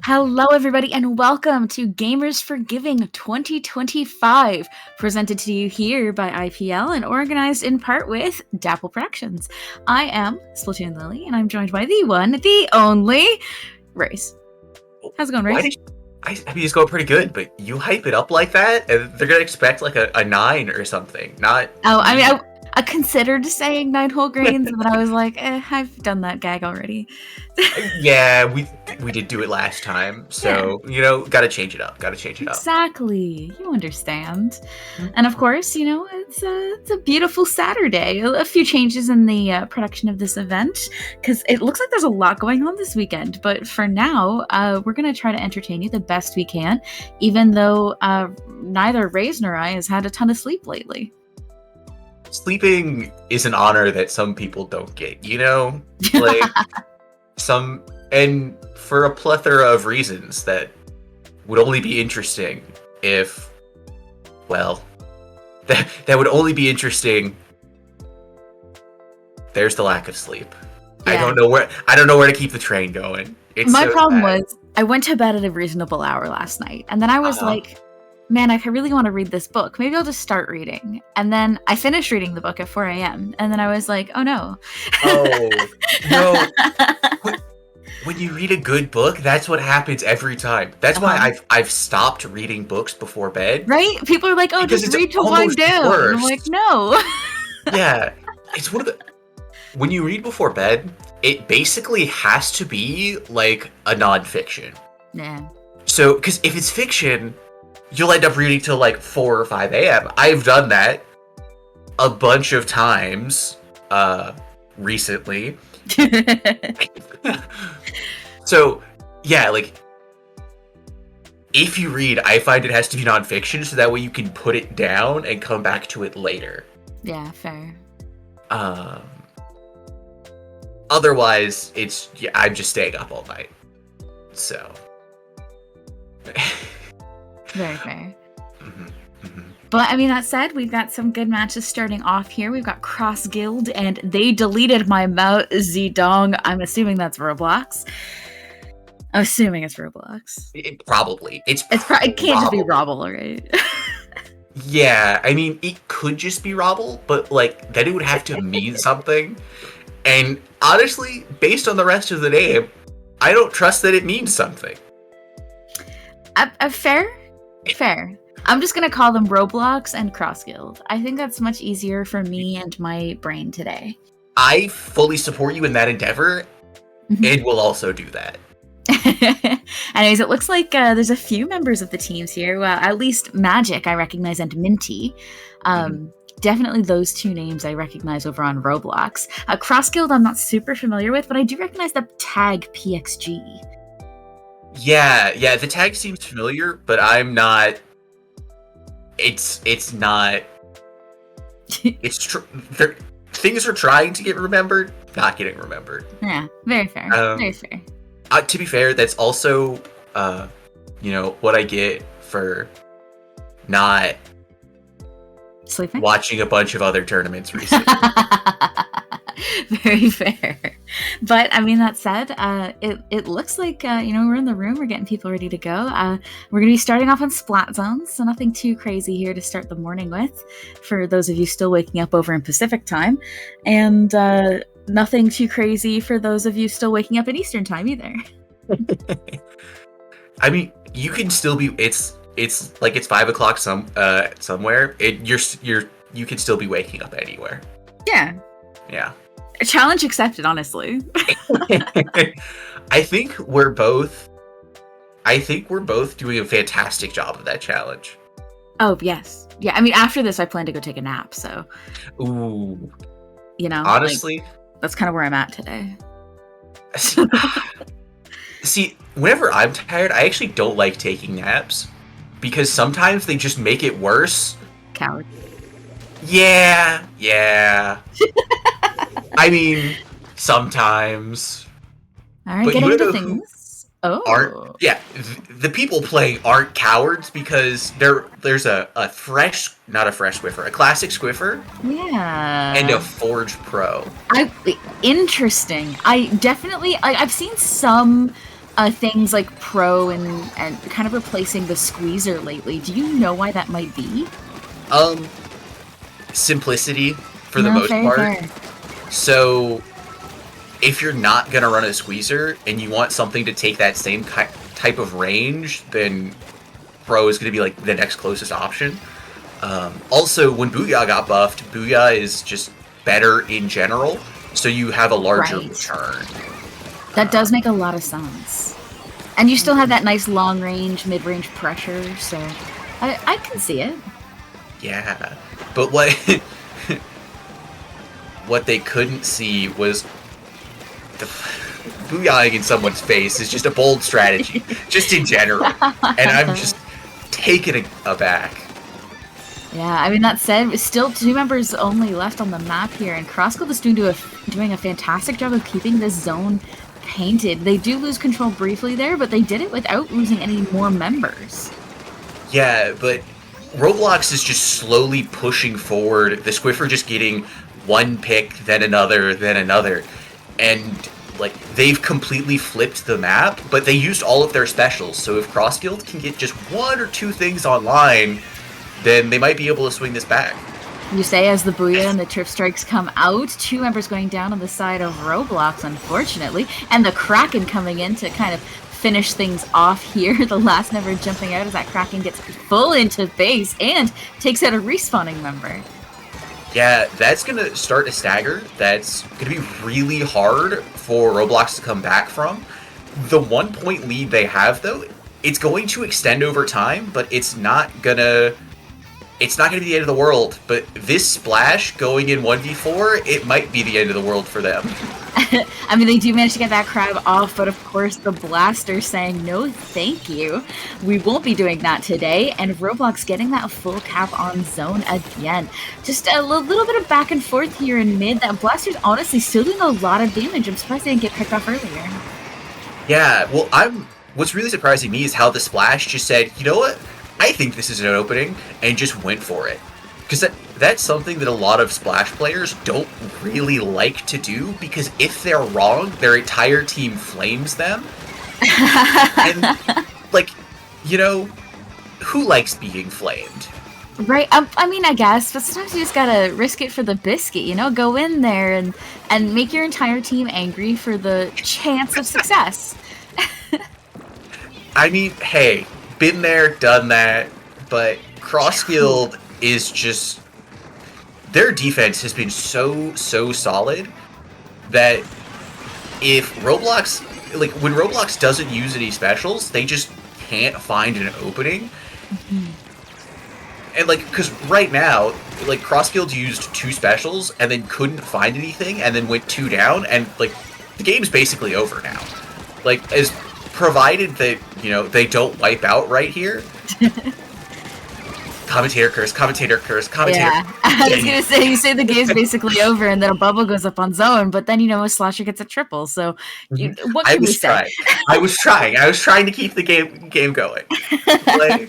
Hello, everybody, and welcome to Gamers for Giving 2025, presented to you here by IPL and organized in part with Dapple Productions. I am Splatoon Lily, and I'm joined by the one, the only, Race. How's it going, Race? I mean, it's going pretty good, but you hype it up like that, and they're gonna expect like a 9 or something, not... Oh, I mean, I considered saying 9 whole grains, but I was like, I've done that gag already. Yeah, we did do it last time, so, gotta change it up, Exactly. You understand. Mm-hmm. And of course, it's a beautiful Saturday. A few changes in the production of this event, because it looks like there's a lot going on this weekend. But for now, we're going to try to entertain you the best we can, even though neither Raze nor I has had a ton of sleep lately. Sleeping is an honor that some people don't get, Like, and for a plethora of reasons that would only be interesting if, well, that would only be interesting. There's the lack of sleep. Yeah. I don't know where to keep the train going. My problem was I went to bed at a reasonable hour last night, and then I was like, man, I really want to read this book. Maybe I'll just start reading. And then I finished reading the book at 4 a.m. And then I was like, oh no. Oh, no. When you read a good book, that's what happens every time. That's why I've stopped reading books before bed. Right? People are like, oh, just read to wind down. And I'm like, no. Yeah. It's one of the... When you read before bed, it basically has to be like a nonfiction. Yeah. So, because if it's fiction, you'll end up reading till like 4 or 5 a.m. I've done that a bunch of times recently. So, yeah, like, if you read, I find it has to be nonfiction, so that way you can put it down and come back to it later. Yeah, fair. Otherwise, I'm just staying up all night. So. Very fair. Mm-hmm. Mm-hmm. But, I mean, that said, we've got some good matches starting off here. We've got Cross Guild, and they deleted my Mao Zedong. I'm assuming that's Roblox. I'm assuming it's Roblox. Probably. It can't just be Robble, right? Yeah, I mean, it could just be Robble, but, like, then it would have to mean something. And, honestly, based on the rest of the name, I don't trust that it means something. Fair. I'm just going to call them Roblox and Cross Guild. I think that's much easier for me and my brain today. I fully support you in that endeavor, and will also do that. Anyways, it looks like there's a few members of the teams here. Well, at least Magic I recognize, and Minty. Definitely those two names I recognize over on Roblox. Cross Guild I'm not super familiar with, but I do recognize the tag PXG. Yeah, the tag seems familiar, but I'm not... It's not... Things are trying to get remembered, not getting remembered. Yeah, very fair. Very fair. To be fair, that's also, what I get for not... Sleeping? Watching a bunch of other tournaments recently. Very fair. But, I mean, that said, it looks like, we're in the room. We're getting people ready to go. We're going to be starting off on Splat Zones, so nothing too crazy here to start the morning with, for those of you still waking up over in Pacific time. And nothing too crazy for those of you still waking up in Eastern time either. I mean, you can still be... It's like it's 5 o'clock somewhere. You can still be waking up anywhere. Yeah. Yeah. A challenge accepted, honestly. I think we're both doing a fantastic job of that challenge. Oh, yes. Yeah, I mean, after this, I plan to go take a nap, so... Ooh. Honestly... that's kind of where I'm at today. See, whenever I'm tired, I actually don't like taking naps. Because sometimes they just make it worse. Coward. Yeah. I mean, sometimes. All right, get into things. The people playing aren't cowards because there's a classic Squiffer. Yeah. And a Forge Pro. Interesting. I've seen some things like Pro and kind of replacing the squeezer lately. Do you know why that might be? Simplicity for the No, most fair, part. fair. So if you're not gonna run a squeezer and you want something to take that same type of range, then Pro is gonna be like the next closest option. Also, when Booyah got buffed, Booyah is just better in general, so you have a larger return. That does make a lot of sense. And you still have that nice long range, mid range pressure, so I can see it. Yeah, but what they couldn't see was the booyahing in someone's face is just a bold strategy, just in general. And I'm just taken aback. Yeah, I mean, that said, still 2 members only left on the map here, and Crossgold is doing a fantastic job of keeping this zone painted. They do lose control briefly there, but they did it without losing any more members. Yeah, but Roblox is just slowly pushing forward. The Squiffer just getting one pick, then another, and like they've completely flipped the map. But they used all of their specials, so if CrossGuild can get just 1 or 2 things online, then they might be able to swing this back. You say as the Booyah and the Trip Strikes come out, 2 members going down on the side of Roblox, unfortunately, and the Kraken coming in to kind of finish things off here. The last member jumping out as that Kraken gets full into base and takes out a respawning member. Yeah, that's going to start a stagger. That's going to be really hard for Roblox to come back from. The 1-point lead they have, though, it's going to extend over time, but it's not going to be the end of the world. But this splash going in 1v4, it might be the end of the world for them. I mean, they do manage to get that crab off, but of course the Blaster saying, no thank you, we won't be doing that today, and Roblox getting that full cap on zone again. Just a little bit of back and forth here in mid. That Blaster's honestly still doing a lot of damage. I'm surprised they didn't get picked off earlier. Yeah, well, what's really surprising me is how the Splash just said, you know what, I think this is an opening, and just went for it. Because that's something that a lot of Splash players don't really like to do, because if they're wrong, their entire team flames them. And, like, you know, who likes being flamed? Right, I mean, I guess, but sometimes you just gotta risk it for the biscuit, you know? Go in there and make your entire team angry for the chance of success. I mean, hey, been there, done that, but CrossGuild is just... Their defense has been so solid that if Roblox... Like, when Roblox doesn't use any specials, they just can't find an opening. Mm-hmm. And, like, because right now, like, CrossGuild used 2 specials and then couldn't find anything and then went 2 down, and, like, the game's basically over now. Like, as provided that, you know, they don't wipe out right here... Commentator curse. Yeah, I was gonna say, you say the game's basically over and then a bubble goes up on zone, but then, you know, a Slasher gets a triple, so what can we say? I was trying to keep the game going. Like,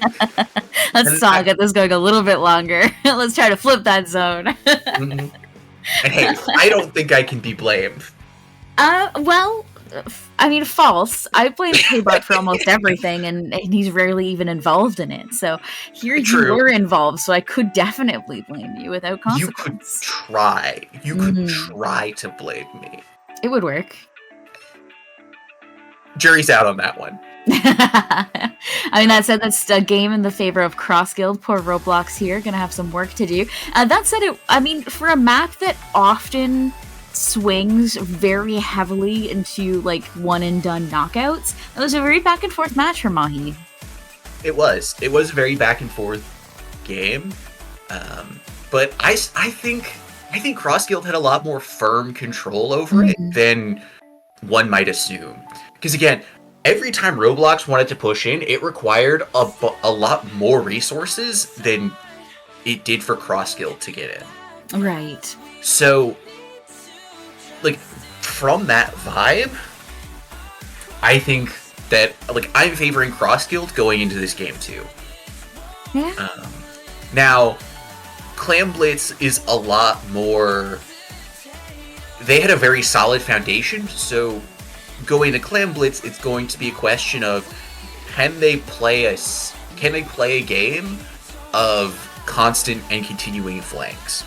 Let's get this going a little bit longer. Let's try to flip that zone. And hey, I don't think I can be blamed. Well, I mean, false. I blame K-Bot for almost everything, and he's rarely even involved in it. So here you were involved, so I could definitely blame you without consequence. You could try to blame me. It would work. Jury's out on that one. I mean, that said, that's a game in the favor of CrossGuild. Poor Roblox here, gonna have some work to do. That said, I mean, for a map that often swings very heavily into like one and done knockouts, it was a very back and forth match for Mahi. It was a very back and forth game, but I think CrossGuild had a lot more firm control over it than one might assume. Because again, every time Roblox wanted to push in, it required a lot more resources than it did for CrossGuild to get in. Right. So, like, from that vibe, I think that, like, I'm favoring CrossGuild going into this game too. Yeah. Now, Clam Blitz is a lot more... They had a very solid foundation, so going to Clam Blitz, it's going to be a question of can they play a game of constant and continuing flanks?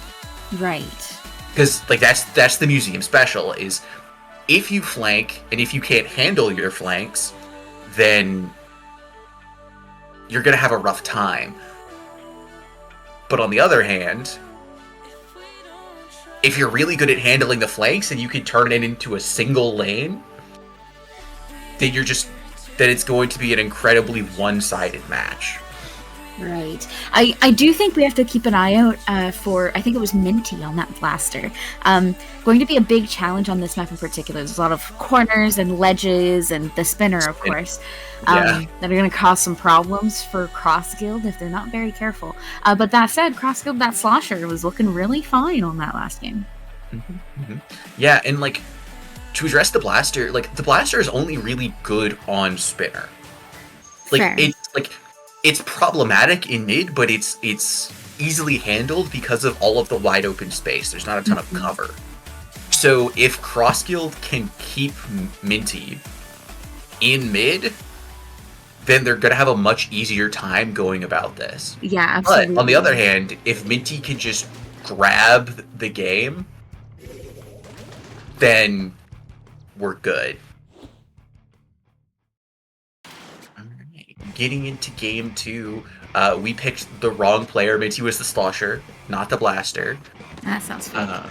Right. Because like that's the museum special is if you flank and if you can't handle your flanks, then you're gonna have a rough time. But on the other hand, if you're really good at handling the flanks and you can turn it into a single lane, then it's going to be an incredibly one-sided match. Right. I do think we have to keep an eye out for, I think it was Minty on that blaster. Going to be a big challenge on this map in particular. There's a lot of corners and ledges and the spinner, of course, that are going to cause some problems for Cross-Guild if they're not very careful. But that said, Cross-Guild, that slosher was looking really fine on that last game. Yeah, and like, to address the blaster, like, the blaster is only really good on spinner. Like, Fair. It's problematic in mid, but it's easily handled because of all of the wide open space. There's not a ton of cover. So if Cross-Guild can keep Minty in mid, then they're going to have a much easier time going about this. Yeah, absolutely. But on the other hand, if Minty can just grab the game, then we're good. Getting into game 2, we picked the wrong player. Minty was the slosher, not the blaster. That sounds fun.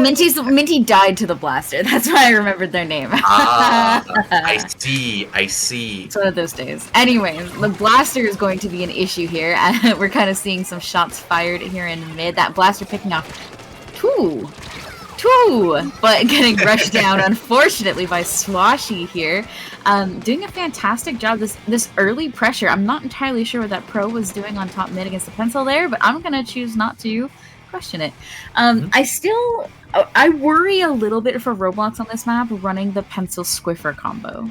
Minty died to the blaster. That's why I remembered their name. I see. It's one of those days. Anyways, the blaster is going to be an issue here. We're kind of seeing some shots fired here in mid. That blaster picking off two, but getting rushed down, unfortunately, by Swashy here. Doing a fantastic job. This early pressure, I'm not entirely sure what that pro was doing on top mid against the pencil there, but I'm going to choose not to question it. I worry a little bit for Roblox on this map running the pencil squiffer combo.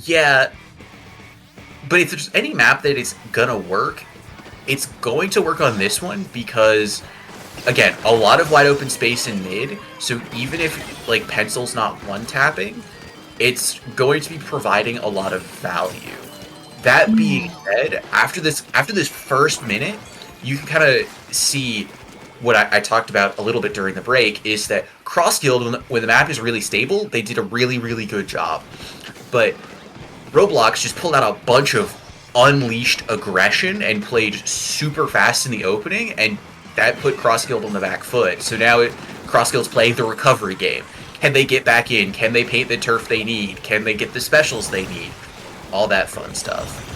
Yeah, but if there's any map that is going to work, it's going to work on this one because... Again, a lot of wide open space in mid, so even if like pencil's not one-tapping, it's going to be providing a lot of value. That being said, after this first minute, you can kind of see what I talked about a little bit during the break, is that Cross-Guild, when the map is really stable, they did a really, really good job. But Roblox just pulled out a bunch of unleashed aggression and played super fast in the opening, and that put Cross-Guild on the back foot. So now Cross-Guild's playing the recovery game. Can they get back in? Can they paint the turf they need? Can they get the specials they need? All that fun stuff.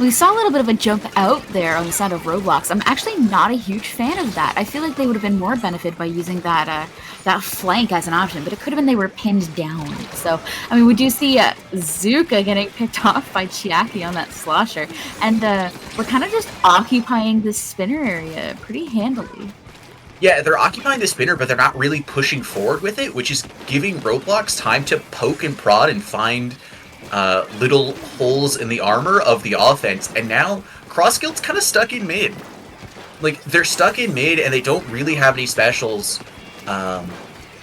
We saw a little bit of a jump out there on the side of Roblox. I'm actually not a huge fan of that. I feel like they would have been more benefited by using that flank as an option, but it could have been they were pinned down. So, I mean, we do see Zuka getting picked off by Chiaki on that slosher, and we're kind of just occupying this spinner area pretty handily. Yeah, they're occupying the spinner, but they're not really pushing forward with it, which is giving Roblox time to poke and prod and find little holes in the armor of the offense, and now Cross-Guild's kind of stuck in mid. Like, they're stuck in mid, and they don't really have any specials, and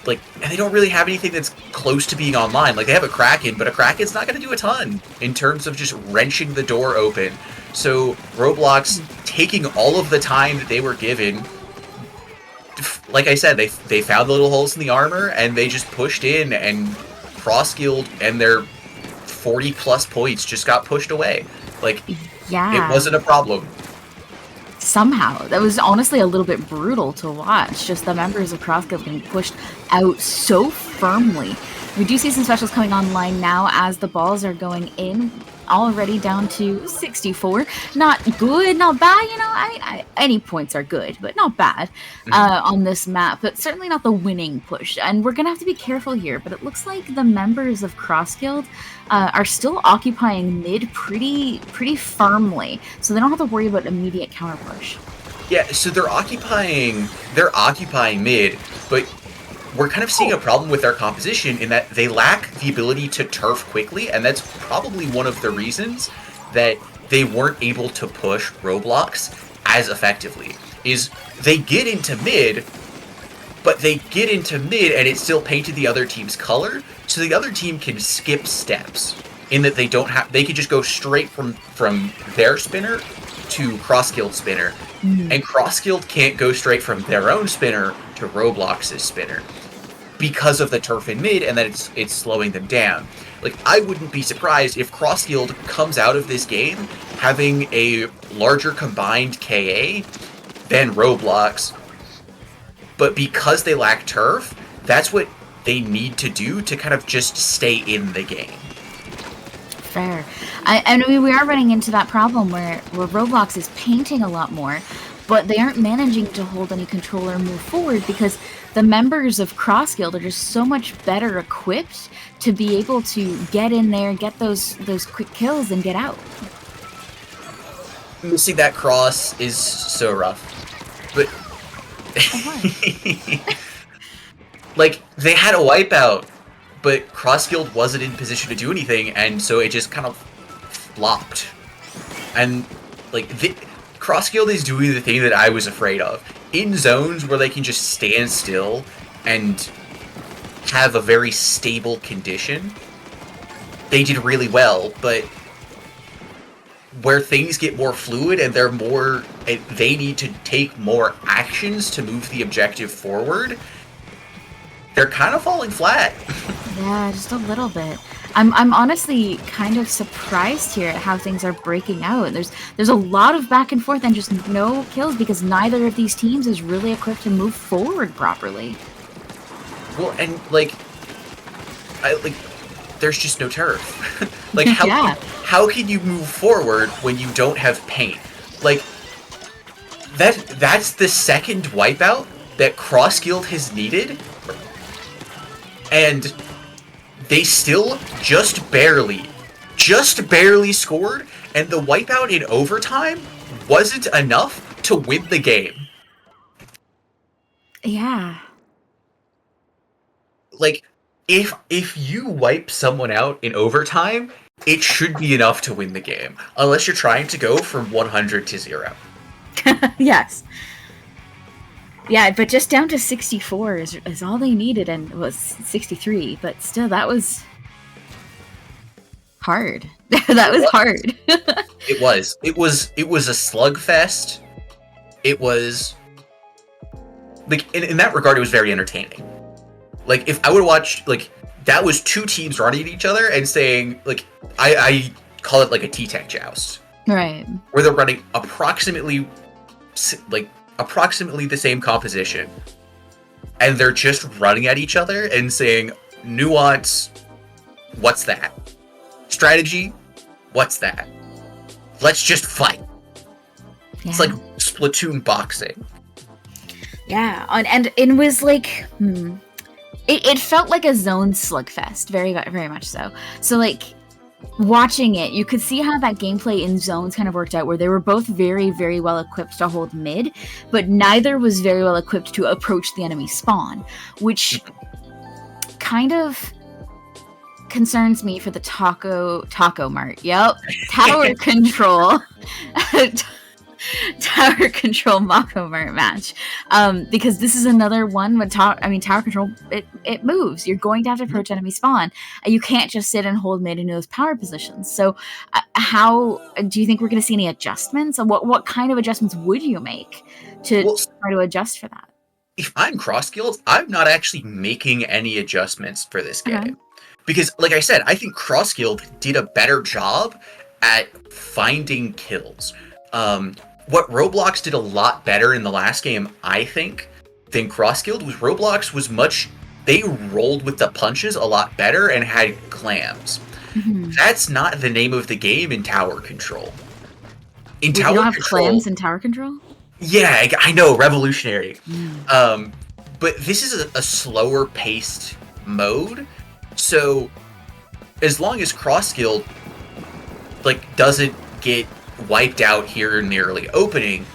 they don't really have anything that's close to being online. Like, they have a Kraken, but a Kraken's not going to do a ton in terms of just wrenching the door open. So, Roblox, taking all of the time that they were given, like I said, they found the little holes in the armor, and they just pushed in, and Cross-Guild and their 40-plus points just got pushed away. Like, yeah, it wasn't a problem. Somehow. That was honestly a little bit brutal to watch. Just the members of Cross-Guild getting pushed out so firmly. We do see some specials coming online now as the balls are going in. Already down to 64. Not good, not bad, you know. I mean, any points are good, but not bad on this map. But certainly not the winning push. And we're going to have to be careful here. But it looks like the members of Cross-Guild are still occupying mid pretty firmly. So they don't have to worry about immediate counter push. Yeah, so they're occupying mid, but we're kind of seeing a problem with their composition in that they lack the ability to turf quickly, and that's probably one of the reasons that they weren't able to push Roblox as effectively, is they get into mid, but they get into mid and it still painted the other team's color, so so the other team can skip steps in that they can just go straight from their spinner to cross-skilled spinner, and cross-skilled can't go straight from their own spinner to Roblox's spinner because of the turf in mid, and that it's slowing them down. Like, I wouldn't be surprised if cross-skilled comes out of this game having a larger combined KA than Roblox, but because they lack turf, that's what they need to do to kind of just stay in the game. Fair. I mean, we are running into that problem where Roblox is painting a lot more, but they aren't managing to hold any control or move forward because the members of Cross Guild are just so much better equipped to be able to get in there, get those quick kills, and get out. See, that cross is so rough. But like, they had a wipeout, but Cross Guild wasn't in position to do anything, and so it just kind of flopped. And like, Cross Guild is doing the thing that I was afraid of. In zones where they can just stand still and have a very stable condition, they did really well, but where things get more fluid and they need to take more actions to move the objective forward, they're kind of falling flat. Yeah, just a little bit. I'm honestly kind of surprised here at how things are breaking out. There's a lot of back and forth and just no kills because neither of these teams is really equipped to move forward properly. Well, and there's just no turf. Like, how can you move forward when you don't have paint? Like, that's the second wipeout that Cross Guild has needed, and they still just barely scored, and the wipeout in overtime wasn't enough to win the game. Yeah. Like, if you wipe someone out in overtime, it should be enough to win the game, unless you're trying to go from 100 to 0. Yes. Yeah, but just down to 64 is all they needed, and it was 63, but still, that was hard. That was hard. It was a slugfest. It was, like, in that regard, it was very entertaining. Like, if I would watch, like, that was two teams running at each other and saying, like, I call it like a T-Tech joust. Right. Where they're running approximately the same composition, and they're just running at each other and saying, nuance, what's that? Strategy, what's that? Let's just fight. Yeah. It's like Splatoon boxing. Yeah, and it was like, it felt like a zone slugfest, very, very much so. So, like, watching it, you could see how that gameplay in zones kind of worked out, where they were both very, very well equipped to hold mid, but neither was very well equipped to approach the enemy spawn, which kind of concerns me for the Taco Mart. Yep, tower control. Tower control Mako Mart match, because this is another one with tower control. It moves. You're going to have to approach enemy spawn. You can't just sit and hold mid into those power positions. So, how do you think we're going to see any adjustments? What kind of adjustments would you make to try to adjust for that? If I'm Cross Guild, I'm not actually making any adjustments for this game, because, like I said, I think Cross Guild did a better job at finding kills. What Roblox did a lot better in the last game, I think, than Cross Guild was they rolled with the punches a lot better and had clams. Mm-hmm. That's not the name of the game in tower control. You don't have clams in tower control? Yeah, I know, revolutionary. But this is a slower paced mode, so as long as Cross Guild, like, doesn't get wiped out here in the early opening,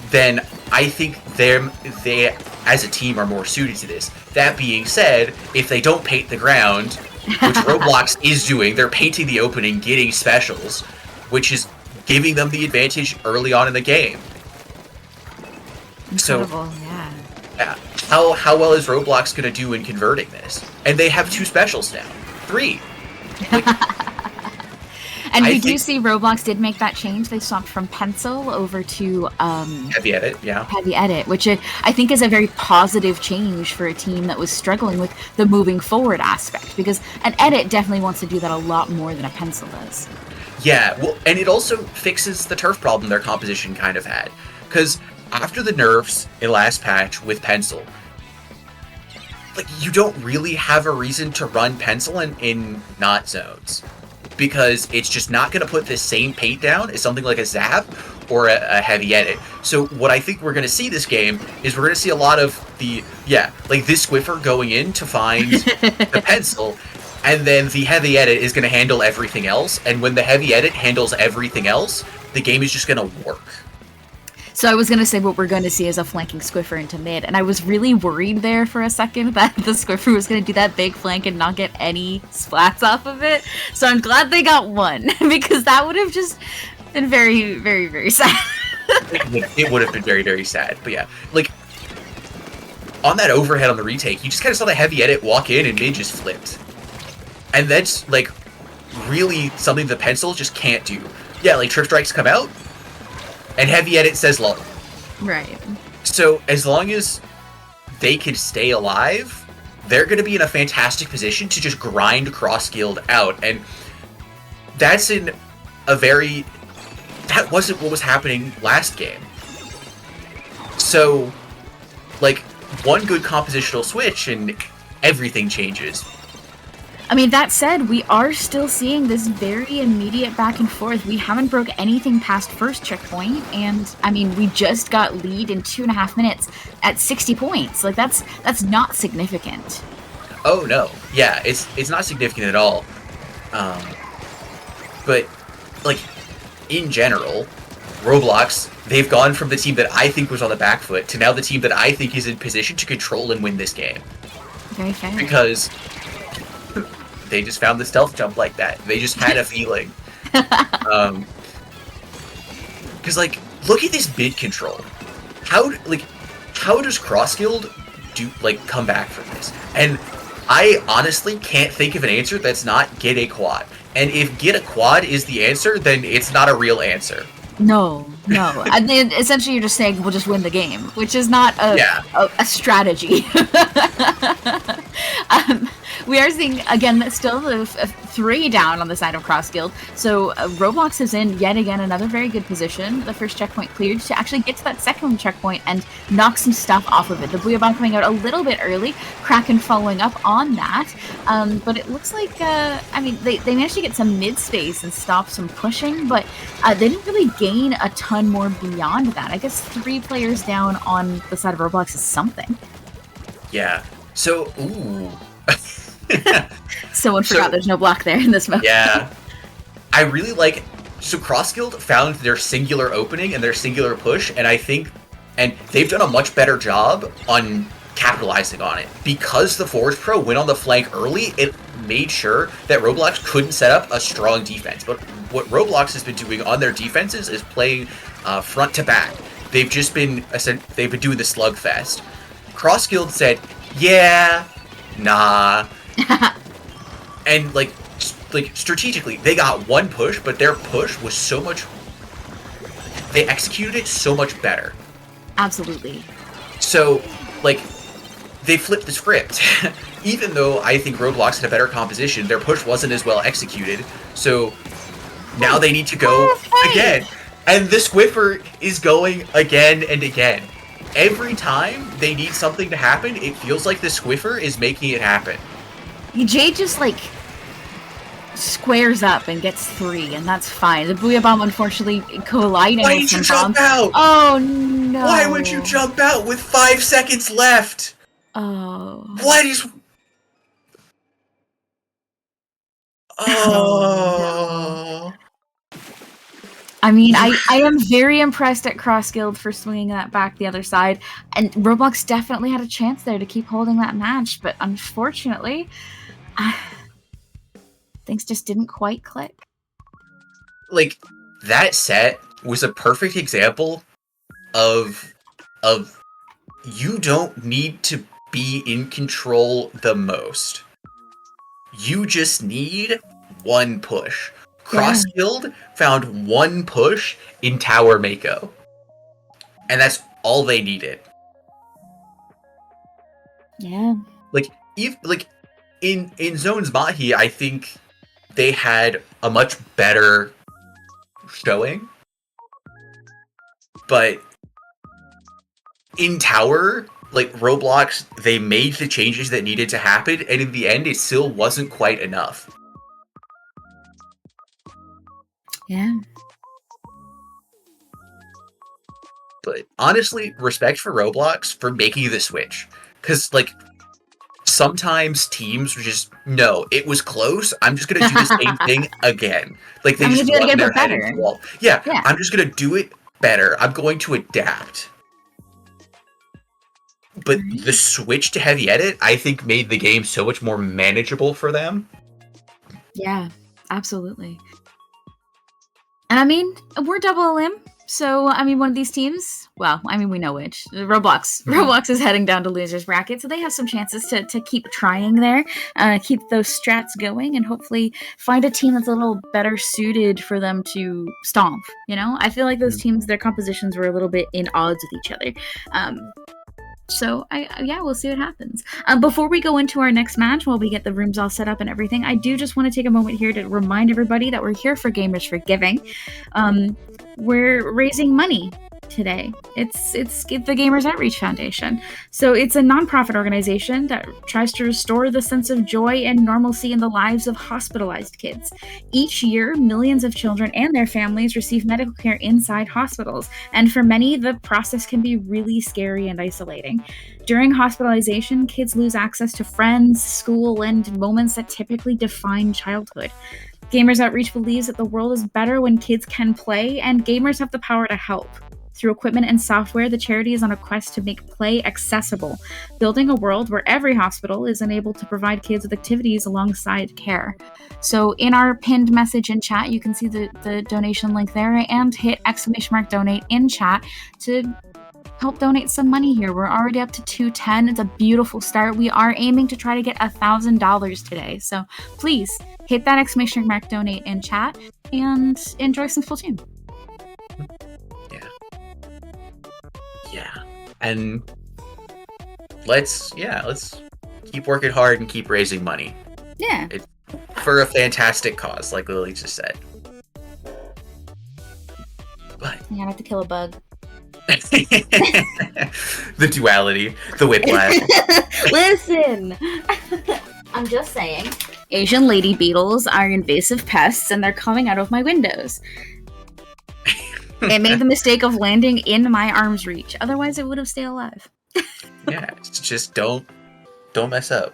then I think they as a team are more suited to this. That being said, if they don't paint the ground, which Roblox is doing, they're painting the opening, getting specials, which is giving them the advantage early on in the game. Incredible, yeah. how well is Roblox going to do in converting this? And they have 2 specials now. 3. Like, And I we do think see Roblox did make that change. They swapped from pencil over to heavy edit, yeah. heavy edit, which I think is a very positive change for a team that was struggling with the moving forward aspect, because an edit definitely wants to do that a lot more than a pencil does. Yeah, well, and it also fixes the turf problem their composition kind of had. Because after the nerfs in last patch with pencil, like, you don't really have a reason to run pencil in not zones. Because it's just not going to put the same paint down as something like a zap or a heavy edit. So what I think we're going to see this game is we're going to see a lot of the, like this Squiffer going in to find the pencil, and then the heavy edit is going to handle everything else. And when the heavy edit handles everything else, the game is just going to work. So I was going to say what we're going to see is a flanking Squiffer into mid, and I was really worried there for a second that the Squiffer was going to do that big flank and not get any splats off of it. So I'm glad they got one, because that would have just been very, very, very sad. It would have been very, very sad. But yeah, like, on that overhead on the retake, you just kind of saw the heavy edit walk in and mid just flipped. And that's, like, really something the pencil just can't do. Yeah, like, trip strikes come out, and heavy edit says low. Right. So as long as they can stay alive, they're going to be in a fantastic position to just grind cross-skilled out. And that's in a very... That wasn't what was happening last game. So, like, one good compositional switch and everything changes. I mean, that said, we are still seeing this very immediate back and forth. We haven't broke anything past first checkpoint, and I mean, we just got lead in 2.5 minutes at 60 points. Like, that's not significant. Oh no, yeah, it's not significant at all. But like, in general, Roblox, they've gone from the team that I think was on the back foot to now the team that I think is in position to control and win this game. Very fair. Because they just found the stealth jump like that. They just had a feeling. Because, like, look at this mid control. How does cross-skilled come back from this? And I honestly can't think of an answer that's not get a quad. And if get a quad is the answer, then it's not a real answer. No. And then essentially you're just saying we'll just win the game, which is not a strategy. We are seeing, again, that still the 3 down on the side of cross-skilled. So Roblox is in, yet again, another very good position. The first checkpoint cleared to actually get to that second checkpoint and knock some stuff off of it. The Booyah Bomb coming out a little bit early, Kraken following up on that. But it looks like, I mean, they managed to get some mid-space and stop some pushing, but they didn't really gain a ton more beyond that. I guess 3 players down on the side of Roblox is something. Yeah. So, ooh. Someone forgot there's no block there in this mode. Yeah. I really like... So Cross-Skilled found their singular opening and their singular push, and I think... And they've done a much better job on capitalizing on it. Because the Forge Pro went on the flank early, it made sure that Roblox couldn't set up a strong defense. But what Roblox has been doing on their defenses is playing front to back. They've just been... They've been doing the slugfest. Cross-Skilled said, yeah, nah... And like strategically, they got one push, but their push was so much. They executed it so much better. Absolutely. So, like, they flipped the script. Even though I think Roblox had a better composition, their push wasn't as well executed. So now they need to go again, and the Squiffer is going again and again. Every time they need something to happen, it feels like the Squiffer is making it happen. Jay just, like, squares up and gets 3, and that's fine. The Booyah Bomb, unfortunately, colliding Why with did you some jump out? Oh, no. Why would you jump out with 5 seconds left? Oh. What is... Oh. I mean, I am very impressed at Cross-Skilled for swinging that back the other side, and Roblox definitely had a chance there to keep holding that match, but unfortunately, things just didn't quite click. Like, that set was a perfect example of you don't need to be in control the most. You just need one push. Yeah. Cross Guild found one push in Tower Mako. And that's all they needed. Yeah. In Zones Mahi, I think they had a much better showing. But in Tower, like Roblox, they made the changes that needed to happen, and in the end, it still wasn't quite enough. Yeah. But honestly, respect for Roblox for making the switch. Because, like, sometimes teams were just, no, it was close, I'm just gonna do the same thing again. Like, they I'm gonna just do it run again, their but head into better. the wall. Yeah, Yeah. I'm just gonna do it better. I'm going to adapt. But the switch to heavy edit, I think, made the game so much more manageable for them. Yeah, absolutely. And I mean, we're Double LM, so I mean, one of these teams. Well, I mean, we know which. Roblox. Roblox is heading down to losers bracket, so they have some chances to keep trying there, keep those strats going, and hopefully find a team that's a little better suited for them to stomp. You know, I feel like those teams, their compositions were a little bit in odds with each other. So we'll see what happens. Before we go into our next match, while we get the rooms all set up and everything, I do just want to take a moment here to remind everybody that we're here for Gamers for Giving. We're raising money today. It's the Gamers Outreach Foundation. So it's a nonprofit organization that tries to restore the sense of joy and normalcy in the lives of hospitalized kids. Each year, millions of children and their families receive medical care inside hospitals, and for many, the process can be really scary and isolating. During hospitalization, kids lose access to friends, school, and moments that typically define childhood. Gamers Outreach believes that the world is better when kids can play, and gamers have the power to help. Through equipment and software, the charity is on a quest to make play accessible, building a world where every hospital is enabled to provide kids with activities alongside care. So in our pinned message in chat, you can see the donation link there, and hit !donate in chat to help donate some money here. We're already up to $210. It's a beautiful start. We are aiming to try to get $1,000 today. So please hit that !donate in chat and enjoy some Splatoon. Yeah. And let's keep working hard and keep raising money. Yeah. It's for a fantastic cause, like Lily just said. But you gotta have to kill a bug. The duality, the whiplash. Listen, I'm just saying, Asian lady beetles are invasive pests and they're coming out of my windows. It made the mistake of landing in my arm's reach. Otherwise, it would have stayed alive. Yeah, just don't mess up.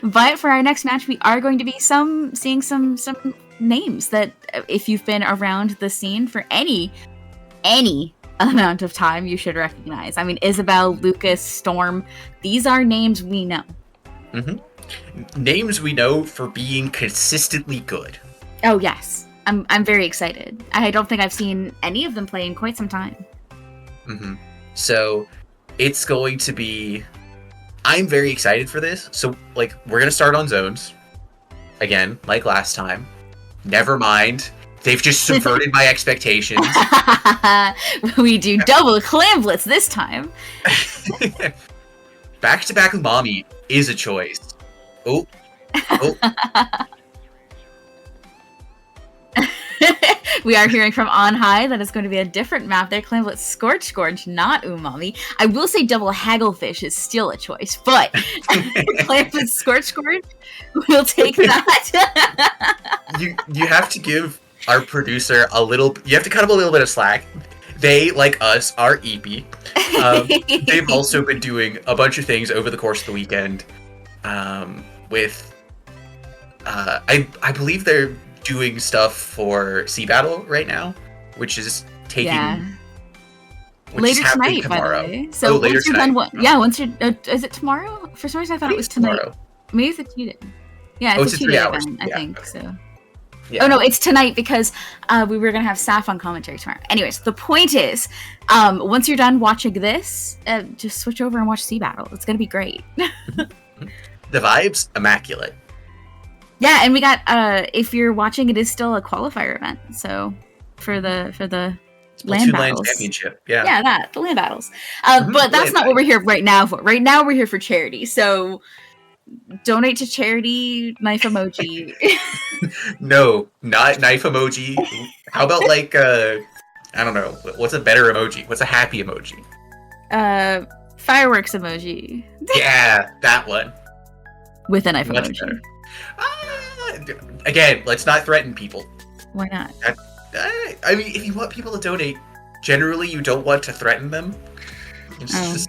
But for our next match, we are going to be seeing some names that, if you've been around the scene for any amount of time, you should recognize. I mean, Isabel, Lucas, Storm, these are names we know. Mm-hmm. Names we know for being consistently good. Oh, yes. I'm very excited. I don't think I've seen any of them play in quite some time. Mm-hmm. So it's going to be... I'm very excited for this. So, like, we're going to start on zones. Again, like last time. Never mind. They've just subverted my expectations. We do double clamblets this time. Back-to-back Umami is a choice. Oh. We are hearing from on high that it's going to be a different map there. Clamblet Scorch, not Umami. I will say double Hagglefish is still a choice, but Clamblet Scorch, we'll take that. You have to give our producer you have to cut him a little bit of slack. They, like us, are EP. They've also been doing a bunch of things over the course of the weekend with... I believe they're doing stuff for Sea Battle right now, which is taking... Yeah. Which later is happening tonight, tomorrow. By the way. So later once you're tonight. done, once you're... is it tomorrow? For some reason I thought it was tonight. Tomorrow. Maybe it's a 2-day. Yeah, it's a 2-day event, I think, so... Yeah. Oh no, it's tonight because we were gonna have Saf on commentary tomorrow. Anyways, the point is, once you're done watching this, just switch over and watch Sea Battle. It's gonna be great. The vibes, immaculate. Yeah, and we got if you're watching, it is still a qualifier event. So for the land Splatoon Land battles. Championship. Yeah. The land battles. But that's not what we're here right now for. Right now we're here for charity. So donate to charity, knife emoji. No, not knife emoji. How about like I don't know. What's a better emoji? What's a happy emoji? Fireworks emoji. Yeah, that one. With a knife Much emoji. better. Again, let's not threaten people. Why not? I mean, if you want people to donate, generally you don't want to threaten them. Just...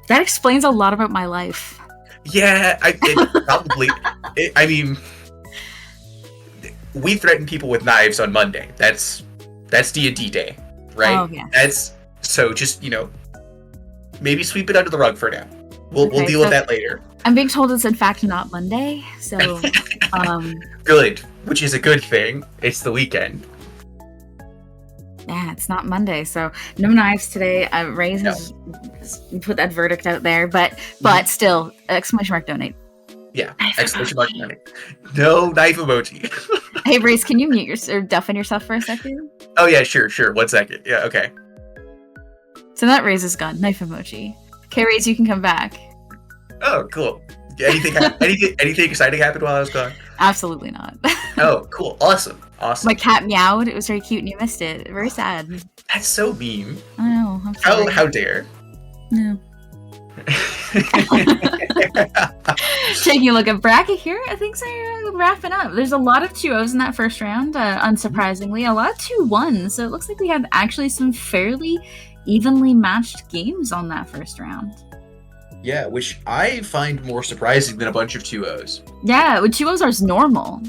That explains a lot about my life. Yeah, it probably. I mean, we threaten people with knives on Monday. That's D&D day, right? Oh, yeah. That's so just maybe sweep it under the rug for now. We'll deal with that later. I'm being told it's in fact not Monday, so good, which is a good thing. It's the weekend. Yeah, it's not Monday, so no knives today. Raze has put that verdict out there, but still, exclamation mark donate. Yeah, exclamation mark donate. No knife emoji. Hey, Raze, can you mute or deafen yourself for a second? Oh yeah, sure. 1 second. Yeah, okay. So that Raze is gone. Knife emoji. Okay, Raze, you can come back. Oh, cool. Anything exciting happened while I was gone? Absolutely not. Oh, cool. Awesome. My cat meowed. It was very cute and you missed it. Very sad. That's so mean. I know. I'm sorry. How dare. No. Taking a look at bracket here, things are wrapping up. There's a lot of 2-0s in that first round, unsurprisingly. A lot of 2-1s, so it looks like we had actually some fairly evenly matched games on that first round. Yeah, which I find more surprising than a bunch of 2-0s. Yeah, 2-0s are normal.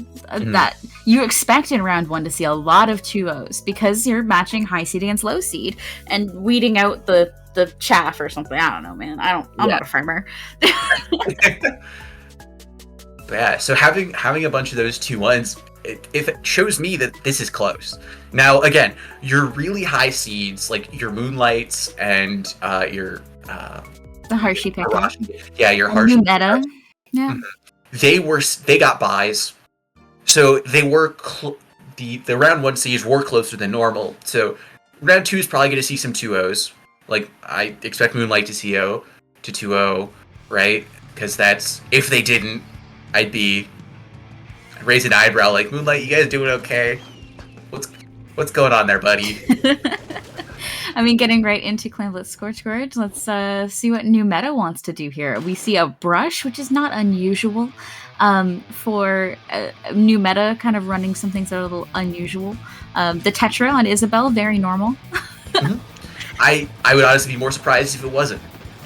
That you expect in round 1 to see a lot of 2-0s because you're matching high seed against low seed and weeding out the chaff or something. I don't know, man. I'm not a farmer. Yeah, so having a bunch of those 2-1s, it shows me that this is close. Now, again, your really high seeds, like your Moonlights and your the Hershey picker. Yeah, your Hershey meta. Yeah. They got buys. So they were the round 1 seeds were closer than normal. So round 2 is probably going to see some 2-0s. Like I expect Moonlight to CO to 2-0, right? Because that's if they didn't, I'd be raising an eyebrow like, Moonlight, you guys doing okay? What's going on there, buddy? I mean, getting right into Clanblitz Scorchgorge, let's see what new meta wants to do here. We see a brush, which is not unusual for new meta, kind of running some things that are a little unusual. The Tetra on Isabelle, very normal. I would honestly be more surprised if it wasn't.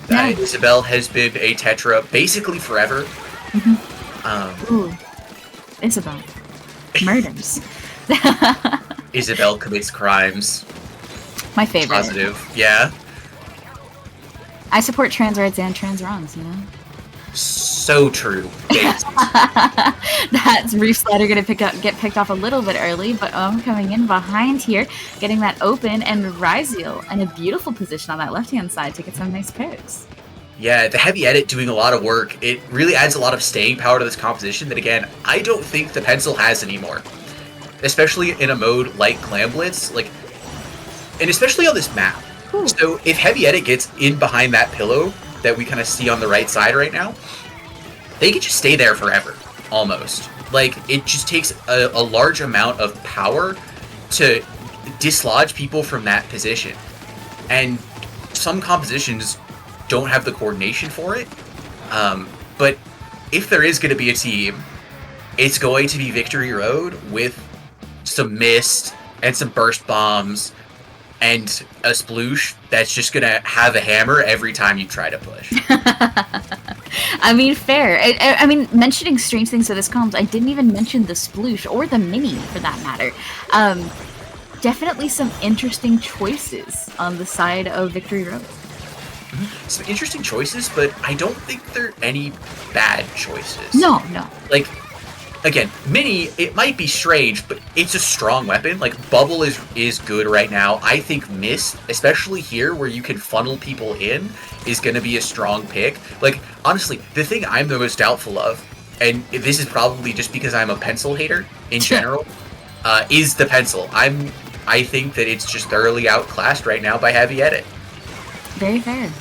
Isabelle has been a Tetra basically forever. Ooh, Isabelle. Murders. Isabelle commits crimes. My favorite. Positive, yeah. I support trans rights and trans wrongs, you know? So true. That's Reef Slider gonna get picked off a little bit early, but coming in behind here, getting that open, and Ryziel in a beautiful position on that left-hand side to get some nice picks. Yeah, the heavy edit doing a lot of work. It really adds a lot of staying power to this composition that, again, I don't think the pencil has anymore. Especially in a mode like Clamblitz, and especially on this map. Ooh. So if heavy edit gets in behind that pillow that we kind of see on the right side right now, they can just stay there forever, almost. Like, it just takes a large amount of power to dislodge people from that position. And some compositions don't have the coordination for it. But if there is going to be a team, it's going to be Victory Road with some mist and some burst bombs and a sploosh that's just gonna have a hammer every time you try to push. I mean, fair. I mean, mentioning strange things with this comms, I didn't even mention the sploosh or the mini for that matter. Definitely some interesting choices on the side of Victory Road. Some interesting choices, but I don't think they're any bad choices. No. Like, again, Mini, it might be strange, but it's a strong weapon. Like, Bubble is good right now. I think Mist, especially here where you can funnel people in, is going to be a strong pick. Like, honestly, the thing I'm the most doubtful of, and this is probably just because I'm a pencil hater in general, is the pencil. I think that it's just thoroughly outclassed right now by Heavy Edit. Very fair.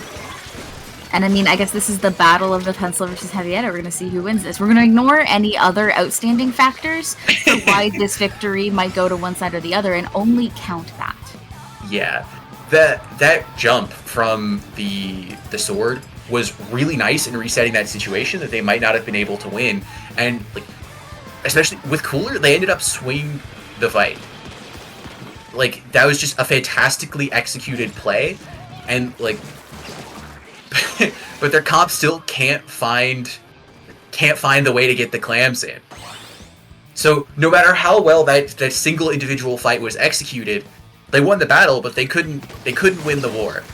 And I mean, I guess this is the battle of the pencil versus Heavy Edit. We're going to see who wins this. We're going to ignore any other outstanding factors for why this victory might go to one side or the other and only count that. Yeah. That jump from the sword was really nice in resetting that situation that they might not have been able to win. And, like, especially with Cooler, they ended up swinging the fight. Like, that was just a fantastically executed play. And, like, but their comp still can't find the way to get the clams in. So no matter how well that single individual fight was executed, they won the battle, but they couldn't win the war.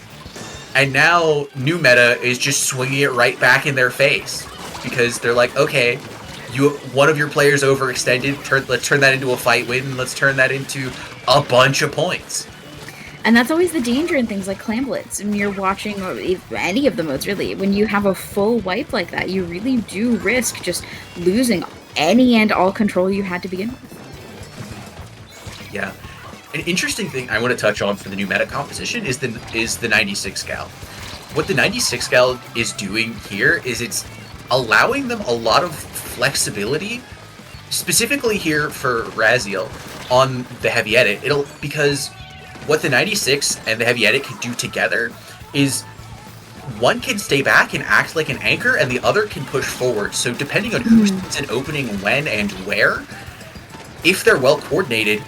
And now new meta is just swinging it right back in their face because they're like, okay, one of your players overextended. Let's turn that into a fight win. And let's turn that into a bunch of points. And that's always the danger in things like Clamblitz. When you're watching any of the modes, really, when you have a full wipe like that, you really do risk just losing any and all control you had to begin with. Yeah. An interesting thing I want to touch on for the new meta composition is the 96 Gal. What the 96 Gal is doing here is it's allowing them a lot of flexibility, specifically here for Raziel on the Heavy Edit. Because what the 96 and the Heavy Edit can do together is one can stay back and act like an anchor, and the other can push forward. So depending on who sees an opening when and where, if they're well coordinated,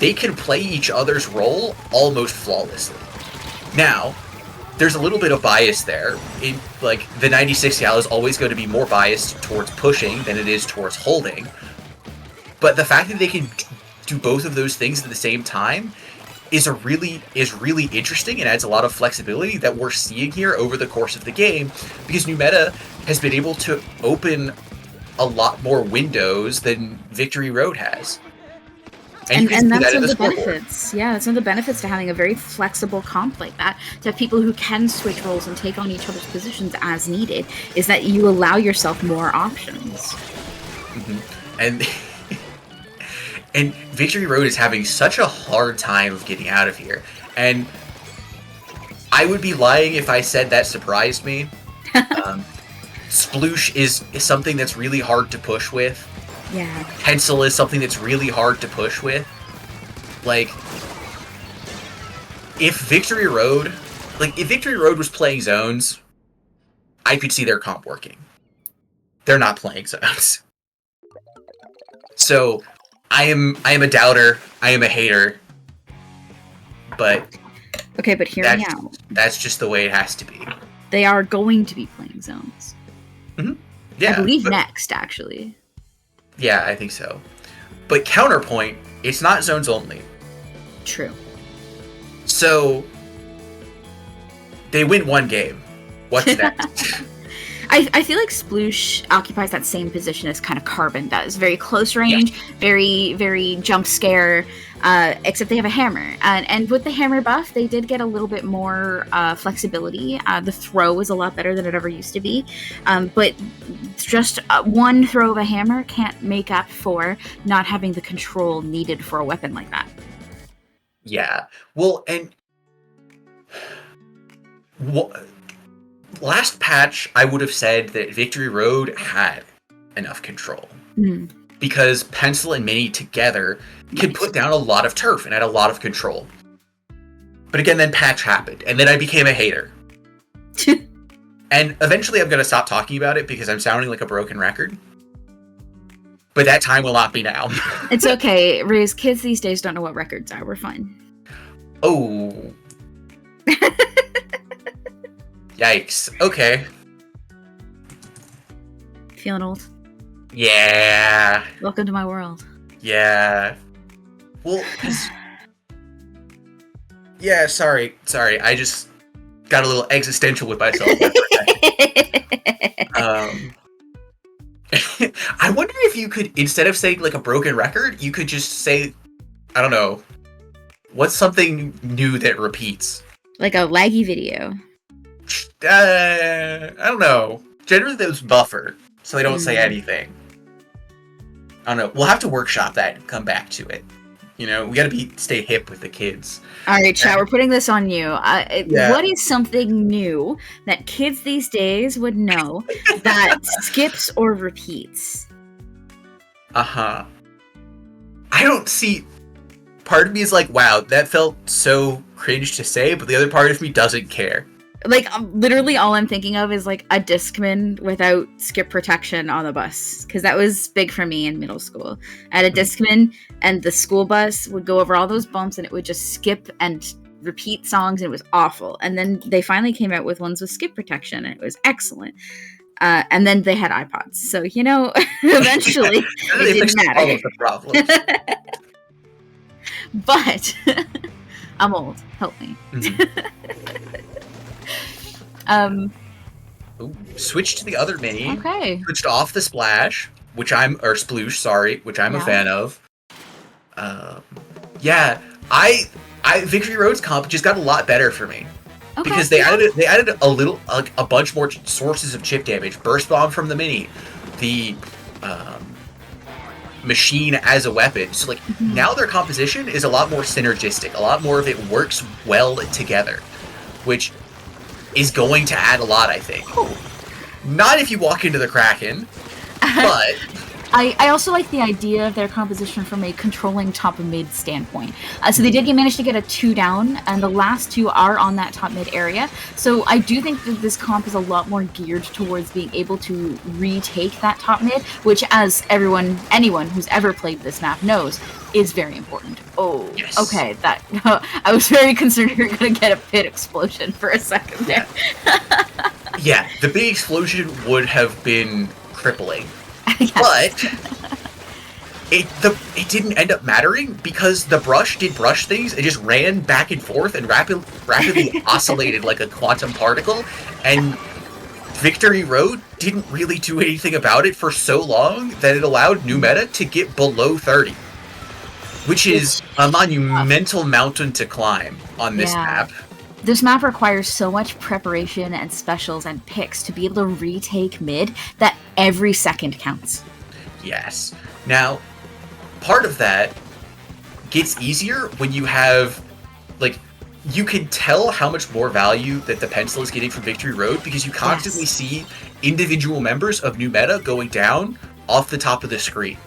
they can play each other's role almost flawlessly. Now, there's a little bit of bias there. Like, the 96 Gal is always going to be more biased towards pushing than it is towards holding. But the fact that they can do both of those things at the same time is really interesting and adds a lot of flexibility that we're seeing here over the course of the game, because new meta has been able to open a lot more windows than Victory Road has. And that's one of the benefits. Yeah, that's one of the benefits to having a very flexible comp like that, to have people who can switch roles and take on each other's positions as needed, is that you allow yourself more options. Mm-hmm. And Victory Road is having such a hard time of getting out of here. And I would be lying if I said that surprised me. Sploosh is something that's really hard to push with. Yeah. Pencil is something that's really hard to push with. Like, if Victory Road was playing zones, I could see their comp working. They're not playing zones. So I am a doubter. I am a hater. But okay, but hear me out. That's just the way it has to be. They are going to be playing zones. Mm-hmm. Yeah, I believe next, actually. Yeah, I think so. But counterpoint, it's not zones only. True. So they win one game. What's next? I feel like Sploosh occupies that same position as kind of Carbon does. Very close range, very, very jump scare, except they have a hammer. And with the hammer buff, they did get a little bit more flexibility. The throw is a lot better than it ever used to be. But just one throw of a hammer can't make up for not having the control needed for a weapon like that. Yeah. Well, and last patch, I would have said that Victory Road had enough control. Because Pencil and Mini together can put down a lot of turf and had a lot of control. But again, then patch happened, and then I became a hater. And eventually I'm going to stop talking about it because I'm sounding like a broken record. But that time will not be now. It's okay, Riz. Kids these days don't know what records are. We're fine. Oh. Yikes. Okay. Feeling old? Yeah. Welcome to my world. Yeah. Well, yeah, sorry. I just got a little existential with myself. I wonder if you could, instead of saying like a broken record, you could just say, I don't know, what's something new that repeats? Like a laggy video. I don't know. Generally, those buffer, so they don't say anything. I don't know. We'll have to workshop that and come back to it. You know, we gotta stay hip with the kids. All right, chat, we're putting this on you. What is something new that kids these days would know that skips or repeats? I don't see. Part of me is like, wow, that felt so cringe to say, but the other part of me doesn't care. Like, literally all I'm thinking of is, like, a Discman without skip protection on the bus. Because that was big for me in middle school. I had a Discman, and the school bus would go over all those bumps, and it would just skip and repeat songs, and it was awful. And then they finally came out with ones with skip protection, and it was excellent. And then they had iPods. So, you know, eventually it didn't matter. All of the problems. But I'm old. Help me. Switch to the other mini. Okay. Switched off the splash, sploosh, sorry, which I'm a fan of. Yeah, Victory Road's comp just got a lot better for me. Okay, because they added a bunch more sources of chip damage. Burst bomb from the mini, the machine as a weapon. So like now their composition is a lot more synergistic. A lot more of it works well together, which is going to add a lot, I think. Not if you walk into the Kraken, but I also like the idea of their composition from a controlling top and mid standpoint. So they did manage to get a 2 down, and the last 2 are on that top mid area. So I do think that this comp is a lot more geared towards being able to retake that top mid, which, as anyone who's ever played this map knows, is very important. Oh, yes. Okay, I was very concerned you were going to get a pit explosion for a second there. Yeah, the big explosion would have been crippling. But it didn't end up mattering because the brush did brush things. It just ran back and forth and rapidly oscillated like a quantum particle. And Victory Road didn't really do anything about it for so long that it allowed new meta to get below 30. Which is a monumental mountain to climb on this map. This map requires so much preparation and specials and picks to be able to retake mid that every second counts. Yes. Now, part of that gets easier when you have, like, you can tell how much more value that the pencil is getting from Victory Road because you constantly see individual members of new meta going down off the top of the screen.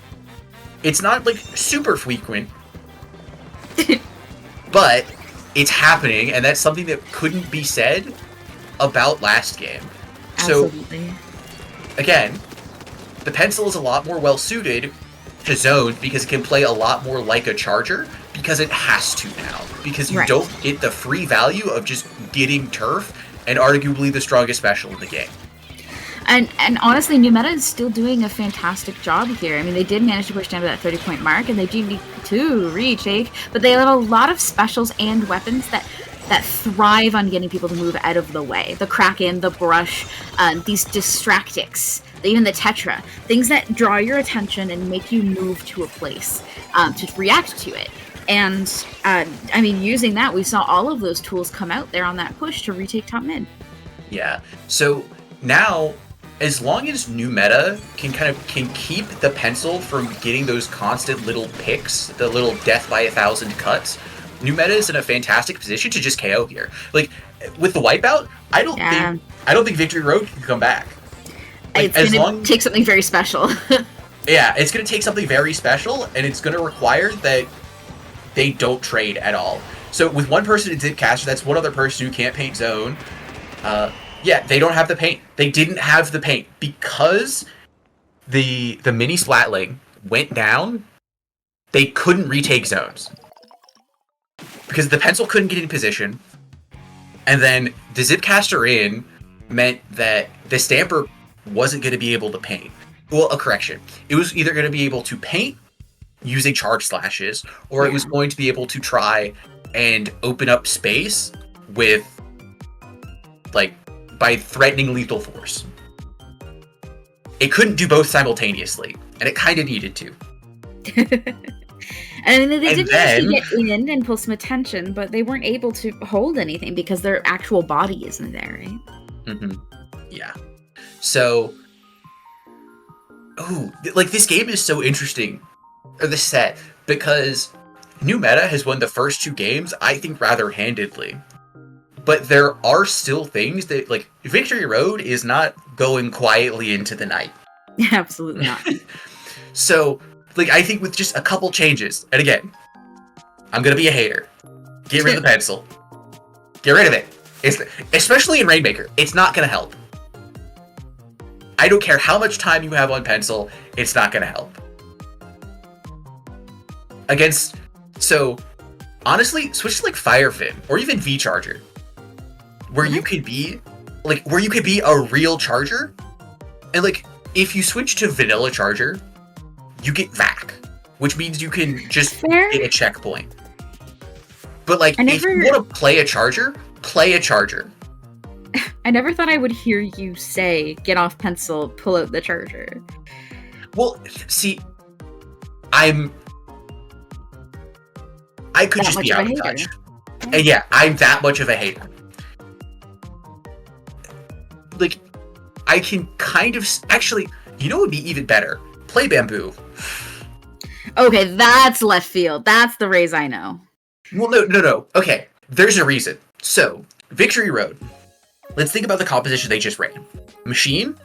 It's not, like, super frequent, but it's happening, and that's something that couldn't be said about last game. Absolutely. So, again, the pencil is a lot more well-suited to zones because it can play a lot more like a charger because it has to now. Because you don't get the free value of just getting turf and arguably the strongest special in the game. And honestly, new meta is still doing a fantastic job here. I mean, they did manage to push down to that 30-point mark, and they do need to retake, but they have a lot of specials and weapons that thrive on getting people to move out of the way. The Kraken, the Brush, these Distractics, even the Tetra, things that draw your attention and make you move to a place to react to it. And, I mean, using that, we saw all of those tools come out there on that push to retake top mid. Yeah, so now, as long as new meta can keep the pencil from getting those constant little picks, the little death by 1,000 cuts, new meta is in a fantastic position to just KO here. Like with the wipeout, I don't think Victory Road can come back. Like, it's gonna take something very special. Yeah, it's gonna take something very special, and it's gonna require that they don't trade at all. So with one person in Zipcaster, that's one other person who can't paint zone. Yeah, they don't have the paint. They didn't have the paint because the mini Splatling went down. They couldn't retake zones because the pencil couldn't get in position, and then the Zipcaster in meant that the Stamper wasn't going to be able to paint. Well, a correction. It was either going to be able to paint using charge slashes, or it was going to be able to try and open up space with, like, by threatening lethal force. it couldn't do both simultaneously, and it kind of needed to. And they And did then- manage to get in and pull some attention, but they weren't able to hold anything because their actual body isn't there, right? Mm-hmm. Yeah. So, like this game is so interesting, or the set, because New Meta has won the first 2 games, I think, rather handedly. But there are still things that, like, Victory Road is not going quietly into the night. Absolutely not. So, like, I think with just a couple changes, and again, I'm gonna be a hater. Get rid of the pencil. Get rid of it. Especially in Rainmaker, it's not gonna help. I don't care how much time you have on pencil, it's not gonna help. So, honestly, switch to like Firefin or even V-Charger, where you could be a real charger, and like if you switch to Vanilla Charger, you get VAC, which means you can just get a checkpoint. But like, if you want to play a charger, play a charger. I never thought I would hear you say, get off pencil, pull out the charger. Well, see, I could just be out of touch. And yeah, I'm that much of a hater. Like, I can kind of... Actually, you know what would be even better? Play Bamboo. Okay, that's left field. That's the Rays I know. Well, no. Okay, there's a reason. So, Victory Road. Let's think about the composition they just ran. Machine.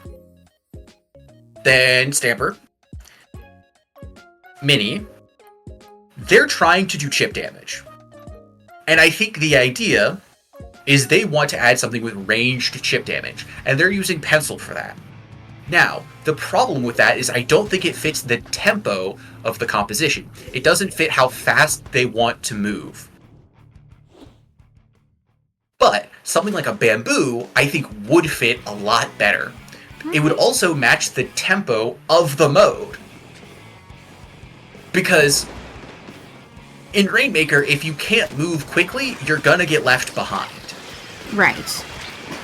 Then Stamper. Mini. They're trying to do chip damage. And I think the idea is they want to add something with ranged chip damage. And they're using Pencil for that. Now, the problem with that is I don't think it fits the tempo of the composition. It doesn't fit how fast they want to move. But something like a Bamboo, I think, would fit a lot better. It would also match the tempo of the mode. Because in Rainmaker, if you can't move quickly, you're gonna get left behind. Right.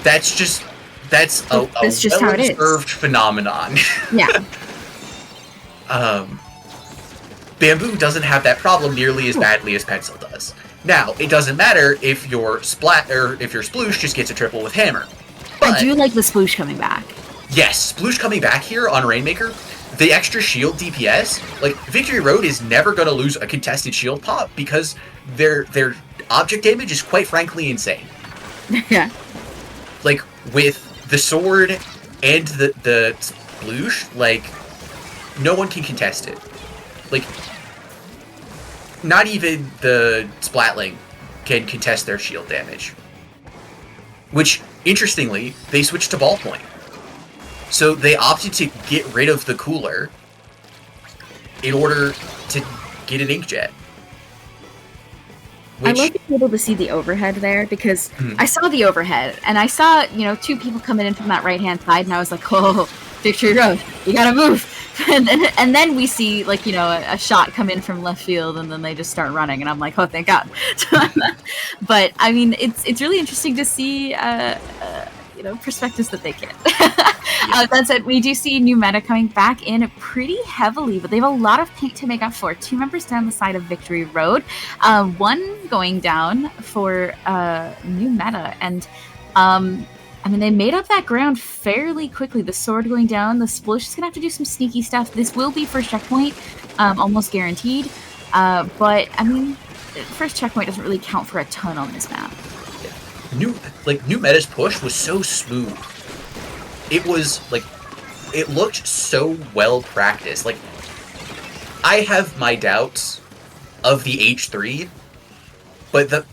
That's just a well-observed phenomenon. Yeah. Bamboo doesn't have that problem nearly as badly as Pencil does. Now, it doesn't matter if your Sploosh just gets a triple with Hammer. But, I do like the Sploosh coming back. Yes, Sploosh coming back here on Rainmaker, the extra shield DPS, like, Victory Road is never going to lose a contested shield pop because their object damage is quite frankly insane. Yeah. Like, with the sword and the Sploosh, like, no one can contest it. Like, not even the Splatling can contest their shield damage. Which, interestingly, they switched to Ballpoint. So they opted to get rid of the cooler in order to get an Inkjet. I love being able to see the overhead there because I saw the overhead and I saw, 2 people coming in from that right-hand side and I was like, oh, Victory Road, you gotta move. And then we see, like, a shot come in from left field and then they just start running and I'm like, oh, thank God. But, I mean, it's really interesting to see, perspectives that they get. That said, we do see New Meta coming back in pretty heavily, but they have a lot of paint to make up for. 2 members down the side of Victory Road, 1 going down for New Meta, and they made up that ground fairly quickly. The sword going down, the Sploosh is going to have to do some sneaky stuff. This will be first checkpoint, almost guaranteed, but, first checkpoint doesn't really count for a ton on this map. New Meta's push was so smooth. It was, like, it looked so well practiced. Like, I have my doubts of the H3, but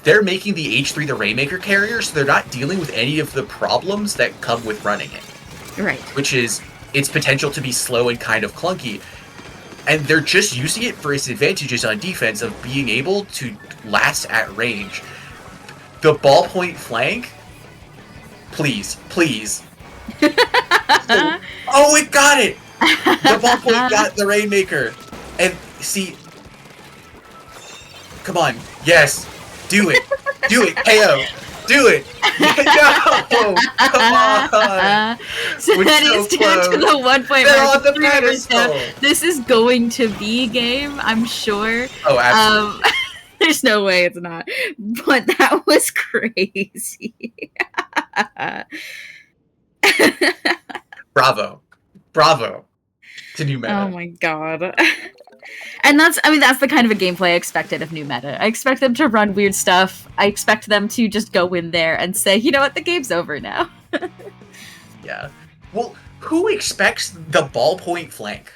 they're making the H3 the Rainmaker carrier, so they're not dealing with any of the problems that come with running it. Right. Which is its potential to be slow and kind of clunky. And they're just using it for its advantages on defense of being able to last at range. The ballpoint flank, please. Oh, it got it! The ballpoint got the Rainmaker. And see, come on, yes, do it, KO, do it. No, come on. So We're that so is due close. to the 1 point They're mark. on the Three members down. pedestal. This is going to be game, I'm sure. Oh, absolutely. There's no way it's not. But that was crazy. Bravo. Bravo to new meta. Oh my god. And that's the kind of a gameplay I expected of new meta. I expect them to run weird stuff. I expect them to just go in there and say, you know what, the game's over now. Yeah. Well, who expects the ballpoint flank?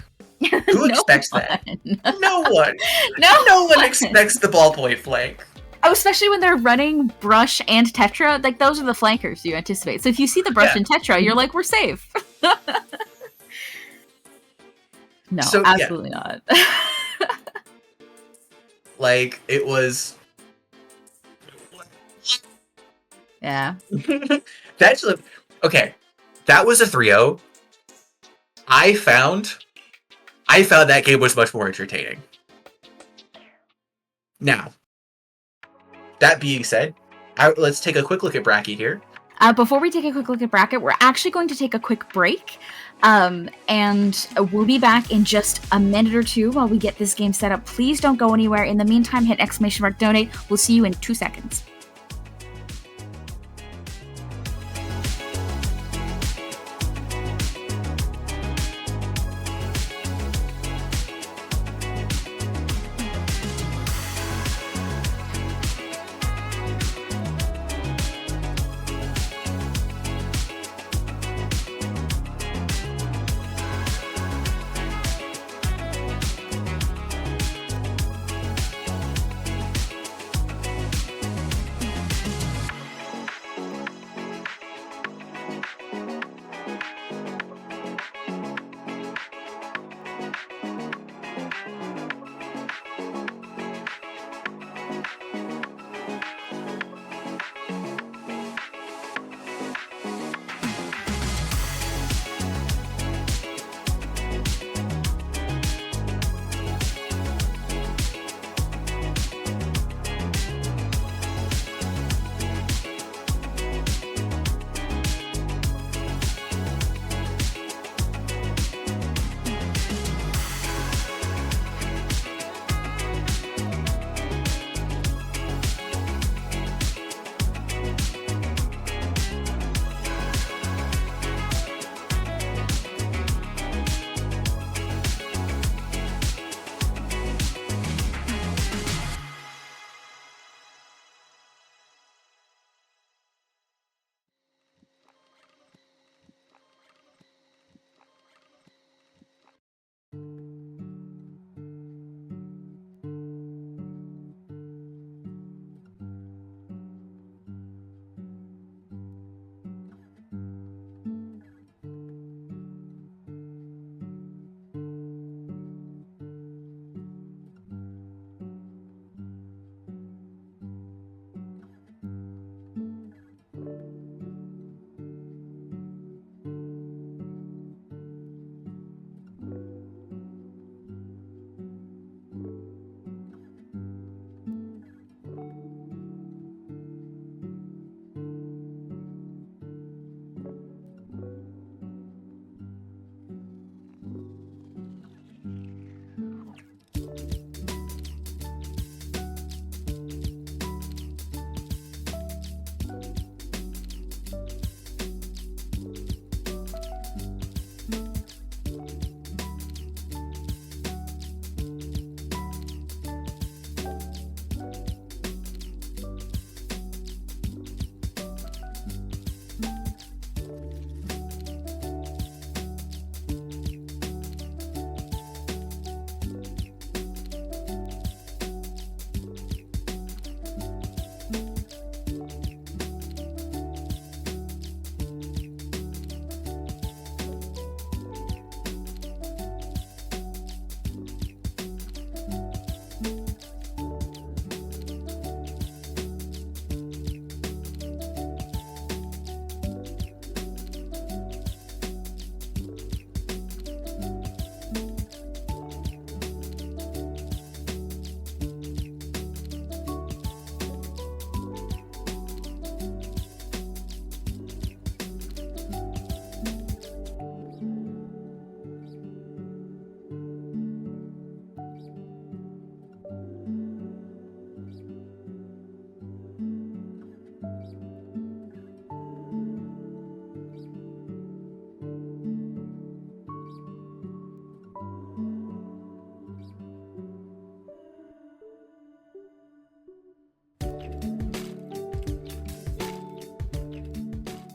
Who expects that? No one. No one expects the ballpoint flank. Oh, especially when they're running Brush and Tetra, like those are the flankers you anticipate. So if you see the Brush and Tetra, you're like, we're safe. No, so, absolutely not. Like, it was... Yeah. That's... Okay, that was a 3-0. I found that game was much more entertaining. Now, that being said, let's take a quick look at Bracky here. Before we take a quick look at bracket, we're actually going to take a quick break. And we'll be back in just a minute or two while we get this game set up. Please don't go anywhere. In the meantime, hit !donate. We'll see you in 2 seconds.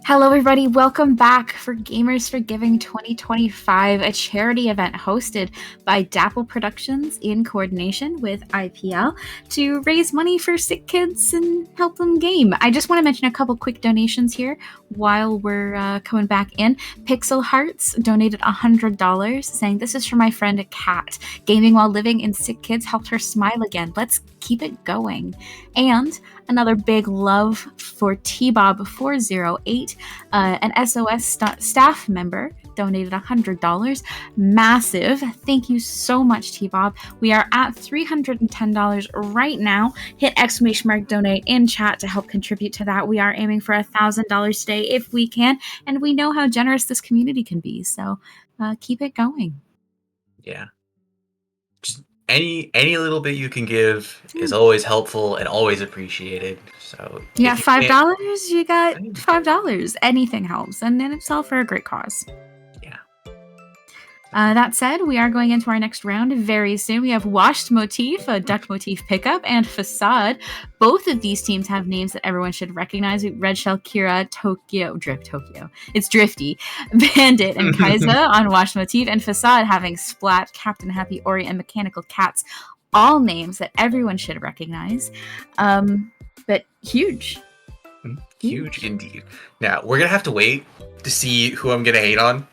Hello, everybody. Welcome back for Gamers for Giving 2025, a charity event hosted by Dapple Productions in coordination with IPL to raise money for sick kids and help them game. I just want to mention a couple quick donations here while we're coming back in. Pixel Hearts donated $100, saying, "This is for my friend Kat. Gaming while living in sick kids helped her smile again. Let's keep it going." And another big love for T-Bob408, an SOS staff member donated $100. Massive. Thank you so much, T-Bob. We are at $310 right now. Hit !donate in chat to help contribute to that. We are aiming for $1,000 today if we can, and we know how generous this community can be, so keep it going. Yeah. Just any little bit you can give is always helpful and always appreciated. So you got $5, you got $5. Anything helps, and then it's all for a great cause. Yeah. That said, we are going into our next round very soon. We have Washed Motif, a duck motif pickup, and Facade. Both of these teams have names that everyone should recognize. Red Shell, Kira, Tokyo. It's Drifty, Bandit, and Kaiza on Washed Motif, and Facade having Splat, Captain Happy, Ori, and Mechanical Cats. All names that everyone should recognize. But huge. Huge indeed. Now, we're going to have to wait to see who I'm going to hate on.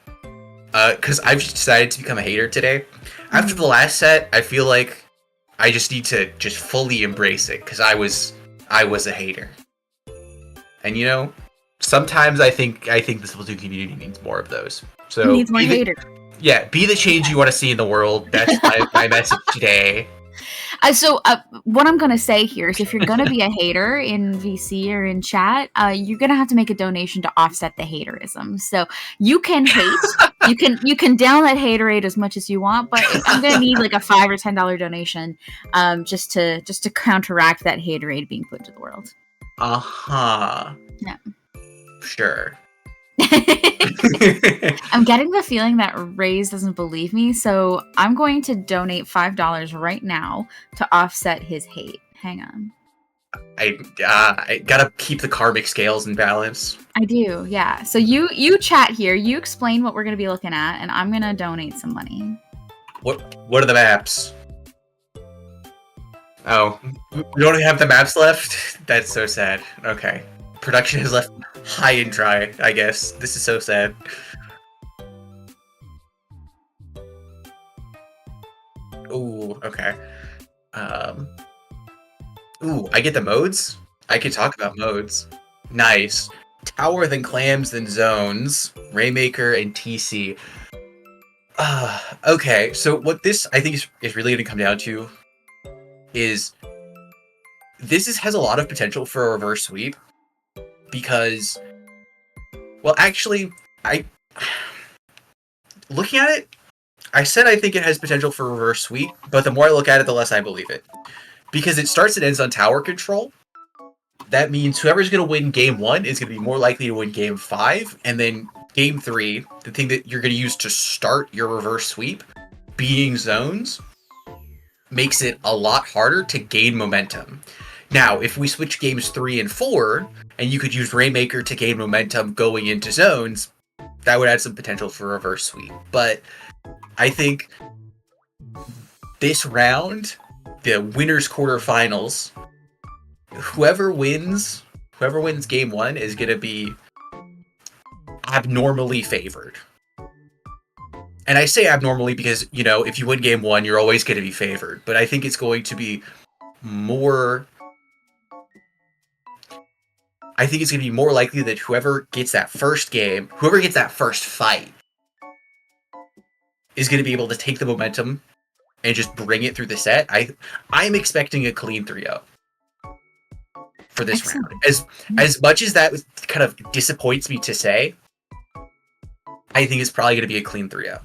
Because I've just decided to become a hater today. After the last set, I feel like I just need to just fully embrace it, because I was a hater. And you know, sometimes I think the Splatoon community needs more of those. So it needs more haters. Yeah, be the change you want to see in the world. That's my message today. So what I'm going to say here is if you're going to be a hater in VC or in chat, you're going to have to make a donation to offset the haterism. So you can hate, you can down that haterade as much as you want, but I'm going to need like a $5 or $10 donation just to counteract that haterade being put to the world. Uh-huh. Yeah. Sure. I'm getting the feeling that Raze doesn't believe me, so I'm going to donate $5 right now to offset his hate. Hang on. I gotta keep the karmic scales in balance. I do, yeah. So you chat here, you explain what we're gonna be looking at, and I'm gonna donate some money. What are the maps? Oh, we don't have the maps left? That's so sad. Okay. Production is left high and dry, I guess. This is so sad. Ooh, okay. Ooh, I get the modes? I can talk about modes. Nice. Tower, then Clams, then Zones, Rainmaker, and TC. Okay, so what this, I think, is really going to come down to is this has a lot of potential for a reverse sweep, because, well, actually, looking at it, I said I think it has potential for reverse sweep, but the more I look at it, the less I believe it. Because it starts and ends on tower control. That means whoever's going to win game 1 is going to be more likely to win game 5, and then game 3, the thing that you're going to use to start your reverse sweep, being zones, makes it a lot harder to gain momentum. Now, if we switch games 3 and 4, and you could use Rainmaker to gain momentum going into zones, that would add some potential for reverse sweep. But I think this round, the winners quarterfinals, whoever wins game 1 is going to be abnormally favored. And I say abnormally because, you know, if you win game 1, you're always going to be favored. But I think it's going to be more... I think it's going to be more likely that whoever gets that first game, whoever gets that first fight, is going to be able to take the momentum and just bring it through the set. I'm expecting a clean 3-0 for this round. As much as that kind of disappoints me to say, I think it's probably going to be a clean 3-0.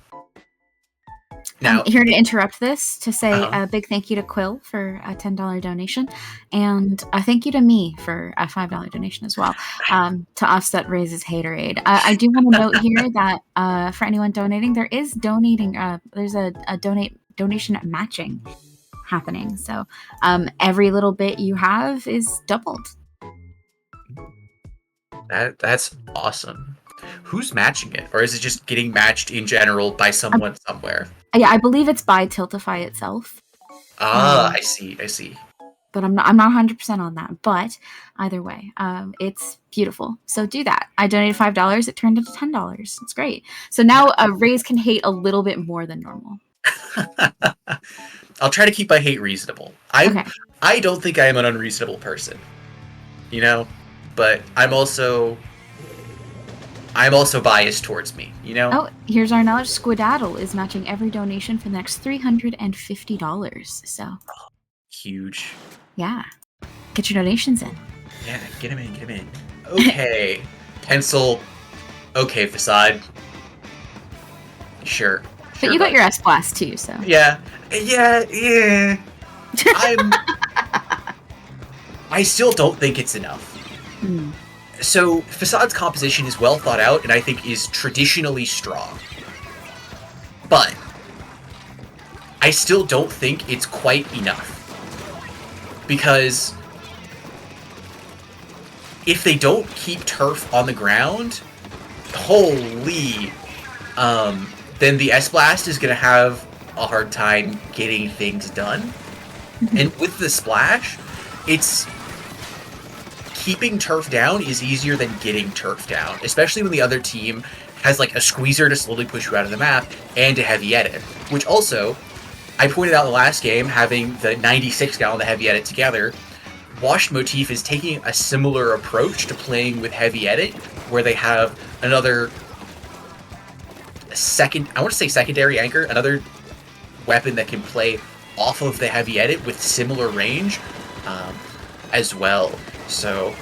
Now, I'm here to interrupt this to say a big thank you to Quill for a $10 donation, and a thank you to me for a $5 donation as well, to offset Raze's haterade. I do want to note here that for anyone donating, there is there's a donation matching happening. So every little bit you have is doubled. That's awesome. Who's matching it, or is it just getting matched in general by someone somewhere? Yeah, I believe it's by Tiltify itself. Ah, I see. I see. But I'm not 100% on that. But either way, it's beautiful. So do that. I donated $5. It turned into $10. It's great. So now Rays can hate a little bit more than normal. I'll try to keep my hate reasonable. I don't think I am an unreasonable person, you know, but I'm also biased towards me, you know. Oh, here's our knowledge. Squadaddle is matching every donation for the next $350. So huge. Yeah, get your donations in. Yeah, get him in. Get him in. Okay, pencil. Okay, facade. Sure. But you got your S-Blast too, so. Yeah. I still don't think it's enough. So, Facade's composition is well thought out, and I think is traditionally strong. But I still don't think it's quite enough. Because if they don't keep turf on the ground, holy, then the S-Blast is going to have a hard time getting things done. And with the splash, it's keeping turf down is easier than getting turf down, especially when the other team has like a squeezer to slowly push you out of the map and a heavy edit, which also, I pointed out in the last game, having the 96 gal and the heavy edit together, Washed Motif is taking a similar approach to playing with heavy edit, where they have another secondary anchor, another weapon that can play off of the heavy edit with similar range as well. So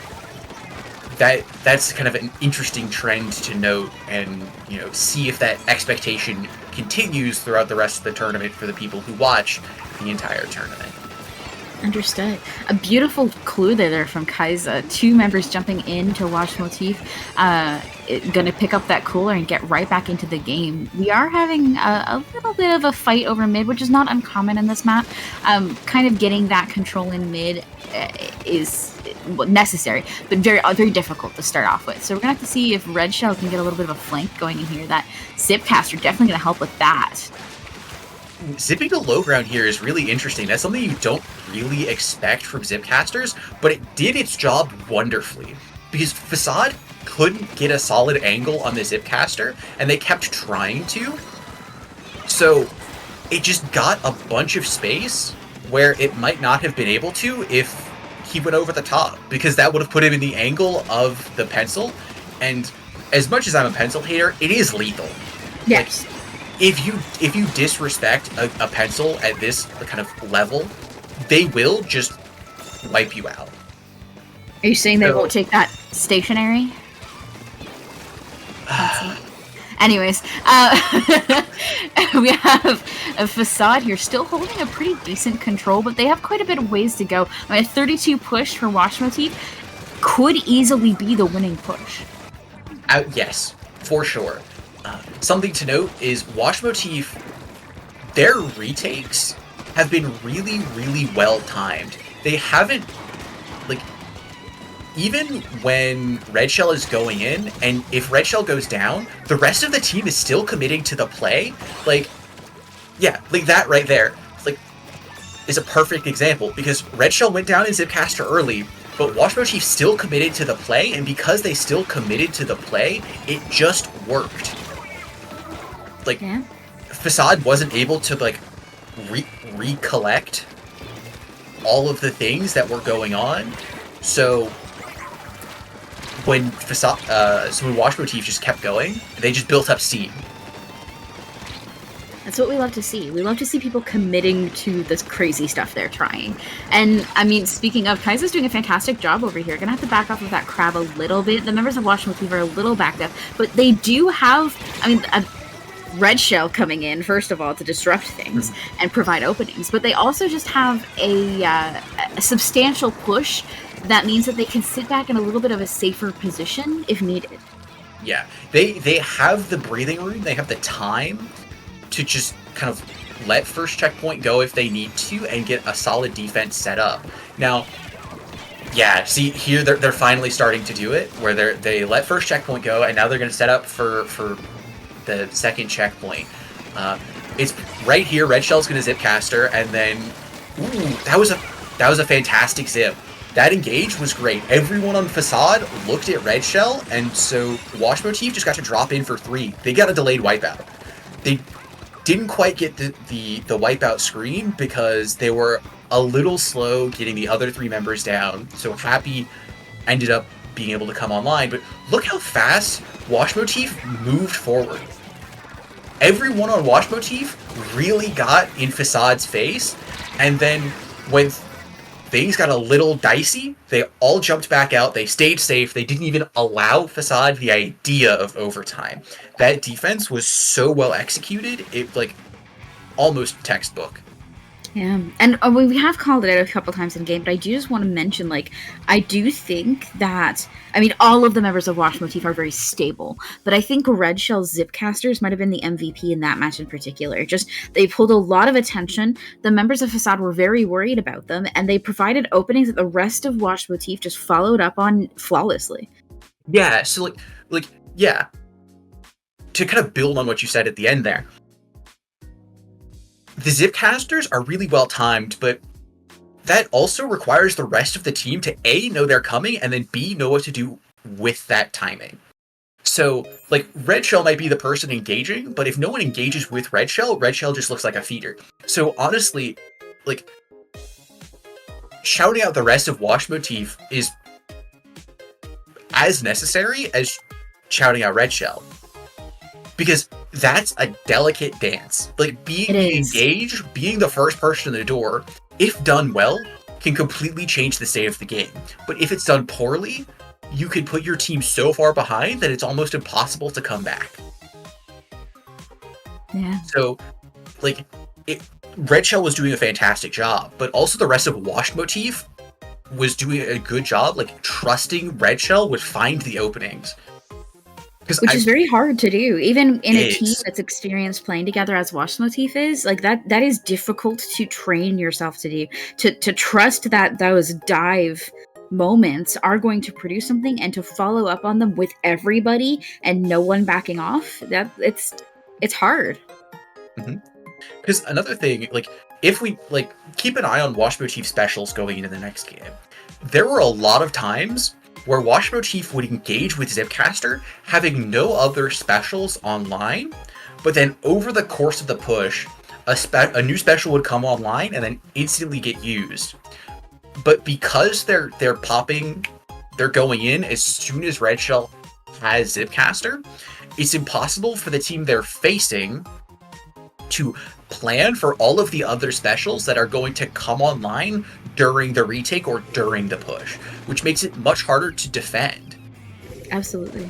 that's kind of an interesting trend to note, and see if that expectation continues throughout the rest of the tournament for the people who watch the entire tournament. Understood. A beautiful clue there from Kaiza. 2 members jumping in to watch Motif, gonna pick up that cooler and get right back into the game. We are having a little bit of a fight over mid, which is not uncommon in this map. Kind of getting that control in mid is necessary, but very, very difficult to start off with. So we're gonna have to see if Red Shell can get a little bit of a flank going in here. That Zipcaster definitely gonna help with that. Zipping to low ground here is really interesting. That's something you don't really expect from Zipcasters, but it did its job wonderfully. Because Facade couldn't get a solid angle on the Zipcaster, and they kept trying to. So it just got a bunch of space where it might not have been able to if he went over the top, because that would have put him in the angle of the pencil. And as much as I'm a pencil hater, it is lethal. Yes. Like, if you disrespect a pencil at this kind of level, they will just wipe you out. Are you saying they won't take that stationary? Anyways, we have a Facade here still holding a pretty decent control, but they have quite a bit of ways to go. I mean, a 32 push for Wash Motif could easily be the winning push. Yes, for sure. Something to note is Wash Motif, their retakes have been really, really well timed. They haven't, like, even when Red Shell is going in, and if Red Shell goes down, the rest of the team is still committing to the play. Like, yeah, like that right there, like, is a perfect example, because Red Shell went down in Zipcaster early, but Wash Motif still committed to the play, and because they still committed to the play, it just worked. Like, yeah. Facade wasn't able to, like, recollect all of the things that were going on, so when when Wash Motif just kept going, they just built up steam. That's what we love to see. We love to see people committing to this crazy stuff they're trying. And, I mean, speaking of, Kaiza's doing a fantastic job over here. Gonna have to back off of that crab a little bit. The members of Wash Motif are a little backed up, but they do have, I mean, a Red Shell coming in, first of all, to disrupt things and provide openings, but they also just have a substantial push that means that they can sit back in a little bit of a safer position if needed. Yeah, they have the breathing room, they have the time to just kind of let first checkpoint go if they need to and get a solid defense set up. Now, Yeah, see here they're finally starting to do it, where they let first checkpoint go, and now they're going to set up for the second checkpoint. It's right here. Red Shell's going to zip caster, and then ooh, that was a fantastic zip. That engage was great. Everyone on Facade looked at Red Shell, and so Wash Motif just got to drop in for 3. They got a delayed wipeout. They didn't quite get the wipeout screen because they were a little slow getting the other 3 members down. So Happy ended up being able to come online, but look how fast Wash Motif moved forward. Everyone on Wash Motif really got in Facade's face, and then when things got a little dicey, they all jumped back out, they stayed safe, they didn't even allow Facade the idea of overtime. That defense was so well executed, it like almost textbook. Yeah, and we have called it out a couple times in game, but I do just want to mention, like, I do think that, I mean, all of the members of Wash Motif are very stable, but I think Red Shell Zipcasters might have been the MVP in that match in particular. Just, they pulled a lot of attention, the members of Facade were very worried about them, and they provided openings that the rest of Wash Motif just followed up on flawlessly. Yeah, so yeah, to kind of build on what you said at the end there, the Zipcasters are really well timed, but that also requires the rest of the team to A, know they're coming, and then B, know what to do with that timing. So, like, Red Shell might be the person engaging, but if no one engages with Red Shell just looks like a feeder. So, honestly, like, shouting out the rest of Wash Motif is as necessary as shouting out Red Shell. Because that's a delicate dance. Like, being engaged, being the first person in the door, if done well, can completely change the state of the game. But if it's done poorly, you could put your team so far behind that it's almost impossible to come back. Yeah. So, like, Red Shell was doing a fantastic job, but also the rest of Wash Motif was doing a good job, like, trusting Red Shell would find the openings. Which is very hard to do, even in a team that's experienced playing together as Wash Motif is. Like, that is difficult to train yourself to do. To trust that those dive moments are going to produce something, and to follow up on them with everybody and no one backing off. It's hard. Because another thing, like, if we like keep an eye on Wash Motif specials going into the next game, there were a lot of times where Wash Motif would engage with Zipcaster, having no other specials online, but then over the course of the push, a new special would come online and then instantly get used. But because they're going in as soon as Red Shell has Zipcaster, it's impossible for the team they're facing to plan for all of the other specials that are going to come online during the retake or during the push, which makes it much harder to defend. Absolutely.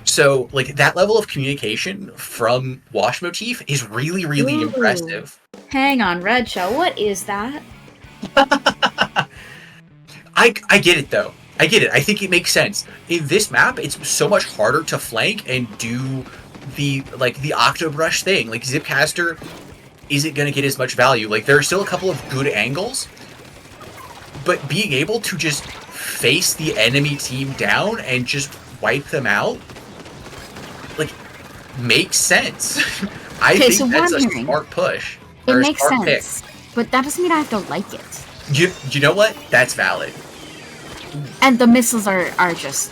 So, like, that level of communication from Wash Motif is really, really impressive. Hang on, Red Shell, what is that? I get it, though. I get it. I think it makes sense. In this map, it's so much harder to flank and do the Octobrush thing. Like, Zipcaster isn't going to get as much value. Like, there are still a couple of good angles, but being able to just face the enemy team down and just wipe them out, like, makes sense. I think that's a smart push. It makes sense, but that doesn't mean I have to like it. You know what? That's valid. And the missiles are just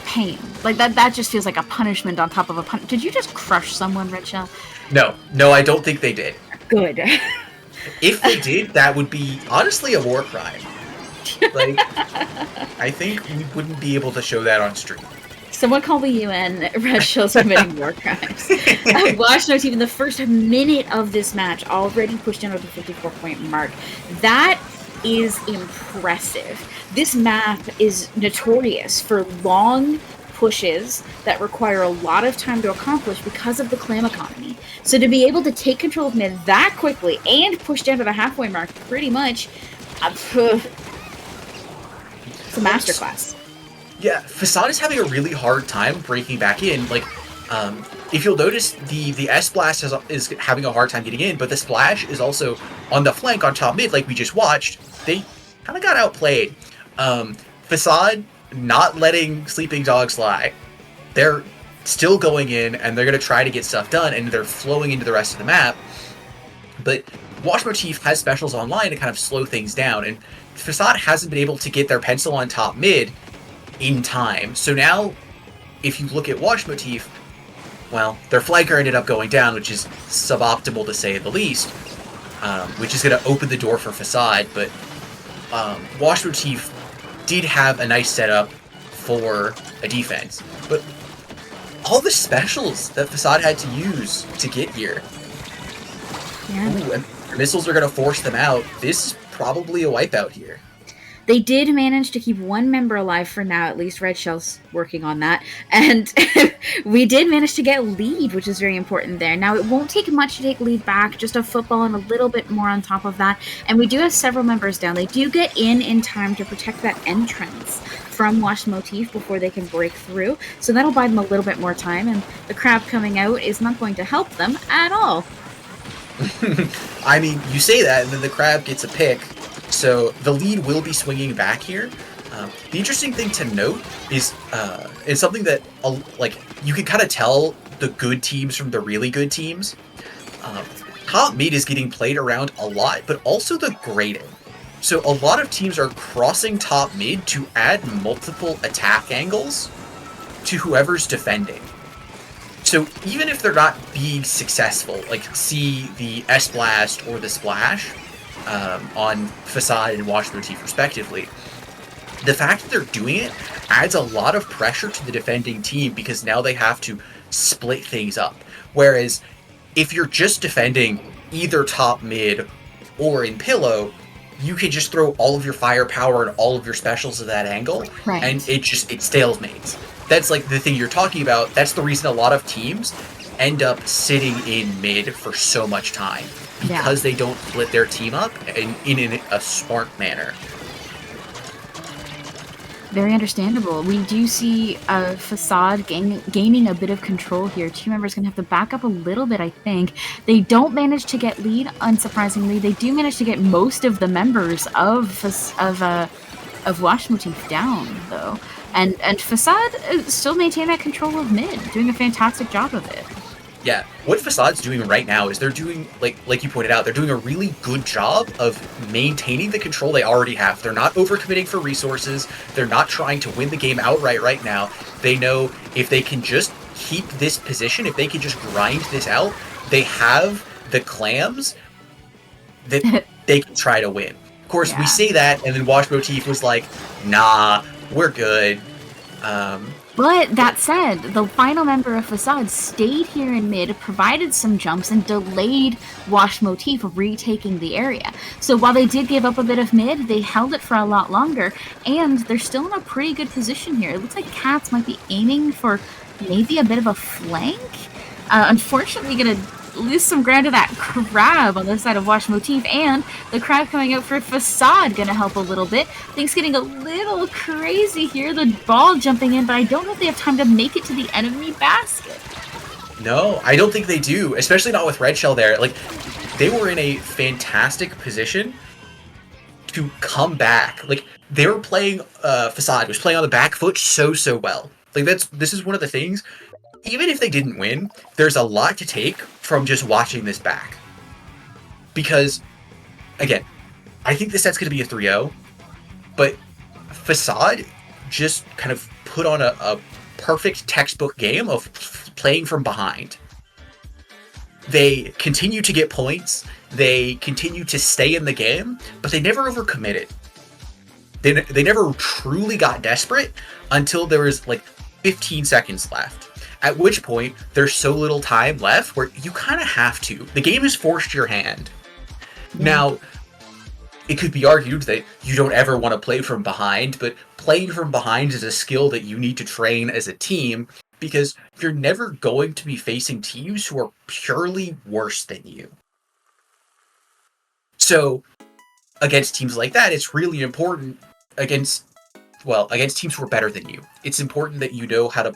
pain. Like, that just feels like a punishment on top of a punishment. Did you just crush someone, Red Shell? No, I don't think they did. Good. If they did, that would be, honestly, a war crime. Like, I think we wouldn't be able to show that on stream. Someone call the UN. Red Shell's committing war crimes. Wash Motif in the first minute of this match already pushed down to the 54-point mark. That is impressive. This map is notorious for long pushes that require a lot of time to accomplish because of the clam economy. So to be able to take control of mid that quickly and push down to the halfway mark, pretty much, it's a masterclass. Yeah, Facade is having a really hard time breaking back in. Like, if you'll notice, the S-Blast is having a hard time getting in, but the Splash is also on the flank on top mid, like we just watched. kind of got outplayed. Facade not letting sleeping dogs lie. They're still going in, and they're going to try to get stuff done, and they're flowing into the rest of the map. But Wash Motif has specials online to kind of slow things down, and Facade hasn't been able to get their pencil on top mid in time. So now, if you look at Wash Motif, well, their flanker ended up going down, which is suboptimal to say the least, which is going to open the door for Facade, but Wash Motif did have a nice setup for a defense. But all the specials that Facade had to use to get here. Yeah. Ooh, and missiles are going to force them out. This is probably a wipeout here. They did manage to keep one member alive for now, at least. Red Shell's working on that. And we did manage to get lead, which is very important there. Now, it won't take much to take lead back, just a football and a little bit more on top of that. And we do have several members down. They do get in time to protect that entrance from Wash Motif before they can break through. So that'll buy them a little bit more time. And the crab coming out is not going to help them at all. I mean, you say that, and then the crab gets a pick. So the lead will be swinging back here. The interesting thing to note is something that like you can kind of tell the good teams from the really good teams. Top mid is getting played around a lot, but also the grading. So a lot of teams are crossing top mid to add multiple attack angles to whoever's defending. So even if they're not being successful, like see the S-Blast or the Splash on Facade and Wash Motif respectively, the fact that they're doing it adds a lot of pressure to the defending team because now they have to split things up. Whereas if you're just defending either top mid or in pillow, you can just throw all of your firepower and all of your specials at that angle, right. And it stalemates. That's like the thing you're talking about. That's the reason a lot of teams end up sitting in mid for so much time because they don't split their team up in a smart manner. Very understandable. We do see Facade gaining a bit of control here. Two members going to have to back up a little bit, I think. They don't manage to get lead, unsurprisingly. They do manage to get most of the members of Wash Motif down, though. And Facade still maintain that control of mid, doing a fantastic job of it. Yeah, what Facade's doing right now is they're doing, like you pointed out, they're doing a really good job of maintaining the control they already have. They're not overcommitting for resources. They're not trying to win the game outright right now. They know if they can just keep this position, if they can just grind this out, they have the clams that they can try to win. Of course, we say that, and then Wash Motif was like, nah, we're good. But that said, the final member of Facade stayed here in mid, provided some jumps, and delayed Wash Motif retaking the area. So while they did give up a bit of mid, they held it for a lot longer, and they're still in a pretty good position here. It looks like Cats might be aiming for maybe a bit of a flank. Unfortunately, going to lose some ground to that crab on the side of Wash Motif, and the crab coming out for Facade gonna help a little bit. Things getting a little crazy here, the ball jumping in, but I don't know if they have time to make it to the enemy basket. No, I don't think they do, especially not with Red Shell there. Like, they were in a fantastic position to come back. Like, they were playing, Facade was playing on the back foot so well. Like, this is one of the things. Even if they didn't win, there's a lot to take from just watching this back. Because, again, I think this set's going to be a 3-0, but Facade just kind of put on a perfect textbook game of playing from behind. They continue to get points, they continue to stay in the game, but they never overcommitted. They never truly got desperate until there was like 15 seconds left. At which point, there's so little time left where you kind of have to. The game has forced your hand. Yeah. Now, it could be argued that you don't ever want to play from behind, but playing from behind is a skill that you need to train as a team because you're never going to be facing teams who are purely worse than you. So, against teams like that, it's really important against teams who are better than you. It's important that you know how to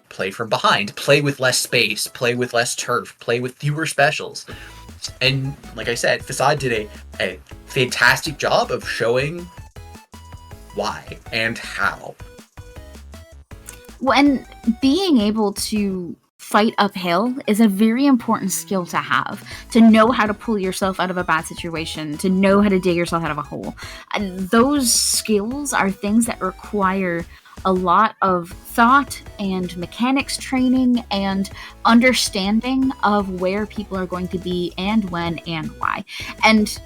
play from behind, play with less space, play with less turf, play with fewer specials. And like I said, Facade did a fantastic job of showing why and how. When being able to fight uphill is a very important skill to have, to know how to pull yourself out of a bad situation, to know how to dig yourself out of a hole. And those skills are things that require a lot of thought and mechanics training and understanding of where people are going to be and when and why. And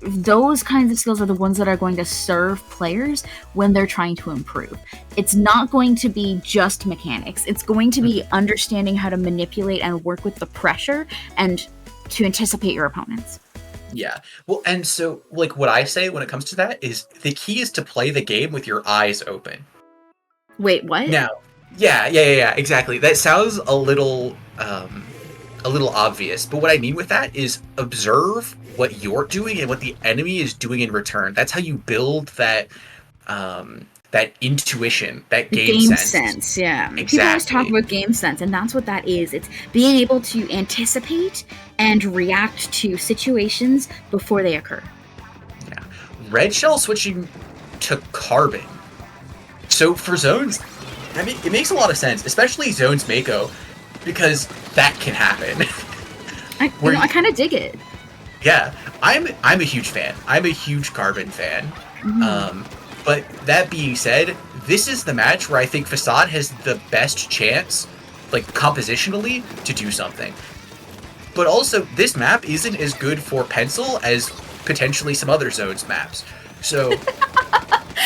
those kinds of skills are the ones that are going to serve players when they're trying to improve. It's not going to be just mechanics. It's going to be understanding how to manipulate and work with the pressure and to anticipate your opponents. Yeah. Well, and so, like, what I say when it comes to that is the key is to play the game with your eyes open. Wait, what? Now, yeah, exactly. That sounds a little obvious, but what I mean with that is observe what you're doing and what the enemy is doing in return. That's how you build that that intuition, that game sense. Yeah. Exactly. People always talk about game sense, and that's what that is. It's being able to anticipate and react to situations before they occur. Yeah. Red Shell switching to Carbon. So for zones, I mean, it makes a lot of sense, especially zones Mako, because that can happen. I kind of dig it. Yeah, I'm a huge fan. I'm a huge Carbon fan. Mm-hmm. But that being said, this is the match where I think Facade has the best chance, like compositionally, to do something. But also, this map isn't as good for Pencil as potentially some other zones maps. So...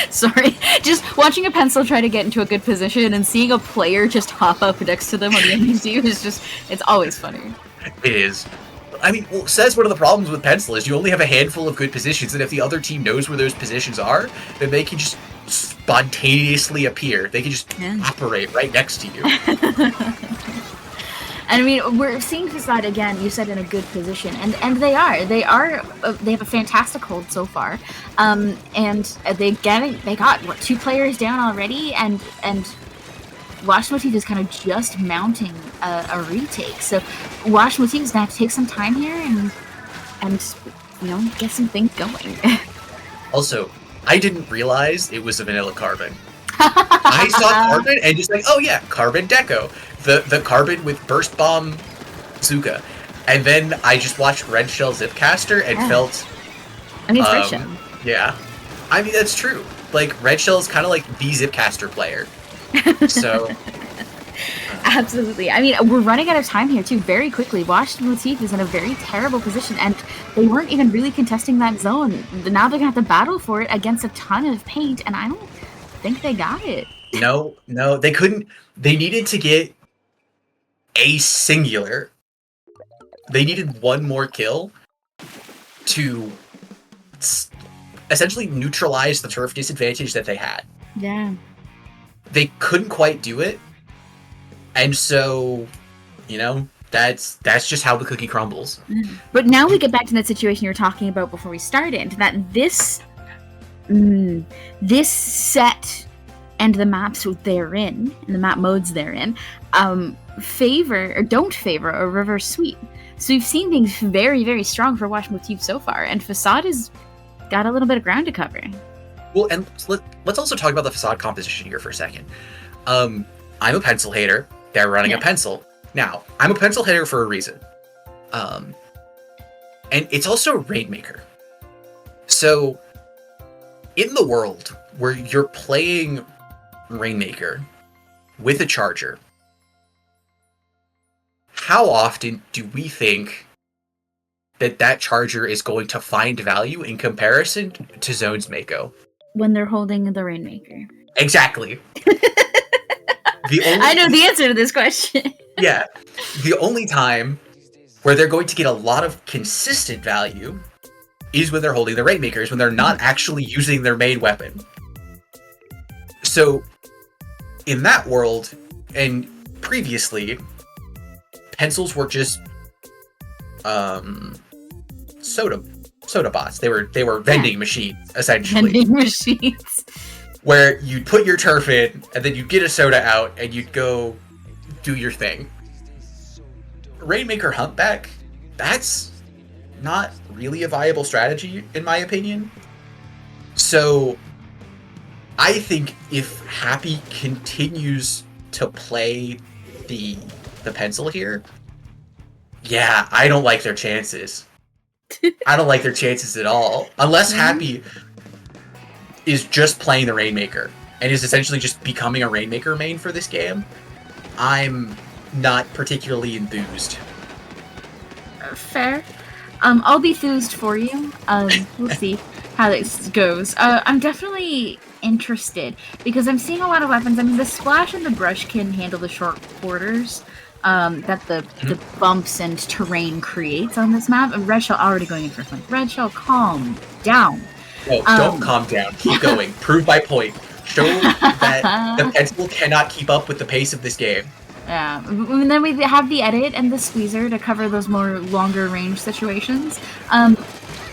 Sorry, just watching a Pencil try to get into a good position and seeing a player just hop up next to them on the enemy team is just, it's always funny. It is. I mean, well, says one of the problems with Pencil is you only have a handful of good positions, and if the other team knows where those positions are, then they can just spontaneously appear. They can just operate right next to you. I mean, we're seeing Facade again, you said, in a good position, and they have a fantastic hold so far, and they got what, 2 players down already, and Washmotif is kind of just mounting a retake. So Washmotif is gonna have to take some time here and get some things going. Also, I didn't realize it was a vanilla Carbon. I saw Carbon and just like, oh yeah, Carbon Deco. The Carbon with Burst Bomb Zuka. And then I just watched Red Shell Zipcaster and felt... I mean, it's Red Shell. Yeah. I mean, that's true. Like, Red Shell is kind of like the Zipcaster player. So... Absolutely. I mean, we're running out of time here, too, very quickly. Washmotif is in a very terrible position, and they weren't even really contesting that zone. Now they're going to have to battle for it against a ton of paint, and I don't think they got it. No, they couldn't. They needed to get a singular. They needed one more kill to essentially neutralize the turf disadvantage that they had. Yeah. They couldn't quite do it. And so, that's just how the cookie crumbles. But now we get back to that situation you were talking about before we started, that this set and the maps they're in, and the map modes they're in, favor or don't favor a reverse sweep. So we've seen things very, very strong for Washmotif so far, and Facade has got a little bit of ground to cover. Well, and let's also talk about the Facade composition here for a second. I'm a Pencil hater. They're running a Pencil. Now, I'm a Pencil hater for a reason. And it's also Rainmaker. So, in the world where you're playing Rainmaker with a Charger, how often do we think that Charger is going to find value in comparison to Zones Mako? When they're holding the Rainmaker. Exactly. I know the answer to this question. Yeah. The only time where they're going to get a lot of consistent value is when they're holding the Rainmakers, when they're not actually using their main weapon. So, in that world, and previously, Pencils were just soda bots. They were vending machines, essentially. Vending machines. Where you'd put your turf in, and then you'd get a soda out, and you'd go do your thing. Rainmaker Humpback, that's not really a viable strategy, in my opinion. So, I think if Happy continues to play the pencil here, yeah, I don't like their chances. I don't like their chances at all. Unless Happy is just playing the Rainmaker and is essentially just becoming a Rainmaker main for this game, I'm not particularly enthused. Fair. I'll be enthused for you. We'll see how this goes. I'm definitely interested because I'm seeing a lot of weapons. I mean, the Splash and the Brush can handle the short quarters that the bumps and terrain creates on this map. And Red Shell already going in for fun. Red Shell, calm down. No, don't calm down. Keep going. Prove my point. Show that the pencil cannot keep up with the pace of this game. Yeah, and then we have the edit and the squeezer to cover those more longer range situations.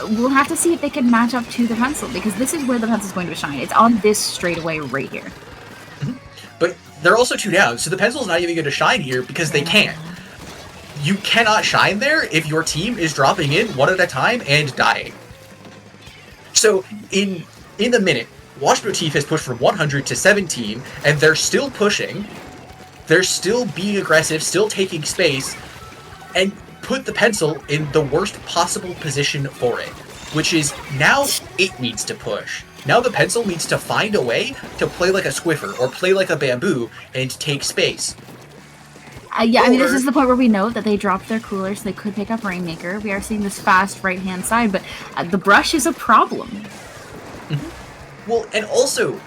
We'll have to see if they can match up to the pencil, because this is where the pencil's going to shine. It's on this straightaway right here. But they're also 2 down, so the pencil's not even going to shine here because they can't. You cannot shine there if your team is dropping in one at a time and dying. So in the minute, Wash Motif has pushed from 100 to 17, and they're still pushing. They're still being aggressive, still taking space, and put the pencil in the worst possible position for it, which is now it needs to push. Now the pencil needs to find a way to play like a Squiffer or play like a Bamboo and take space. Yeah, I mean, this is the point where we know that they dropped their cooler, so they could pick up Rainmaker. We are seeing this fast right-hand side, but the Brush is a problem. Mm-hmm. Well, and also,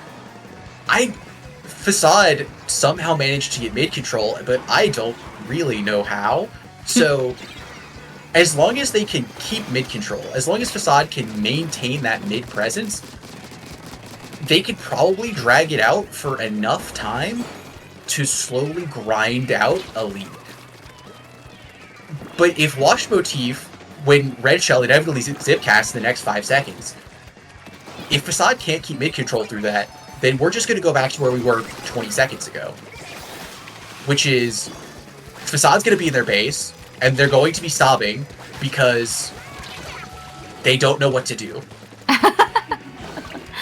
Facade somehow managed to get mid-control, but I don't really know how. So, as long as they can keep mid-control, as long as Facade can maintain that mid-presence, they could probably drag it out for enough time to slowly grind out a lead. But if Wash Motif, when Red Shell inevitably zipcasts in the next 5 seconds, if Facade can't keep mid-control through that, then we're just going to go back to where we were 20 seconds ago. Which is, Facade's going to be in their base, and they're going to be sobbing because they don't know what to do.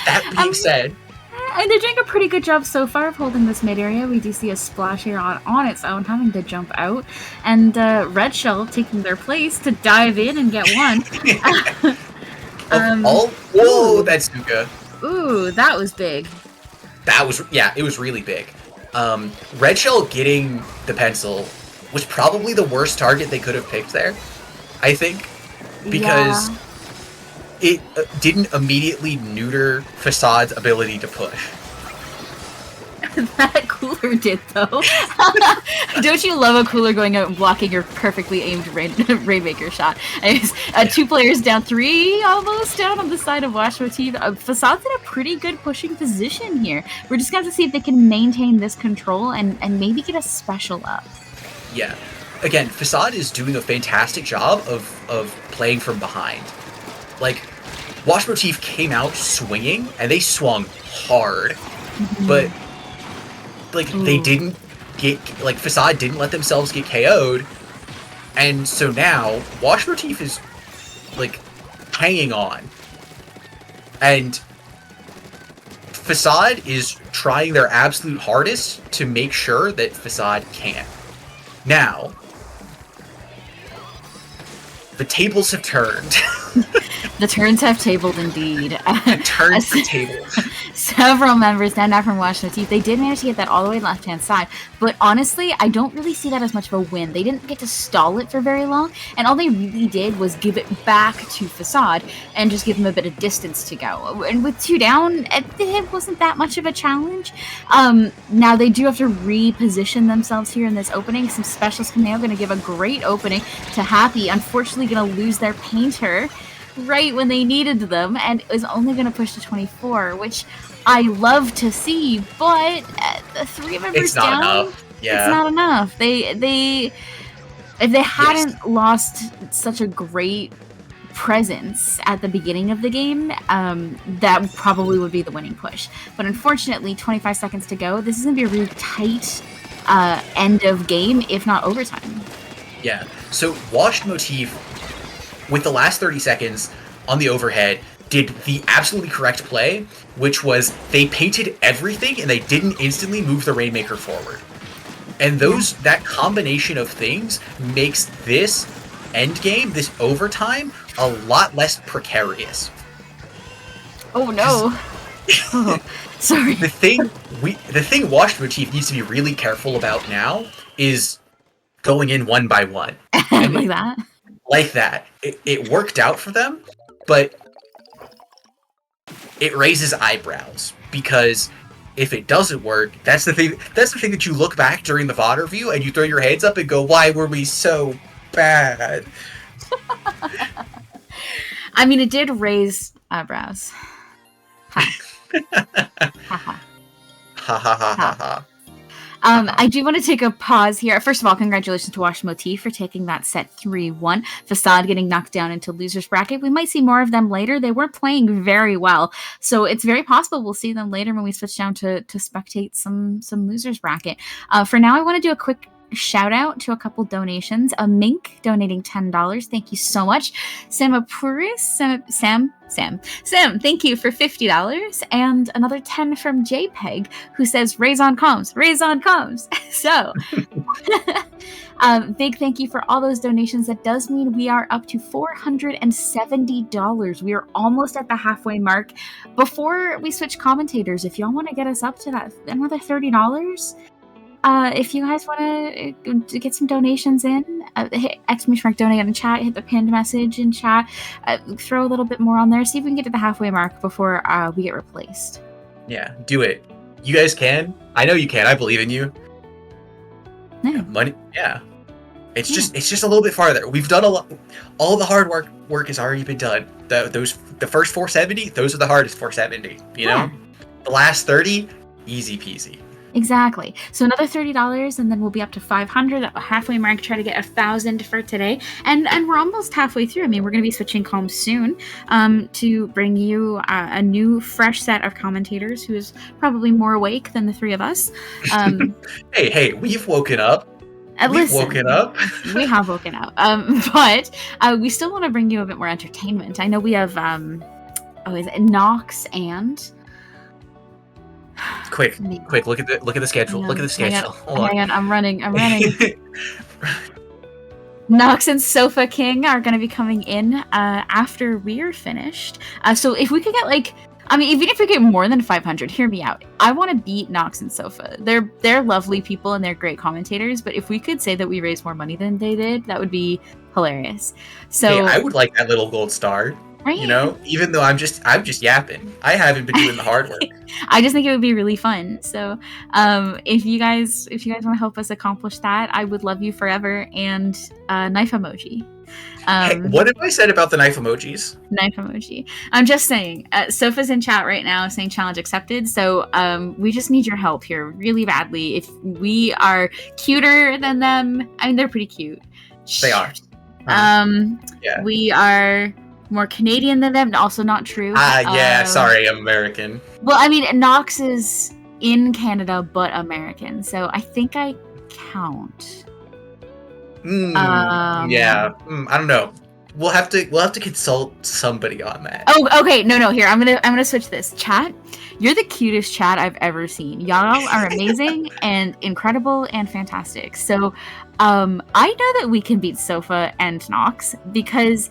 That being said... And they're doing a pretty good job so far of holding this mid area. We do see a Splash here on its own, having to jump out. And Red Shell taking their place to dive in and get one. Whoa, that's Suka. Ooh, that was big. It was really big. Red Shell getting the pencil was probably the worst target they could have picked there, I think. Because it didn't immediately neuter Facade's ability to push. That cooler did, though. Don't you love a cooler going out and blocking your perfectly aimed Rainmaker shot? Anyways, 2 players down, 3 almost down on the side of Wash Motif. Facade's in a pretty good pushing position here. We're just going to see if they can maintain this control and maybe get a special up. Yeah. Again, Facade is doing a fantastic job of playing from behind. Like, Wash Motif came out swinging, and they swung hard. Mm-hmm. But, like, they didn't get... Like, Facade didn't let themselves get KO'd. And so now, Wash Motif is, like, hanging on. And Facade is trying their absolute hardest to make sure that Facade can't. Now, the tables have turned. The turns have tabled indeed. The turns have tabled. Several members stand out from Wash Motif. They did manage to get that all the way left-hand side, but honestly, I don't really see that as much of a win. They didn't get to stall it for very long, and all they really did was give it back to Facade and just give them a bit of distance to go. And with 2 down, it wasn't that much of a challenge. Now they do have to reposition themselves here in this opening. Some specials coming out, going to give a great opening to Happy. Unfortunately, going to lose their painter right when they needed them, and is only going to push to 24, which I love to see, but the 3 members down, enough. Yeah. It's not enough. They if they hadn't lost such a great presence at the beginning of the game, that probably would be the winning push. But unfortunately, 25 seconds to go. This is going to be a really tight end of game, if not overtime. Yeah. So Washed Motif, with the last 30 seconds on the overhead, did the absolutely correct play, which was they painted everything and they didn't instantly move the Rainmaker forward. And that combination of things makes this end game, this overtime, a lot less precarious. Oh no. Oh, sorry. The thing Wash Motif needs to be really careful about now is going in one by one. Like that? Like that. It worked out for them, but it raises eyebrows because if it doesn't work, that's the thing that you look back during the VOD review and you throw your hands up and go, why were we so bad? I mean, it did raise eyebrows. Ha. Ha ha. Ha ha ha ha ha. I do want to take a pause here. First of all, congratulations to Wash Motif for taking that set 3-1. Facade getting knocked down into loser's bracket. We might see more of them later. They were playing very well, so it's very possible we'll see them later when we switch down to spectate some loser's bracket. For now, I want to do a quick shout out to a couple donations. A Mink donating $10. Thank you so much. Sam, thank you for $50. And another 10 from JPEG, who says, raise on comms. So, big thank you for all those donations. That does mean we are up to $470. We are almost at the halfway mark. Before we switch commentators, if y'all want to get us up to that another $30, if you guys want to get some donations in, hit !donate in chat, hit the pinned message in chat, throw a little bit more on there, see if we can get to the halfway mark before we get replaced. Yeah, do it. You guys can. I know you can. I believe in you. Yeah. Money. Yeah. It's just a little bit farther. We've done a lot. All the hard work has already been done. The first 470, those are the hardest 470. You know, the last 30, easy peasy. Exactly. So another $30, and then we'll be up to 500 at the halfway mark. Try to get 1,000 for today, and we're almost halfway through. I mean, we're going to be switching comms soon, to bring you a new, fresh set of commentators who is probably more awake than the three of us. Hey, we've woken up. We have woken up. But we still want to bring you a bit more entertainment. I know we have is it Nox and. Quick! Look at the schedule. Look at the schedule. Hang on, I'm running. Nox and Sofa King are going to be coming in after we're finished. So if we could get even if we get more than 500, hear me out. I want to beat Nox and Sofa. They're lovely people and they're great commentators. But if we could say that we raised more money than they did, that would be hilarious. So hey, I would like that little gold star. Right. You know, even though I'm just yapping. I haven't been doing the hard work. I just think it would be really fun. So, if you guys want to help us accomplish that, I would love you forever. And knife emoji. Hey, what have I said about the knife emojis? Knife emoji. I'm just saying. Sofa's in chat right now saying challenge accepted. So we just need your help here really badly. If we are cuter than them, I mean they're pretty cute. They are. Yeah. We are more Canadian than them. Also not true. Sorry, I'm American. Well, I mean, Nox is in Canada but American, so I think I count. I don't know. We'll have to consult somebody on that. Oh, okay. No. Here, I'm gonna switch this. Chat, you're the cutest chat I've ever seen. Y'all are amazing and incredible and fantastic. So, I know that we can beat Sofa and Nox because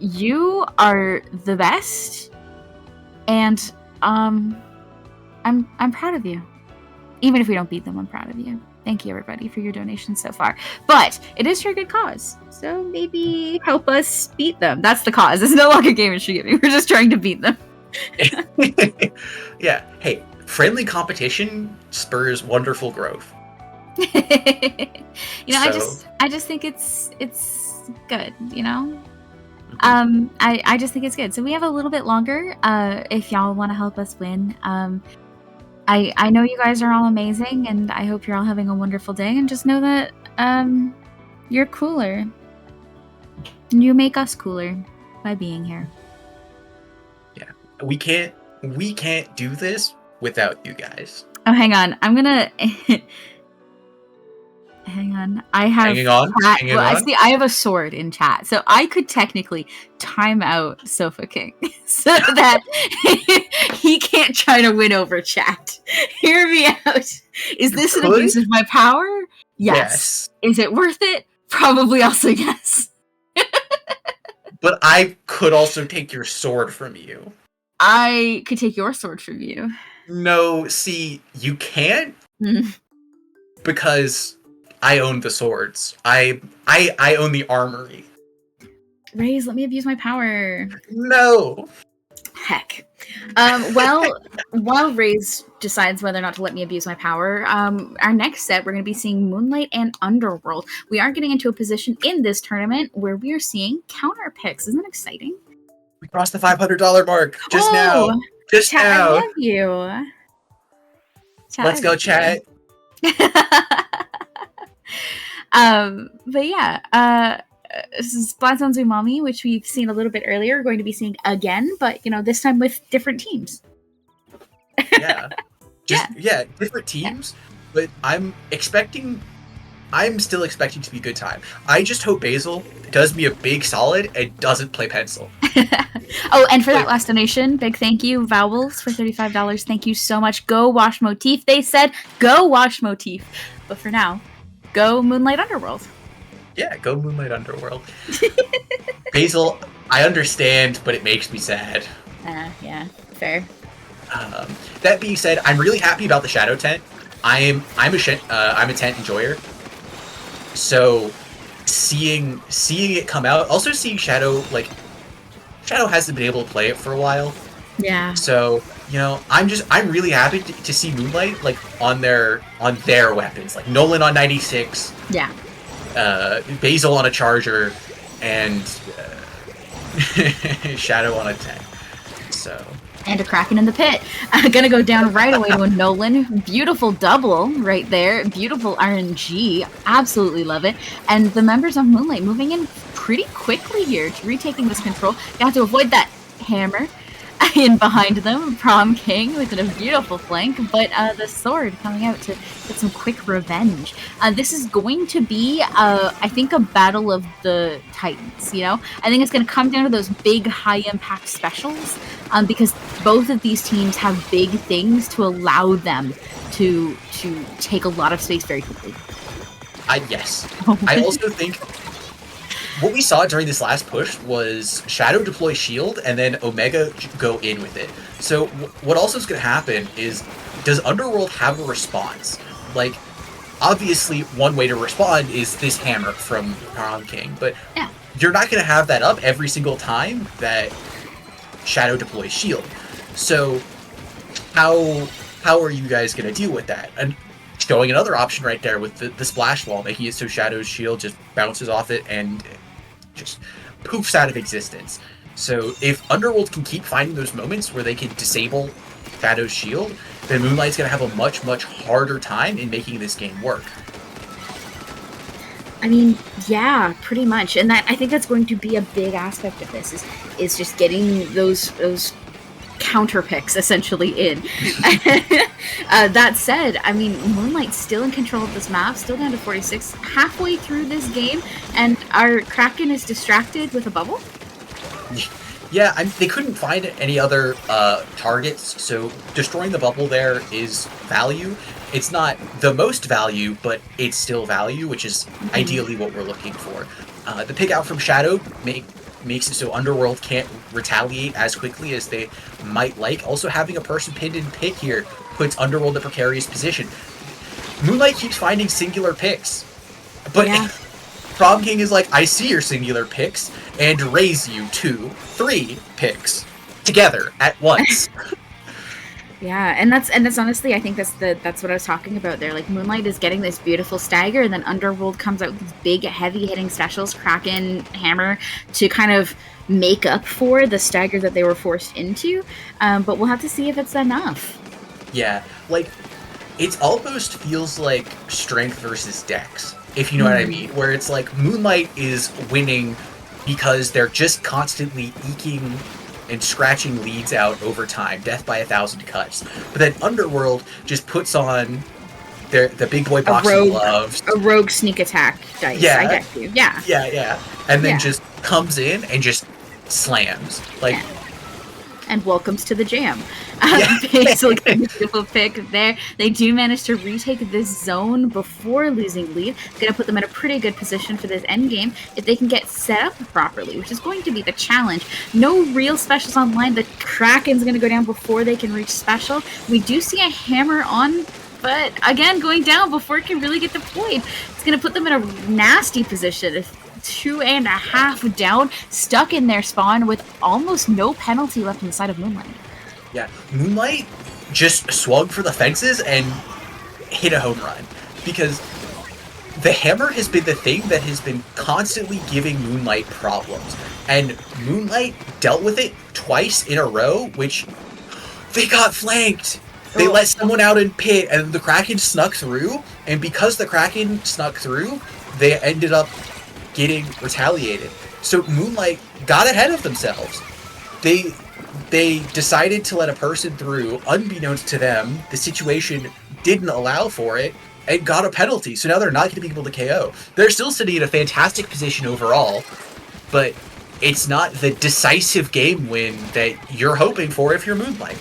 you are the best, and I'm proud of you. Even if we don't beat them, I'm proud of you. Thank you, everybody, for your donations so far. But it is for a good cause, so maybe help us beat them. That's the cause. It's no longer game and should me. We're just trying to beat them. Yeah. Hey, friendly competition spurs wonderful growth. I just think it's good. You know. I just think it's good. So we have a little bit longer. If y'all want to help us win. I know you guys are all amazing, and I hope you're all having a wonderful day. And just know that you're cooler. And you make us cooler by being here. Yeah, we can't do this without you guys. Oh, hang on. I'm gonna. Hang on. I have Hanging on, chat. hanging Well, I on. see. I have a sword in chat, so I could technically time out Sofa King so that he can't try to win over chat. Hear me out. Is You this an could? abuse of my power? Yes. Yes. Is it worth it? Probably also yes. But I could also take your sword from you. I could take your sword from you. No, see, you can't because I own the swords. I own the armory. Raze, let me abuse my power. No. Heck. While Raze decides whether or not to let me abuse my power, our next set we're going to be seeing Moonlight and Underworld. We are getting into a position in this tournament where we are seeing counter picks. Isn't that exciting? We crossed the $500 mark just now. Just chat, now. I love you. Chat, Let's go, chat. But yeah, Splatoon's Umami, which we've seen a little bit earlier, going to be seeing again, but this time with different teams. Yeah. Different teams, but I'm still expecting to be a good time. I just hope Basil does me a big solid and doesn't play pencil. Oh, and for that last donation, big thank you, Vowels, for $35. Thank you so much. Go Wash Motif. They said go Wash Motif. But for now, go Moonlight Underworld. Yeah, go Moonlight Underworld. Basil, I understand, but it makes me sad. Yeah, fair. That being said, I'm really happy about the Shadow tent. I'm a tent enjoyer. So seeing it come out, also seeing Shadow hasn't been able to play it for a while. Yeah. So, I'm really happy to see Moonlight on their weapons, like Nolan on 96. Yeah. Basil on a charger, and Shadow on a 10. So. And a Kraken in the pit. Gonna go down right away to a Nolan. Beautiful double right there. Beautiful RNG. Absolutely love it. And the members of Moonlight moving in pretty quickly here to retaking this control. You have to avoid that hammer in behind them. Prom King with a beautiful flank, but the sword coming out to get some quick revenge. This is going to be, I think, a battle of the Titans. I think it's going to come down to those big, high-impact specials, because both of these teams have big things to allow them to take a lot of space very quickly. Yes. I also think what we saw during this last push was Shadow deploy shield and then Omega go in with it. So what also is going to happen is, does Underworld have a response? Obviously one way to respond is this hammer from Prom King, but yeah, you're not going to have that up every single time that Shadow deploys shield. So how are you guys going to deal with that? And showing another option right there with the splash wall, making it so Shadow's shield just bounces off it and just poofs out of existence. So if Underworld can keep finding those moments where they can disable Shadow's shield, then Moonlight's going to have a much, much harder time in making this game work. I mean, yeah, pretty much. And I think that's going to be a big aspect of this is just getting those counter picks essentially in. That said, I mean, Moonlight's still in control of this map, still down to 46, halfway through this game, and our Kraken is distracted with a bubble. Yeah, they couldn't find any other targets, so destroying the bubble there is value. It's not the most value, but it's still value, which is ideally what we're looking for. The pick out from Shadow makes it so Underworld can't retaliate as quickly as they might like. Also, having a person pinned in pick here puts Underworld in a precarious position. Moonlight keeps finding singular picks, but yeah. Prom King is like, I see your singular picks, and raise you 2, 3 picks together at once. Yeah, and that's honestly, I think that's what I was talking about there. Like, Moonlight is getting this beautiful stagger, and then Underworld comes out with these big, heavy-hitting specials, Kraken, Hammer, to kind of make up for the stagger that they were forced into. But we'll have to see if it's enough. Yeah, it almost feels like strength versus dex, if you know what I mean. Where it's like Moonlight is winning because they're just constantly eking and scratching leads out over time, death by 1,000 cuts. But then Underworld just puts on the big boy A boxing rogue, gloves. a rogue sneak attack dice. I Yeah, get you. Yeah. yeah, and then Yeah. just comes in and just slams. Like, Yeah. And welcomes to the jam. yeah, Basically, beautiful pick there. They do manage to retake this zone before losing lead. It's going to put them in a pretty good position for this end game if they can get set up properly, which is going to be the challenge. No real specials online. The Kraken's going to go down before they can reach special. We do see a hammer on, but again, going down before it can really get deployed. It's going to put them in a nasty position. If 2.5 down, stuck in their spawn with almost no penalty left on the side of Moonlight. yeah. Moonlight just swung for the fences and hit a home run because the hammer has been the thing that has been constantly giving Moonlight problems, and Moonlight dealt with it twice in a row, which they got flanked. They let someone out in pit, and the Kraken snuck through, and because the Kraken snuck through, they ended up getting retaliated. So Moonlight got ahead of themselves. They decided to let a person through, unbeknownst to them. The situation didn't allow for it, and got a penalty. So now they're not going to be able to KO. They're still sitting in a fantastic position overall, but it's not the decisive game win that you're hoping for if you're Moonlight.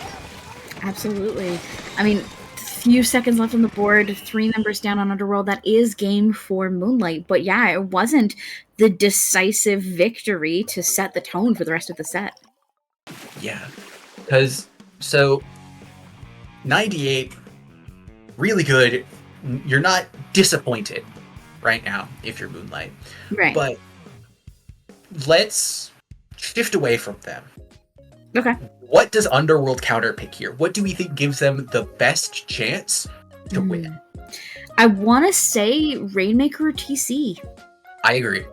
Absolutely. I mean, few seconds left on the board, 3 members down on Underworld. That is game for Moonlight. But yeah, it wasn't the decisive victory to set the tone for the rest of the set. Yeah. Because, so, 98, really good. You're not disappointed right now if you're Moonlight. Right. But let's shift away from them. Okay. What does Underworld counterpick here? What do we think gives them the best chance to win? I want to say Rainmaker or TC. I agree.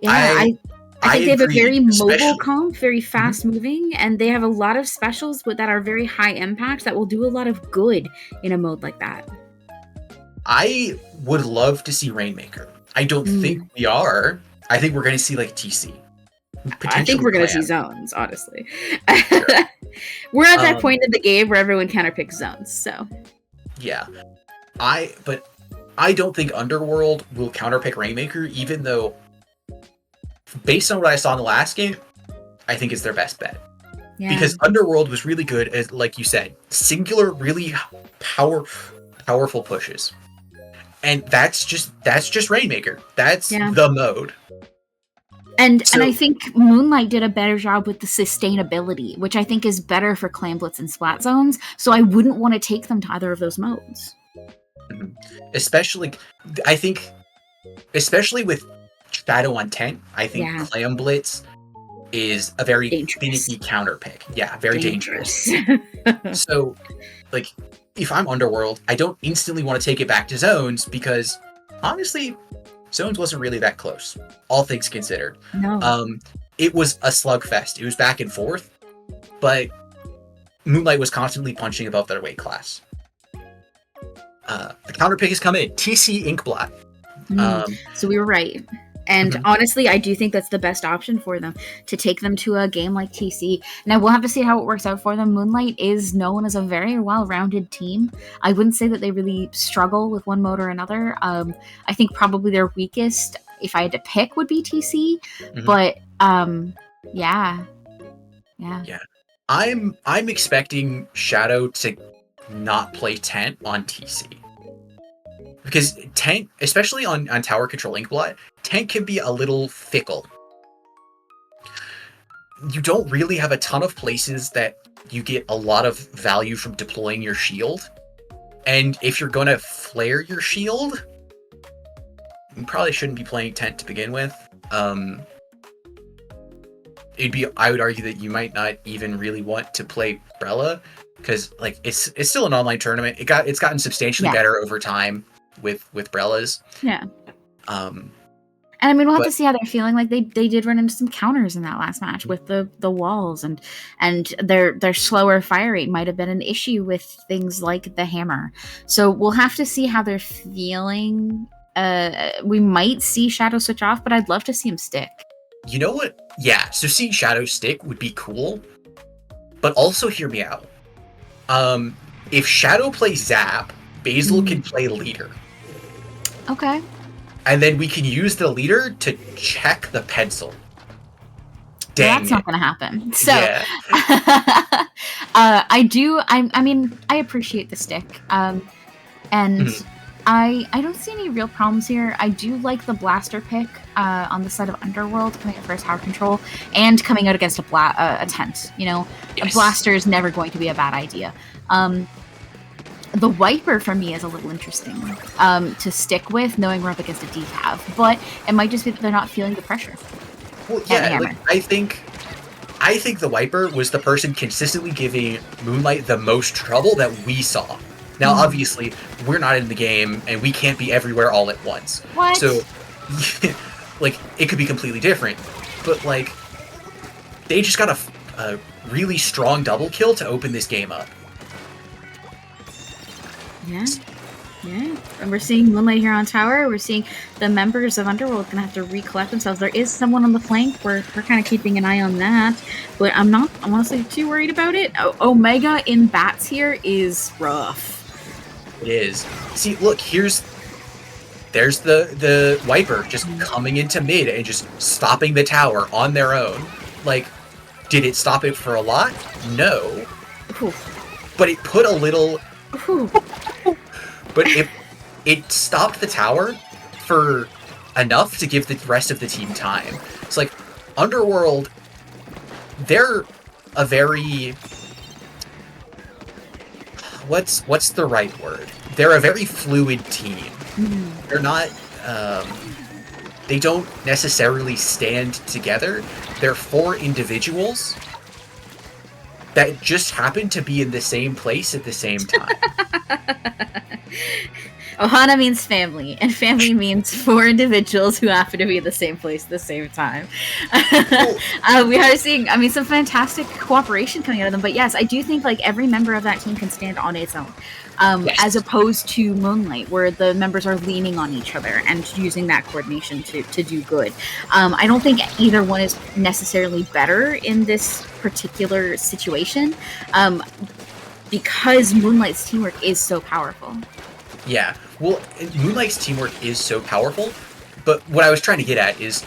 Yeah, I think they have a very mobile especially- comp, very fast moving, and they have a lot of specials that are very high impact that will do a lot of good in a mode like that. I would love to see Rainmaker. I don't think we are. I think we're going to see like TC. I think we're going to see zones, honestly. Sure. We're at that point in the game where everyone counterpicks zones, so. Yeah. But I don't think Underworld will counterpick Rainmaker, even though, based on what I saw in the last game, I think it's their best bet. Yeah. Because Underworld was really good at, like you said, singular, really powerful pushes. And that's just Rainmaker. That's the mode. And I think Moonlight did a better job with the sustainability, which I think is better for Clan Blitz and Splat Zones, so I wouldn't want to take them to either of those modes. Especially with Shadow on Tent, I think Clan Blitz is a very finicky counterpick. Yeah, very dangerous. So, like, if I'm Underworld, I don't instantly want to take it back to Zones because, honestly, Zones wasn't really that close, all things considered. No. It was a slugfest. It was back and forth, but Moonlight was constantly punching above their weight class. The counterpick has come in. TC Inkblot. So we were right. And honestly, I do think that's the best option for them, to take them to a game like TC. Now, we'll have to see how it works out for them. Moonlight is known as a very well-rounded team. I wouldn't say that they really struggle with one mode or another. I think probably their weakest, if I had to pick, would be TC. But, yeah. I'm expecting Shadow to not play Tent on TC. Because Tent, especially on Tower Control Inkblot, Tent can be a little fickle. You don't really have a ton of places that you get a lot of value from deploying your shield. And if you're going to flare your shield, you probably shouldn't be playing Tent to begin with. I would argue that you might not even really want to play Brella, because like it's still an online tournament. It's gotten substantially better over time with Brellas. Yeah. And I mean, we'll have to see how they're feeling. Like they did run into some counters in that last match with the walls, and their slower fire rate might have been an issue with things like the hammer. So we'll have to see how they're feeling. We might see Shadow switch off, but I'd love to see him stick. You know what? Yeah, so seeing Shadow stick would be cool, but also hear me out. If Shadow plays Zap, Basil can play leader. Okay. And then we can use the leader to check the pencil. Well, Dang that's it. not going to happen. So, Yeah. I mean, I appreciate the stick. And I don't see any real problems here. I do like the blaster pick on the side of Underworld coming out for tower control and coming out against a tent. You know, Yes. a blaster is never going to be a bad idea. The Wiper for me is a little interesting to stick with, knowing we're up against a decav, but it might just be that they're not feeling the pressure. Well, yeah, like, I think the Wiper was the person consistently giving Moonlight the most trouble that we saw. Now, obviously, we're not in the game, and we can't be everywhere all at once. What? So, like, it could be completely different. But, like, they just got a really strong double kill to open this game up. Yeah. Yeah. And we're seeing Moonlight here on tower. We're seeing the members of Underworld going to have to recollect themselves. There is someone on the flank. We're kind of keeping an eye on that. But I'm honestly too worried about it. Omega in bats here is rough. It is. See, look, there's the Wiper just coming into mid and just stopping the tower on their own. Like, did it stop it for a lot? No. Ooh. But it put a little... Ooh. But it stopped the tower for enough to give the rest of the team time. It's like, Underworld, they're a very... What's the right word? They're a very fluid team. They're not... they don't necessarily stand together. They're 4 individuals that just happen to be in the same place at the same time. Ohana means family, and family means 4 individuals who happen to be in the same place at the same time. We are seeing, I mean, some fantastic cooperation coming out of them, but yes, I do think like every member of that team can stand on its own, as opposed to Moonlight, where the members are leaning on each other and using that coordination to do good. I don't think either one is necessarily better in this particular situation, because Moonlight's teamwork is so powerful. Yeah, well, Moonlight's teamwork is so powerful, but what I was trying to get at is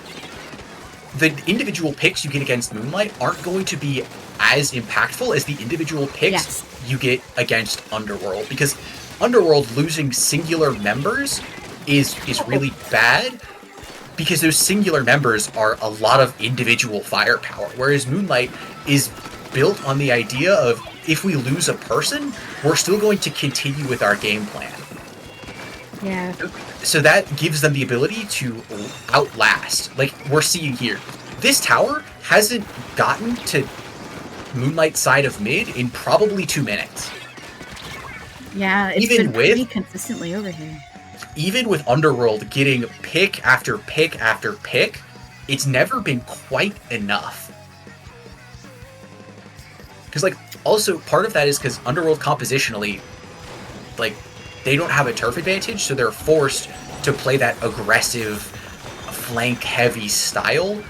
the individual picks you get against Moonlight aren't going to be as impactful as the individual picks you get against Underworld, because Underworld losing singular members is really bad, because those singular members are a lot of individual firepower, whereas Moonlight is built on the idea of, if we lose a person, we're still going to continue with our game plan. Yeah. So that gives them the ability to outlast. Like we're seeing here. This tower hasn't gotten to Moonlight's side of mid in probably 2 minutes. Yeah, it's been pretty consistently over here. Even with Underworld getting pick after pick after pick, it's never been quite enough. Because, like, also part of that is because Underworld compositionally, like, they don't have a turf advantage, so they're forced to play that aggressive, flank-heavy style.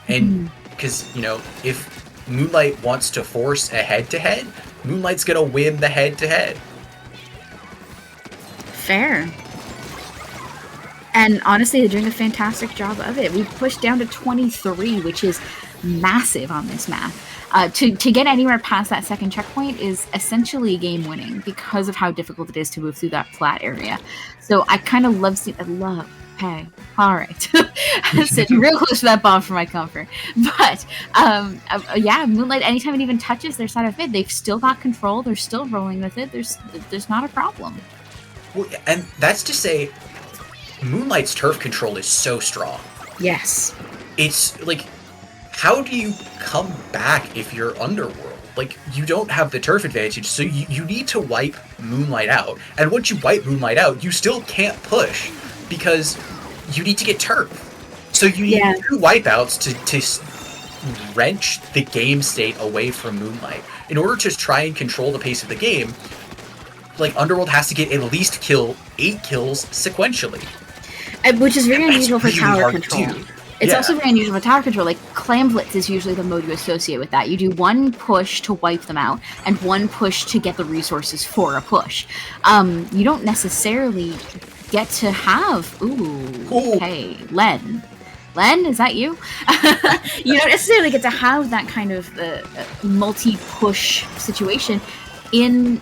And because, you know, if Moonlight wants to force a head-to-head, Moonlight's gonna win the head-to-head. Fair. And honestly, they're doing a fantastic job of it. We've pushed down to 23, which is massive on this map. To get anywhere past that second checkpoint is essentially game winning because of how difficult it is to move through that flat area. So I kind of love hey, all right. Sitting real close to that bomb for my comfort. But yeah, Moonlight, anytime it even touches their side of mid, they've still got control. They're still rolling with it. There's not a problem. Well, and that's to say, Moonlight's turf control is so strong. Yes. It's like, how do you come back if you're Underworld? Like, you don't have the turf advantage, so you need to wipe Moonlight out. And once you wipe Moonlight out, you still can't push, because you need to get turf. So you need 2 wipeouts to wrench the game state away from Moonlight. In order to try and control the pace of the game, like, Underworld has to get at least 8 kills sequentially. Which is very unusual for really tower hard control. to do. It's also very unusual for tower control. Like, Clam Blitz is usually the mode you associate with that. You do one push to wipe them out, and one push to get the resources for a push. You don't necessarily get to have... Ooh. Okay, Len. Len, is that you? You don't necessarily get to have that kind of multi-push situation in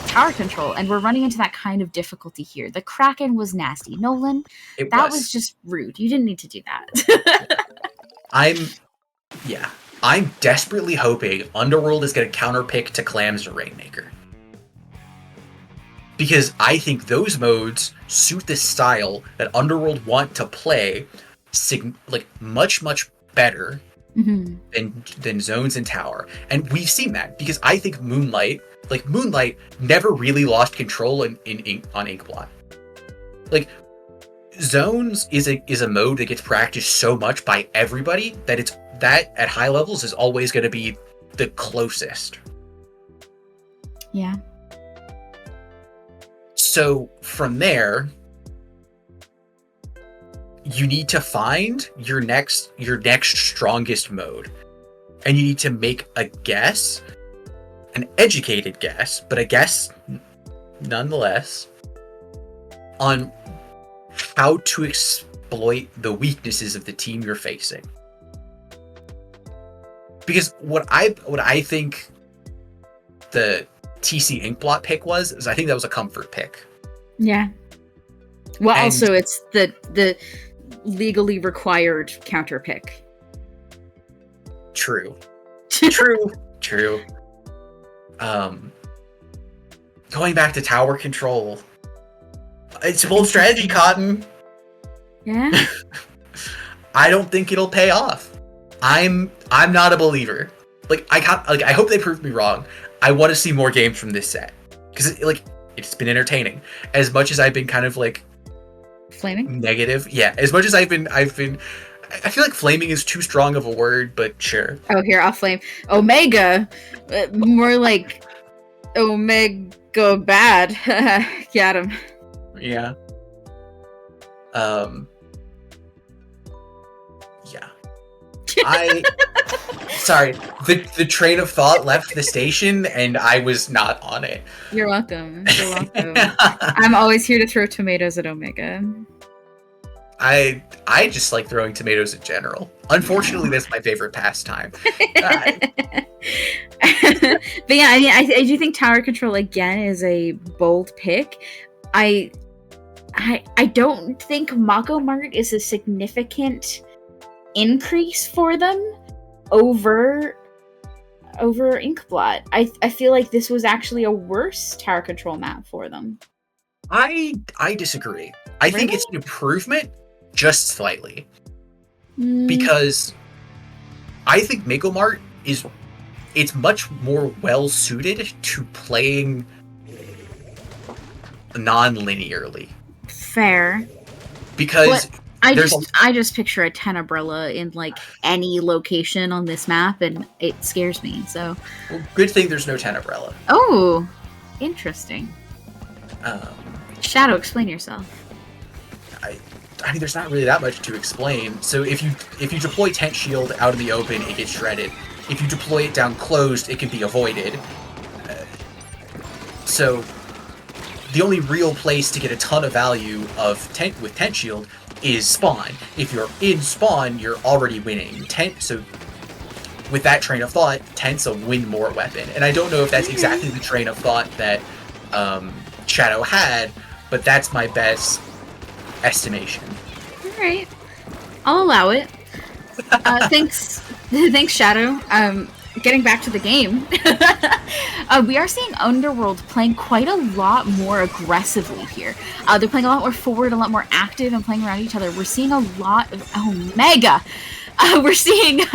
tower control, and we're running into that kind of difficulty here. The Kraken was nasty. Nolan, that was just rude. You didn't need to do that. I'm desperately hoping Underworld is going to counterpick to Clams or Rainmaker. Because I think those modes suit the style that Underworld want to play much, much better than Zones and Tower. And we've seen that because I think Moonlight never really lost control on Inkblot. Like, Zones is a mode that gets practiced so much by everybody that at high levels is always going to be the closest. Yeah. So from there, you need to find your next strongest mode, and you need to make a guess, an educated guess, but a guess nonetheless, on how to exploit the weaknesses of the team you're facing. Because what I think the TC Inkblot pick is I think that was a comfort pick. Yeah. Well, and also it's the legally required counter pick. True. Going back to tower control, it's bold strategy, Cotton. Yeah. I don't think it'll pay off. I'm not a believer. I hope they prove me wrong. I want to see more games from this set because it's been entertaining. As much as I've been kind of flaming negative, yeah. As much as I've been. I feel like flaming is too strong of a word, but sure. Oh, here, I'll flame. Omega, more like Omega bad. Got him. Yeah. Yeah. Sorry, the train of thought left the station and I was not on it. You're welcome. I'm always here to throw tomatoes at Omega. I just like throwing tomatoes in general. Unfortunately, that's my favorite pastime. But yeah, I mean, I do think tower control again is a bold pick. I don't think Mako Mart is a significant increase for them over Inkblot. I feel like this was actually a worse tower control map for them. I disagree. I think it's an improvement, just slightly. Because I think Mako Mart it's much more well suited to playing non-linearly. Fair. Because I just picture a Tenebrella in any location on this map, and it scares me. So, well, good thing there's no Tenebrella. Oh, interesting. Shadow, explain yourself. I mean, there's not really that much to explain. So if you deploy Tent Shield out in the open, it gets shredded. If you deploy it down closed, it can be avoided. So the only real place to get a ton of value with Tent Shield is spawn. If you're in spawn, you're already winning. So with that train of thought, Tent's a win more weapon. And I don't know if that's exactly the train of thought that Shadow had, but that's my best estimation. All right, I'll allow it. Thanks, Shadow. Getting back to the game, we are seeing Underworld playing quite a lot more aggressively here. They're playing a lot more forward, a lot more active, and playing around each other. We're seeing a lot of Omega. We're seeing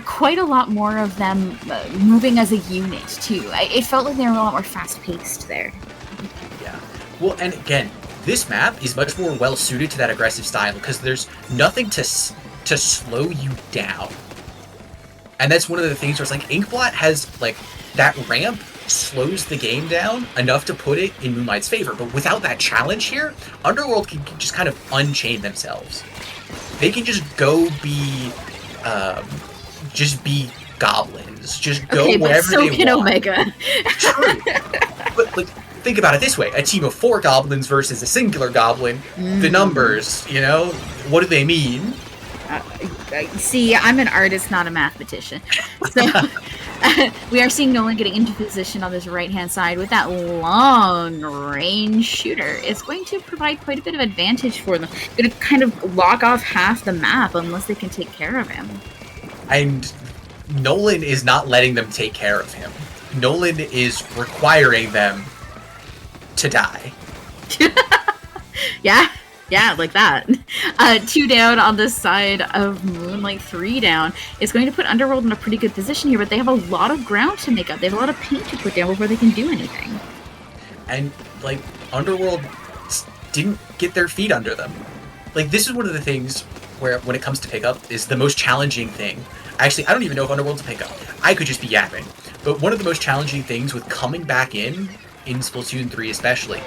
quite a lot more of them moving as a unit too. It felt like they were a lot more fast-paced there. Yeah. Well, and again, this map is much more well suited to that aggressive style because there's nothing to slow you down. And that's one of the things where it's Inkblot has that ramp slows the game down enough to put it in Moonlight's favor. But without that challenge here, Underworld can just kind of unchain themselves. They can just go be, just be goblins. Just go wherever so they can want. Omega. True, but like, think about it this way: a team of 4 goblins versus a singular goblin. The numbers, you know, what do they mean? See, I'm an artist, not a mathematician. So we are seeing Nolan getting into position on this right-hand side with that long-range shooter. It's going to provide quite a bit of advantage for them. Going to kind of lock off half the map unless they can take care of him. And Nolan is not letting them take care of him. Nolan is requiring them to die. Yeah, like that. 2 down on this side of Moonlight, 3 down. It's going to put Underworld in a pretty good position here, but they have a lot of ground to make up. They have a lot of paint to put down before they can do anything. And, like, Underworld didn't get their feet under them. Like, this is one of the things where, when it comes to pickup, is the most challenging thing. Actually, I don't even know if Underworld's a pickup. I could just be yapping. But one of the most challenging things with coming back in Splatoon 3 especially,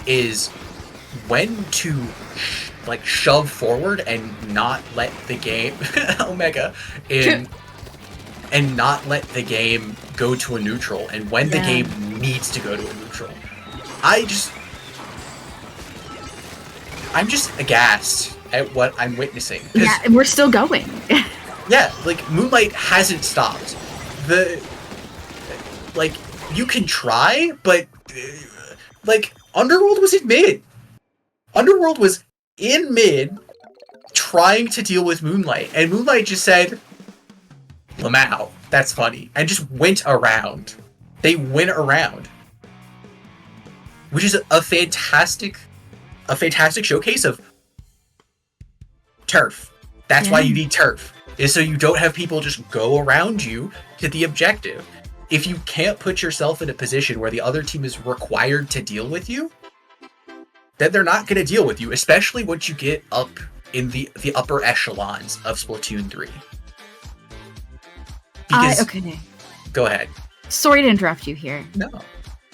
is when to shove forward and not let the game Omega and not let the game go to a neutral, and when the game needs to go to a neutral. I'm just aghast at what I'm witnessing. Yeah, and we're still going. Yeah, like, Moonlight hasn't stopped. You can try, but Underworld was in mid. Underworld was in mid, trying to deal with Moonlight, and Moonlight just said, "Lamau, that's funny," and just went around. They went around, which is a fantastic showcase of turf. That's why you need turf, is so you don't have people just go around you to the objective. If you can't put yourself in a position where the other team is required to deal with you, then they're not going to deal with you, especially once you get up in the upper echelons of Splatoon 3. Because, okay. Go ahead. Sorry to interrupt you here. No.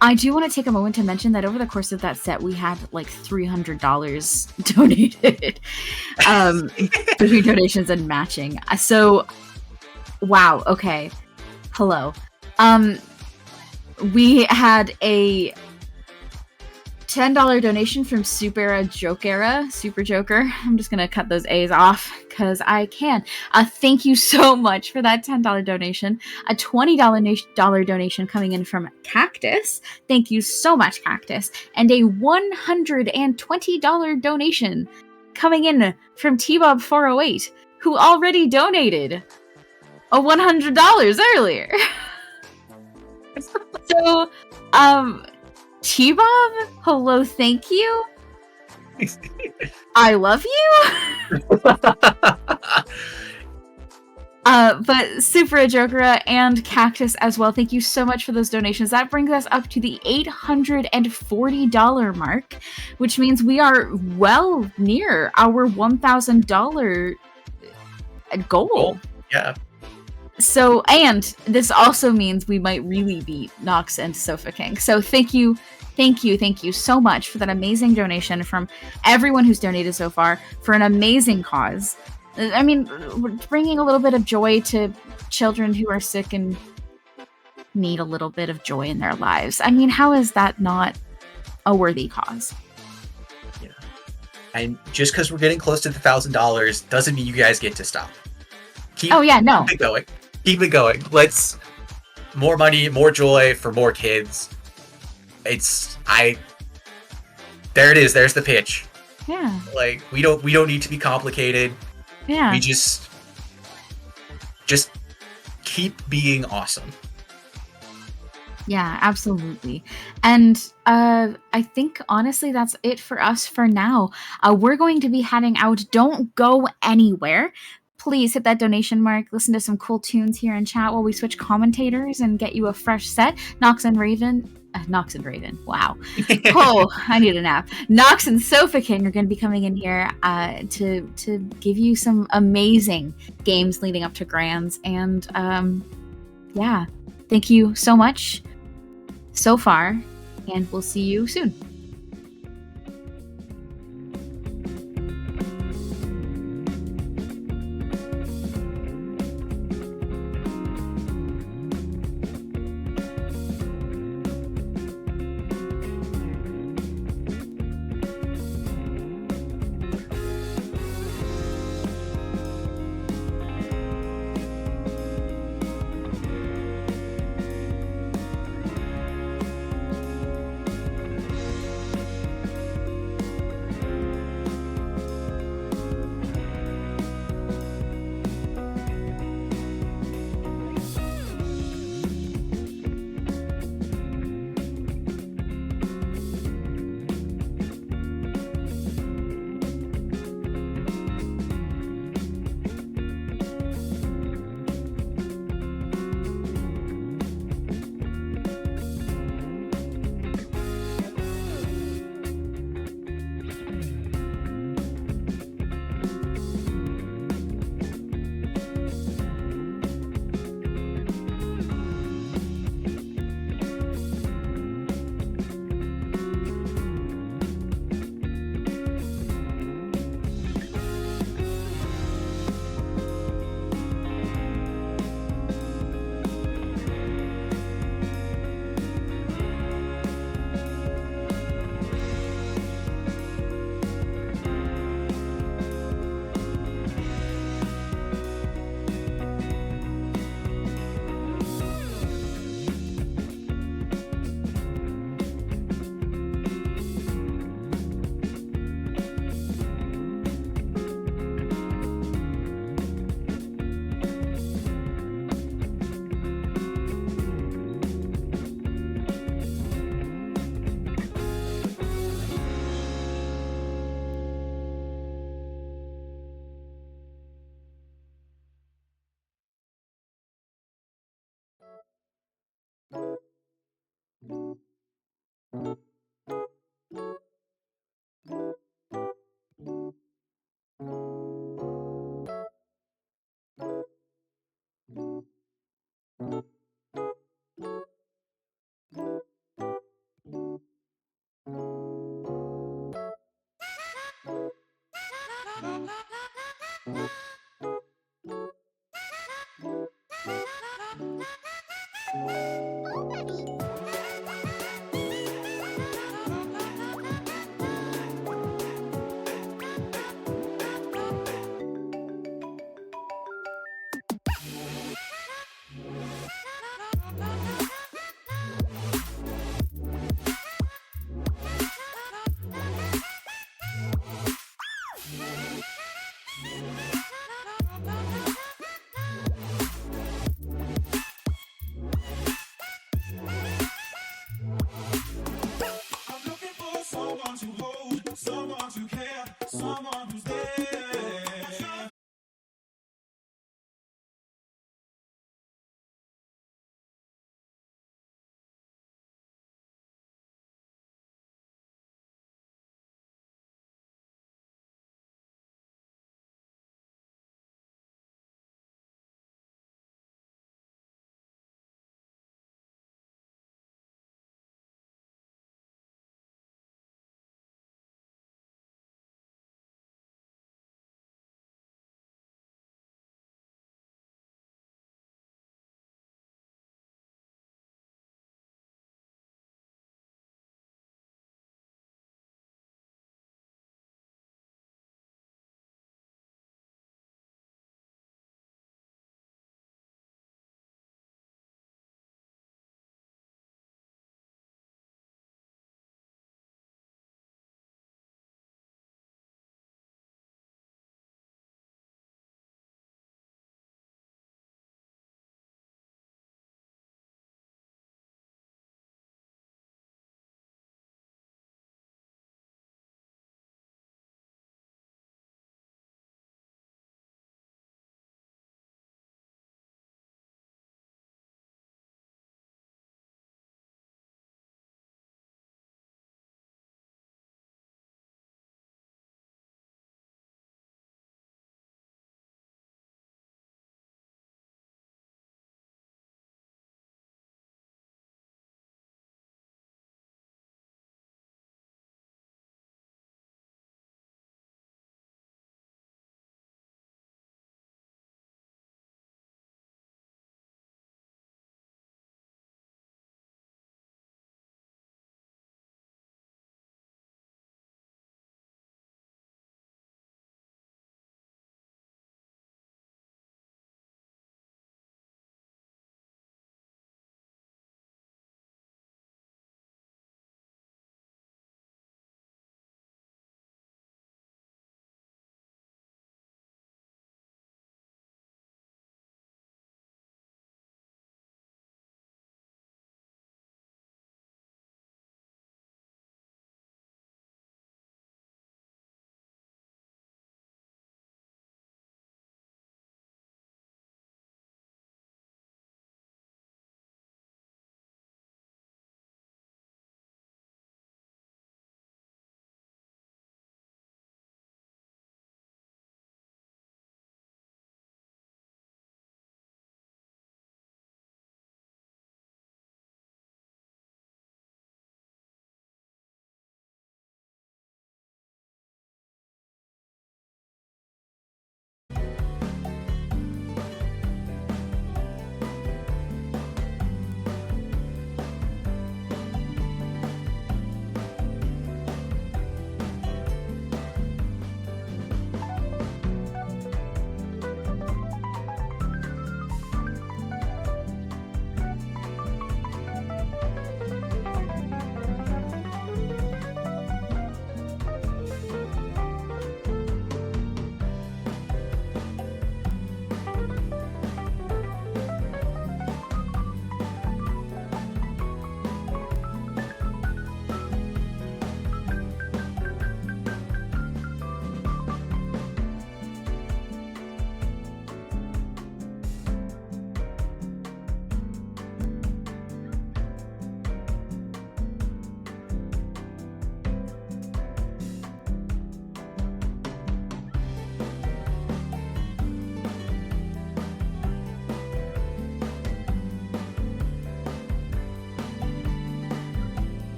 I do want to take a moment to mention that over the course of that set, we had like $300 donated between donations and matching. So, wow. Okay. Hello. We had a $10 donation from Super Joker. I'm just gonna cut those A's off because I can. Thank you so much for that $10 donation. A $20 donation coming in from Cactus. Thank you so much, Cactus. And a $120 donation coming in from T-Bob408, who already donated a $100 earlier. So, T-Bob, hello, thank you. I love you. But Super Jokera and Cactus as well, thank you so much for those donations. That brings us up to the $840 mark, which means we are well near our $1,000 goal. Yeah. So, and this also means we might really beat Nox and Sofa King. So thank you so much for that amazing donation from everyone who's donated so far for an amazing cause. I mean, we're bringing a little bit of joy to children who are sick and need a little bit of joy in their lives. I mean, how is that not a worthy cause? Yeah. And just because we're getting close to the $1,000 doesn't mean you guys get to stop. Keep it going. Keep it going. Let's more money, more joy for more kids. There it is. There's the pitch. Yeah. Like, we don't need to be complicated. Yeah. We just keep being awesome. Yeah, absolutely. And I think, honestly, that's it for us for now. We're going to be heading out. Don't go anywhere. Please hit that donation mark, listen to some cool tunes here in chat while we switch commentators and get you a fresh set. Nox and Raven. Wow. Oh, I need a nap. Nox and Sofa King are going to be coming in here to give you some amazing games leading up to Grands. And yeah, thank you so much so far, and we'll see you soon.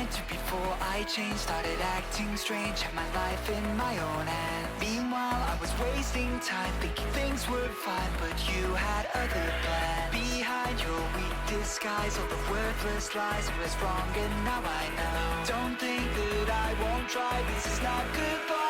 To before I changed, started acting strange, had my life in my own hands. Meanwhile, I was wasting time, thinking things were fine, but you had other plans. Behind your weak disguise, all the worthless lies was wrong, and now I know. Don't think that I won't try, this is not goodbye.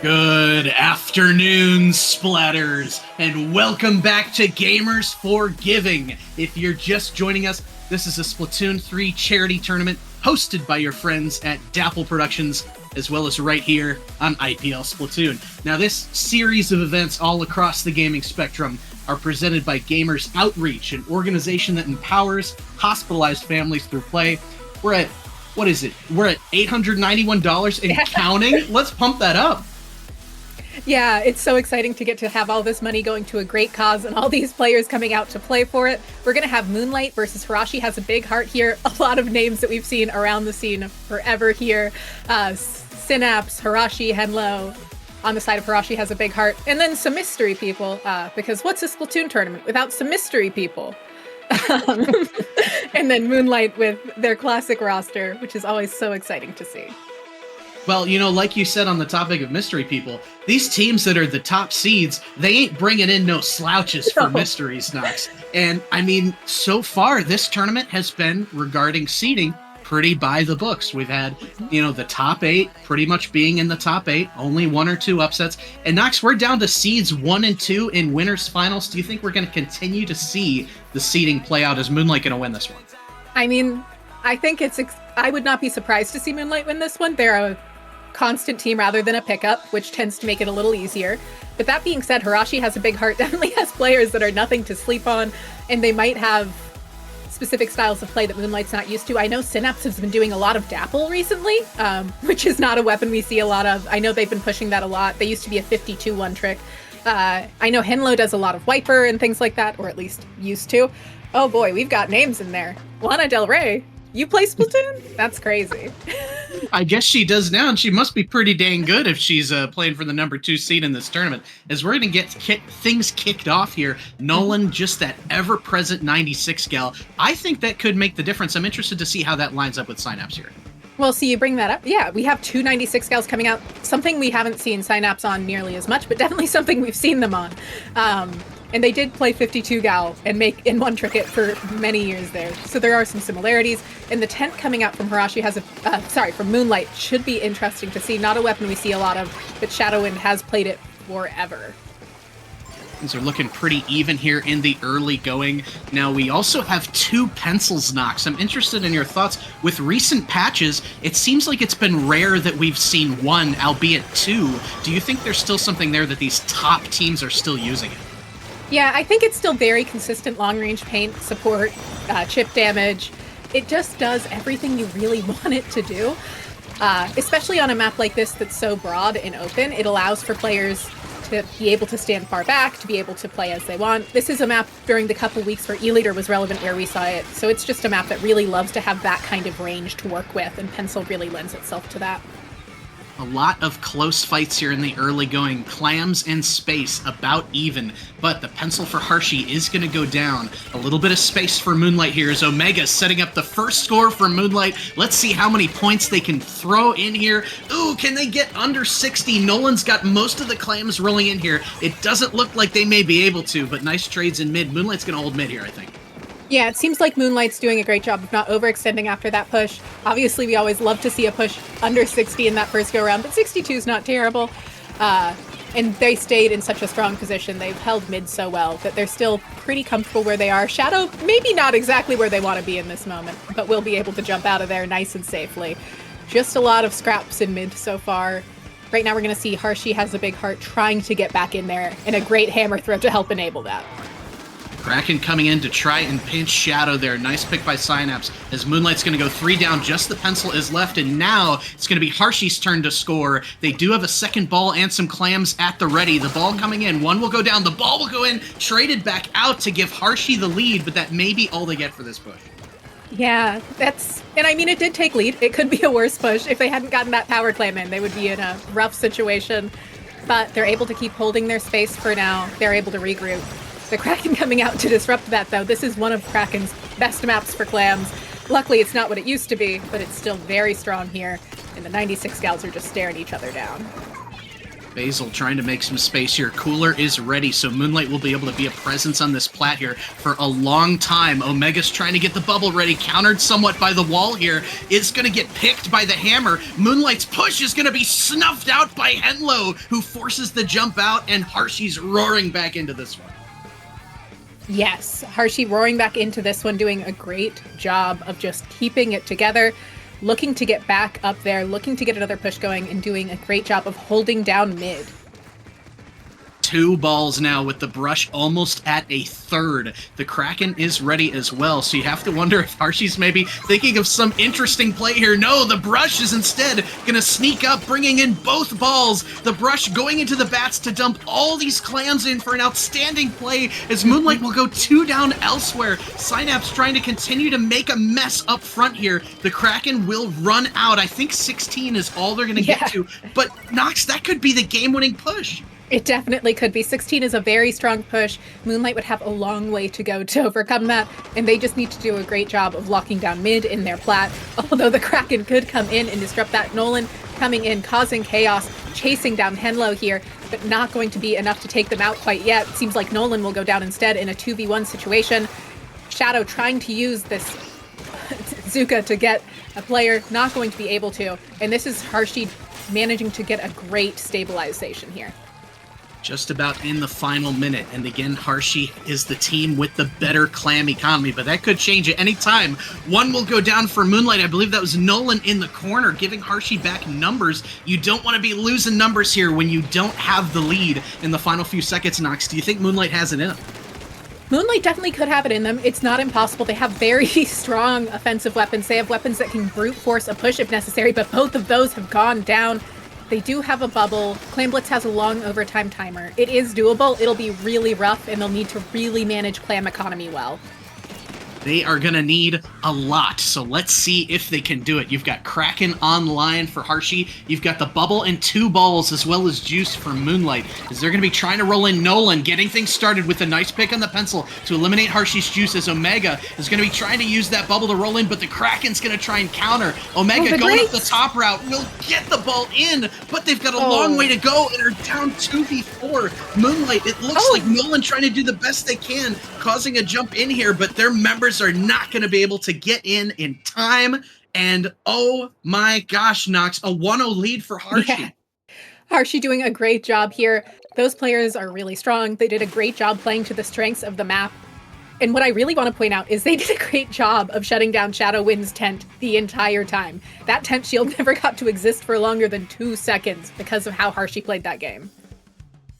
Good afternoon, Splatters, and welcome back to Gamers for Giving. If you're just joining us, this is a Splatoon 3 charity tournament hosted by your friends at Dapple Productions, as well as right here on IPL Splatoon. Now, this series of events all across the gaming spectrum are presented by Gamers Outreach, an organization that empowers hospitalized families through play. We're at, what is it? We're at $891 and counting. Let's pump that up. Yeah, it's so exciting to get to have all this money going to a great cause and all these players coming out to play for it. We're going to have Moonlight versus Hirashi Has a Big Heart here. A lot of names that we've seen around the scene forever here. Synapse, Hirashi, Henlo. On the side of Hirashi Has a Big Heart. And then some mystery people, because what's a Splatoon tournament without some mystery people? And then Moonlight with their classic roster, which is always so exciting to see. Well, you know, like you said on the topic of mystery people, these teams that are the top seeds, they ain't bringing in no slouches for mysteries, Knox. And, I mean, so far, this tournament has been, regarding seeding, pretty by the books. We've had, you know, the top 8 pretty much being in the top 8, only 1 or 2 upsets. And, Knox, we're down to seeds 1 and 2 in winners' finals. Do you think we're going to continue to see the seeding play out? Is Moonlight going to win this one? I mean, I think I would not be surprised to see Moonlight win this one. They're a constant team rather than a pickup, which tends to make it a little easier. But that being said, Hirashi Has a Big Heart definitely has players that are nothing to sleep on, and they might have specific styles of play that Moonlight's not used to. I know Synapse has been doing a lot of Dapple recently, which is not a weapon we see a lot of. I know they've been pushing that a lot. They used to be a 52 one-trick. I know Henlo does a lot of Wiper and things like that, or at least used to. Oh boy, we've got names in there. Lana Del Rey. You play Splatoon? That's crazy. I guess she does now, and she must be pretty dang good if she's playing for the number 2 seed in this tournament. As we're going to get things kicked off here, Nolan, just that ever-present 96 gal, I think that could make the difference. I'm interested to see how that lines up with Synapse here. Well, see, you bring that up. Yeah, we have 2 96 gals coming out. Something we haven't seen Synapse on nearly as much, but definitely something we've seen them on. And they did play 52 gal and make in one tricket for many years there. So there are some similarities. And the tent coming out from Hirashi Has a, from Moonlight should be interesting to see. Not a weapon we see a lot of, but Shadowwind has played it forever. Things are looking pretty even here in the early going. Now, we also have 2 pencils knocks. I'm interested in your thoughts. With recent patches, it seems like it's been rare that we've seen 1, albeit 2. Do you think there's still something there that these top teams are still using it? Yeah, I think it's still very consistent long-range paint, support, chip damage. It just does everything you really want it to do. Especially on a map like this that's so broad and open, it allows for players to be able to stand far back, to be able to play as they want. This is a map during the couple weeks where E-Leader was relevant where we saw it, so it's just a map that really loves to have that kind of range to work with, and Pencil really lends itself to that. A lot of close fights here in the early going. Clams and space about even, but the pencil for Harshy is going to go down. A little bit of space for Moonlight here as Omega setting up the first score for Moonlight. Let's see how many points they can throw in here. Ooh, can they get under 60? Nolan's got most of the clams rolling in here. It doesn't look like they may be able to, but nice trades in mid. Moonlight's going to hold mid here, I think. Yeah, it seems like Moonlight's doing a great job of not overextending after that push. Obviously, we always love to see a push under 60 in that first go-around, but 62 is not terrible. And they stayed in such a strong position. They've held mid so well that they're still pretty comfortable where they are. Shadow, maybe not exactly where they want to be in this moment, but will be able to jump out of there nice and safely. Just a lot of scraps in mid so far. Right now we're going to see Harshy has a big heart trying to get back in there, and a great hammer throw to help enable that. Kraken coming in to try and pinch Shadow there. Nice pick by Synapse as Moonlight's going to go 3 down. Just the pencil is left, and now it's going to be Harshy's turn to score. They do have a second ball and some clams at the ready. The ball coming in. 1 will go down. The ball will go in. Traded back out to give Harshy the lead, but that may be all they get for this push. Yeah, and I mean, it did take lead. It could be a worse push. If they hadn't gotten that power clam in, they would be in a rough situation. But they're able to keep holding their space for now. They're able to regroup. The Kraken coming out to disrupt that, though. This is one of Kraken's best maps for clams. Luckily, it's not what it used to be, but it's still very strong here, and the 96 scouts are just staring each other down. Basil trying to make some space here. Cooler is ready, so Moonlight will be able to be a presence on this plat here for a long time. Omega's trying to get the bubble ready, countered somewhat by the wall here. It's going to get picked by the hammer. Moonlight's push is going to be snuffed out by Henlo, who forces the jump out, and Harshy's roaring back into this one. Yes, Harshy roaring back into this one, doing a great job of just keeping it together, looking to get back up there, looking to get another push going, and doing a great job of holding down mid. 2 balls now with the brush almost at a third. The Kraken is ready as well, so you have to wonder if Harshy's maybe thinking of some interesting play here. No, the brush is instead going to sneak up, bringing in both balls. The brush going into the bats to dump all these clams in for an outstanding play as Moonlight will go 2 down elsewhere. Synapse trying to continue to make a mess up front here. The Kraken will run out. I think 16 is all they're going to get to, but Nox, that could be the game-winning push. It definitely could be. 16 is a very strong push. Moonlight would have a long way to go to overcome that, and they just need to do a great job of locking down mid in their plat. Although the Kraken could come in and disrupt that. Nolan coming in, causing chaos, chasing down Henlo here, but not going to be enough to take them out quite yet. Seems like Nolan will go down instead in a 2v1 situation. Shadow trying to use this Zuka to get a player, not going to be able to. And this is Harshy managing to get a great stabilization here. Just about in the final minute, and again, Harshy is the team with the better clam economy, but that could change at any time. 1 will go down for Moonlight. I believe that was Nolan in the corner, giving Harshy back numbers. You don't want to be losing numbers here when you don't have the lead in the final few seconds, Nox. Do you think Moonlight has it in them? Moonlight definitely could have it in them. It's not impossible. They have very strong offensive weapons. They have weapons that can brute force a push if necessary, but both of those have gone down. They do have a bubble. Clam Blitz has a long overtime timer. It is doable. It'll be really rough, and they'll need to really manage clam economy well. They are going to need a lot, so let's see if they can do it. You've got Kraken online for Harshy. You've got the bubble and 2 balls, as well as Juice for Moonlight. As they're going to be trying to roll in Nolan, getting things started with a nice pick on the pencil to eliminate Harshy's Juice, as Omega is going to be trying to use that bubble to roll in, but the Kraken's going to try and counter. Omega going up the top route will get the ball in, but they've got a long way to go and are down 2v4. Moonlight, it looks like Nolan trying to do the best they can, causing a jump in here, but their members are not going to be able to get in time. And oh my gosh, Nox, a 1-0 lead for Harshy. Yeah. Harshy doing a great job here. Those players are really strong. They did a great job playing to the strengths of the map. And what I really want to point out is they did a great job of shutting down Shadowwind's tent the entire time. That tent shield never got to exist for longer than 2 seconds because of how Harshi played that game.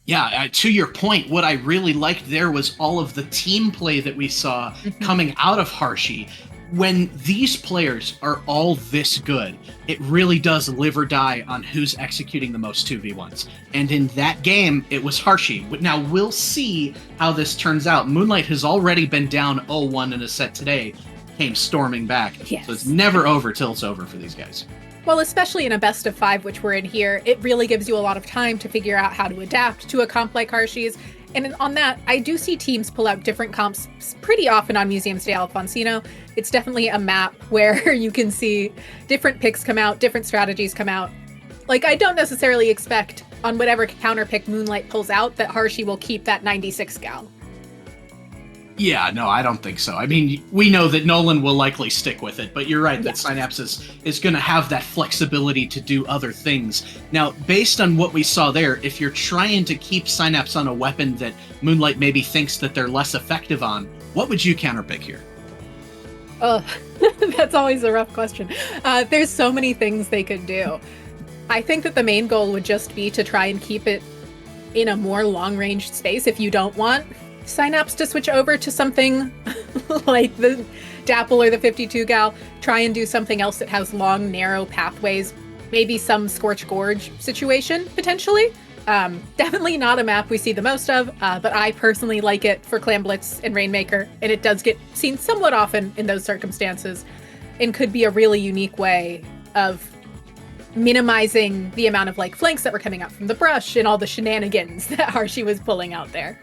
Yeah, to your point, what I really liked there was all of the team play that we saw coming out of Harshi. When these players are all this good, it really does live or die on who's executing the most 2v1s. And in that game, it was Harshi. Now, we'll see how this turns out. Moonlight has already been down 0-1 in a set today, came storming back. Yes. So it's never over till it's over for these guys. Well, especially in a best of 5, which we're in here, it really gives you a lot of time to figure out how to adapt to a comp like Harshi's. And on that, I do see teams pull out different comps pretty often on Museums de Alfonsino. It's definitely a map where you can see different picks come out, different strategies come out. Like, I don't necessarily expect on whatever counter pick Moonlight pulls out that Harshi will keep that 96 gal. Yeah, no, I don't think so. I mean, we know that Nolan will likely stick with it, but you're right that Synapse is going to have that flexibility to do other things. Now, based on what we saw there, if you're trying to keep Synapse on a weapon that Moonlight maybe thinks that they're less effective on, what would you counterpick here? Oh, that's always a rough question. There's so many things they could do. I think that the main goal would just be to try and keep it in a more long-range space if you don't want Synapse to switch over to something like the Dapple or the 52 gal. Try and do something else that has long, narrow pathways. Maybe some Scorch Gorge situation, potentially. Definitely not a map we see the most of, but I personally like it for Clam Blitz and Rainmaker, and it does get seen somewhat often in those circumstances, and could be a really unique way of minimizing the amount of like flanks that were coming out from the brush and all the shenanigans that Harshi was pulling out there.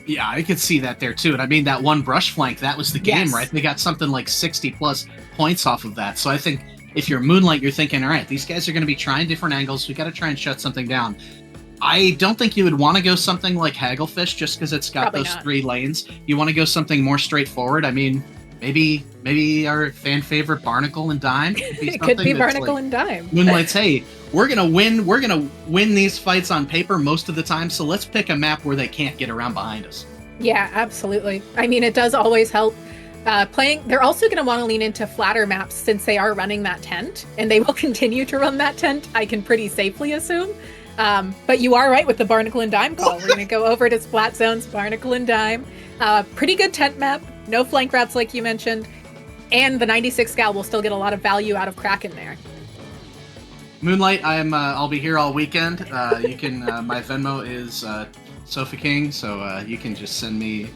Yeah, I could see that there too. And I mean, that one brush flank, that was the game, Yes. right? They got something like 60 plus points off of that. So I think if you're Moonlight, you're thinking, all right, these guys are going to be trying different angles. We got to try and shut something down. I don't think you would want to go something like Hagglefish just because it's got Probably those not. 3 lanes. You want to go something more straightforward. I mean, maybe our fan favorite Barnacle and Dime. It could be Barnacle and Dime. Moonlight's, hey, we're gonna win these fights on paper most of the time, so let's pick a map where they can't get around behind us. Yeah, absolutely. I mean, it does always help. They're also going to want to lean into flatter maps since they are running that tent, and they will continue to run that tent, I can pretty safely assume. But you are right with the Barnacle and Dime call. We're going to go over to Splat Zones, Barnacle and Dime. Pretty good tent map, no flank routes like you mentioned, and the 96 gal will still get a lot of value out of Kraken there. Moonlight, I'll be here all weekend. You can my Venmo is Sofa King, so you can just send me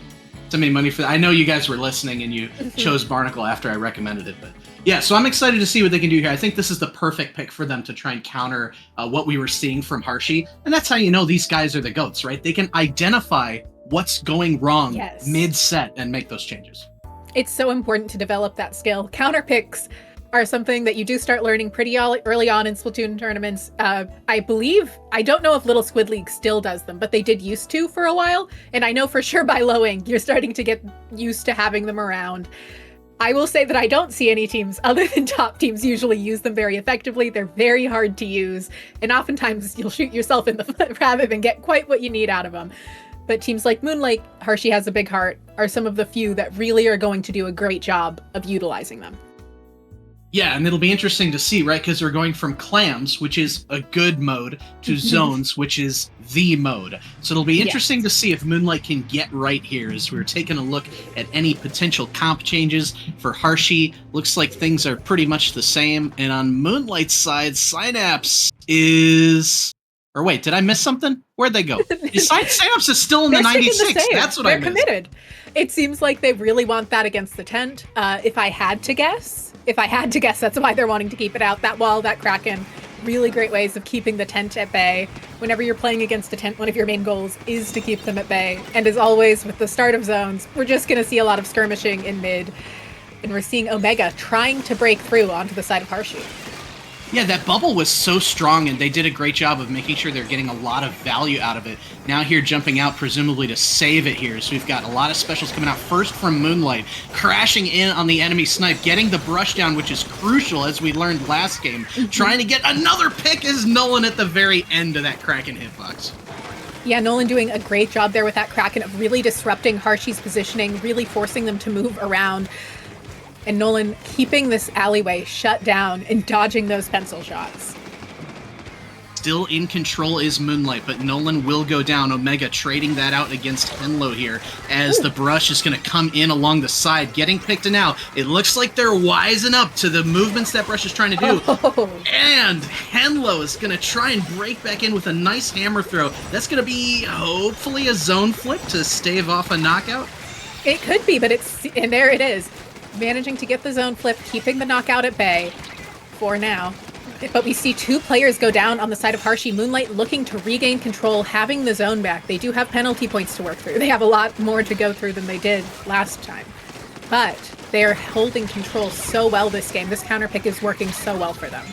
money for that. I know you guys were listening and you chose Barnacle after I recommended it, but yeah, so I'm excited to see what they can do here. I think this is the perfect pick for them to try and counter what we were seeing from Harshi, and that's how you know these guys are the GOATs, right? They can identify what's going wrong mid-set and make those changes. It's so important to develop that skill. Counter picks are something that you do start learning pretty early on in Splatoon tournaments. I believe, I don't know if Little Squid League still does them, but they did used to for a while. And I know for sure by lowing, you're starting to get used to having them around. I will say that I don't see any teams other than top teams usually use them very effectively. They're very hard to use. And oftentimes you'll shoot yourself in the foot rather than get quite what you need out of them. But teams like Moonlight, Harshi has a big heart, are some of the few that really are going to do a great job of utilizing them. Yeah, and it'll be interesting to see, right? Because we're going from clams, which is a good mode, to zones, which is the mode. So it'll be interesting to see if Moonlight can get right here as we're taking a look at any potential comp changes for Harshi. Looks like things are pretty much the same. And on Moonlight's side, Synapse is... Or wait, did I miss something? Where'd they go? Synapse is still in the 96. That's what I missed. They're committed. It seems like they really want that against the tent. If I had to guess, that's why they're wanting to keep it out. That wall, that Kraken, really great ways of keeping the tent at bay. Whenever you're playing against a tent, one of your main goals is to keep them at bay. And as always, with the start of zones, we're just going to see a lot of skirmishing in mid. And we're seeing Omega trying to break through onto the side of Harshi. Yeah, that bubble was so strong, and they did a great job of making sure they're getting a lot of value out of it. Now here jumping out, presumably to save it here. So we've got a lot of specials coming out. First from Moonlight, crashing in on the enemy snipe, getting the brush down, which is crucial, as we learned last game. Trying to get another pick is Nolan at the very end of that Kraken hitbox. Yeah, Nolan doing a great job there with that Kraken of really disrupting Harshy's positioning, really forcing them to move around. And Nolan keeping this alleyway shut down and dodging those pencil shots. Still in control is Moonlight, but Nolan will go down. Omega trading that out against Henlo here as the brush is going to come in along the side, getting picked now. It looks like they're wising up to the movements that brush is trying to do. And Henlo is going to try and break back in with a nice hammer throw. That's going to be hopefully a zone flip to stave off a knockout. It could be, but and there it is. Managing to get the zone flip, keeping the knockout at bay for now. But we see 2 players go down on the side of Harshy. Moonlight looking to regain control, having the zone back. They do have penalty points to work through. They have a lot more to go through than they did last time. But they're holding control so well this game. This counter pick is working so well for them.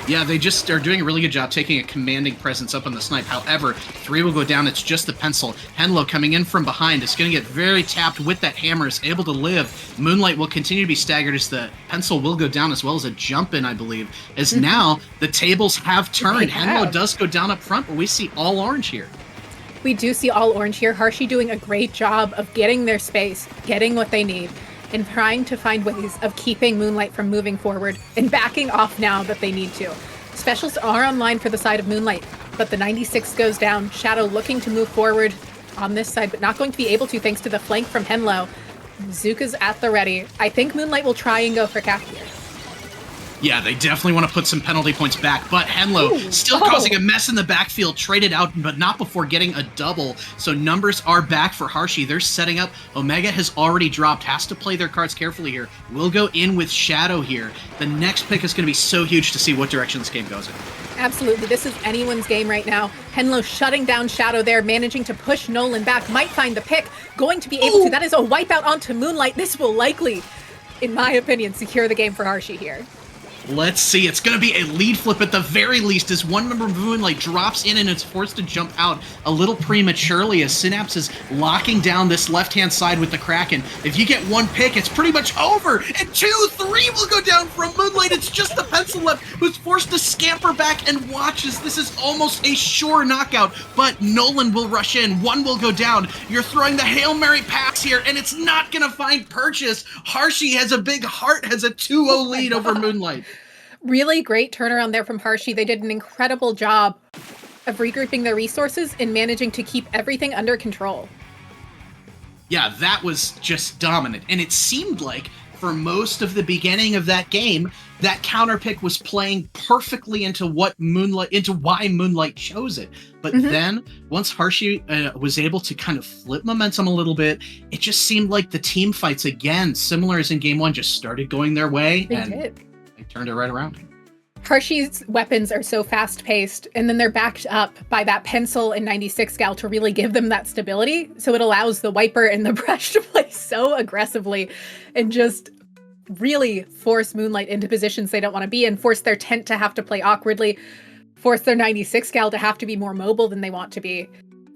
Yeah, they just are doing a really good job taking a commanding presence up on the snipe. However, 3 will go down. It's just the pencil. Henlo coming in from behind is going to get very tapped with that hammer, is able to live. Moonlight will continue to be staggered as the pencil will go down, as well as a jump in, I believe. As now the tables have turned. Henlo does go down up front, but we see all orange here. We do see all orange here. Harshy doing a great job of getting their space, getting what they need, and trying to find ways of keeping Moonlight from moving forward and backing off now that they need to. Specials are online for the side of Moonlight, but the 96 goes down. Shadow looking to move forward on this side, but not going to be able to thanks to the flank from Henlo. Zuka's at the ready. I think Moonlight will try and go for Cap here. Yeah, they definitely want to put some penalty points back, but Henlo still causing a mess in the backfield, traded out, but not before getting a double. So numbers are back for Harshy. They're setting up. Omega has already dropped, has to play their cards carefully here. We'll go in with Shadow here. The next pick is going to be so huge to see what direction this game goes in. Absolutely. This is anyone's game right now. Henlo shutting down Shadow there, managing to push Nolan back. Might find the pick. Going to be able to. That is a wipeout onto Moonlight. This will likely, in my opinion, secure the game for Harshy here. Let's see. It's going to be a lead flip at the very least as one member of Moonlight drops in and it's forced to jump out a little prematurely as Synapse is locking down this left-hand side with the Kraken. If you get one pick, it's pretty much over. And 2, 3 will go down from Moonlight. It's just the pencil left who's forced to scamper back and watches. This is almost a sure knockout, but Nolan will rush in. 1 will go down. You're throwing the Hail Mary pass here, and it's not going to find purchase. Harshy has a big heart, has a 2-0 lead over Moonlight. Really great turnaround there from Harshy. They did an incredible job of regrouping their resources and managing to keep everything under control. Yeah, that was just dominant. And it seemed like for most of the beginning of that game, that counter pick was playing perfectly into why Moonlight chose it. But then once Harshy was able to kind of flip momentum a little bit, it just seemed like the team fights again, similar as in game 1, just started going their way. They did. They turned it right around. Harshy's weapons are so fast-paced, and then they're backed up by that pencil and 96 gal to really give them that stability. So it allows the wiper and the brush to play so aggressively and just really force Moonlight into positions they don't want to be in, force their tent to have to play awkwardly, force their 96 gal to have to be more mobile than they want to be.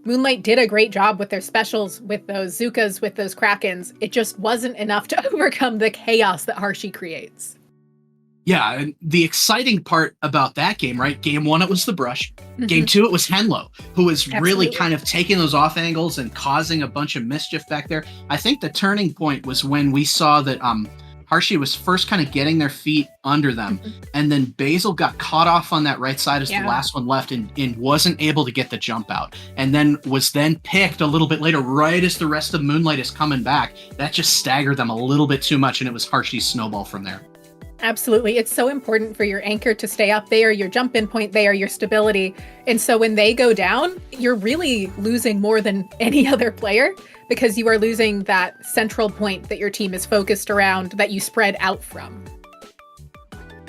Moonlight did a great job with their specials, with those Zukas, with those Krakens. It just wasn't enough to overcome the chaos that Harshy creates. Yeah, and the exciting part about that game, right? Game 1, it was the brush. Game 2, it was Henlo, who was really kind of taking those off angles and causing a bunch of mischief back there. I think the turning point was when we saw that Harshy was first kind of getting their feet under them, and then Basil got caught off on that right side as the last one left and wasn't able to get the jump out, and then was picked a little bit later, right as the rest of Moonlight is coming back. That just staggered them a little bit too much, and it was Harshy's snowball from there. Absolutely. It's so important for your anchor to stay up there, your jump in point there, your stability. And so when they go down, you're really losing more than any other player because you are losing that central point that your team is focused around, that you spread out from.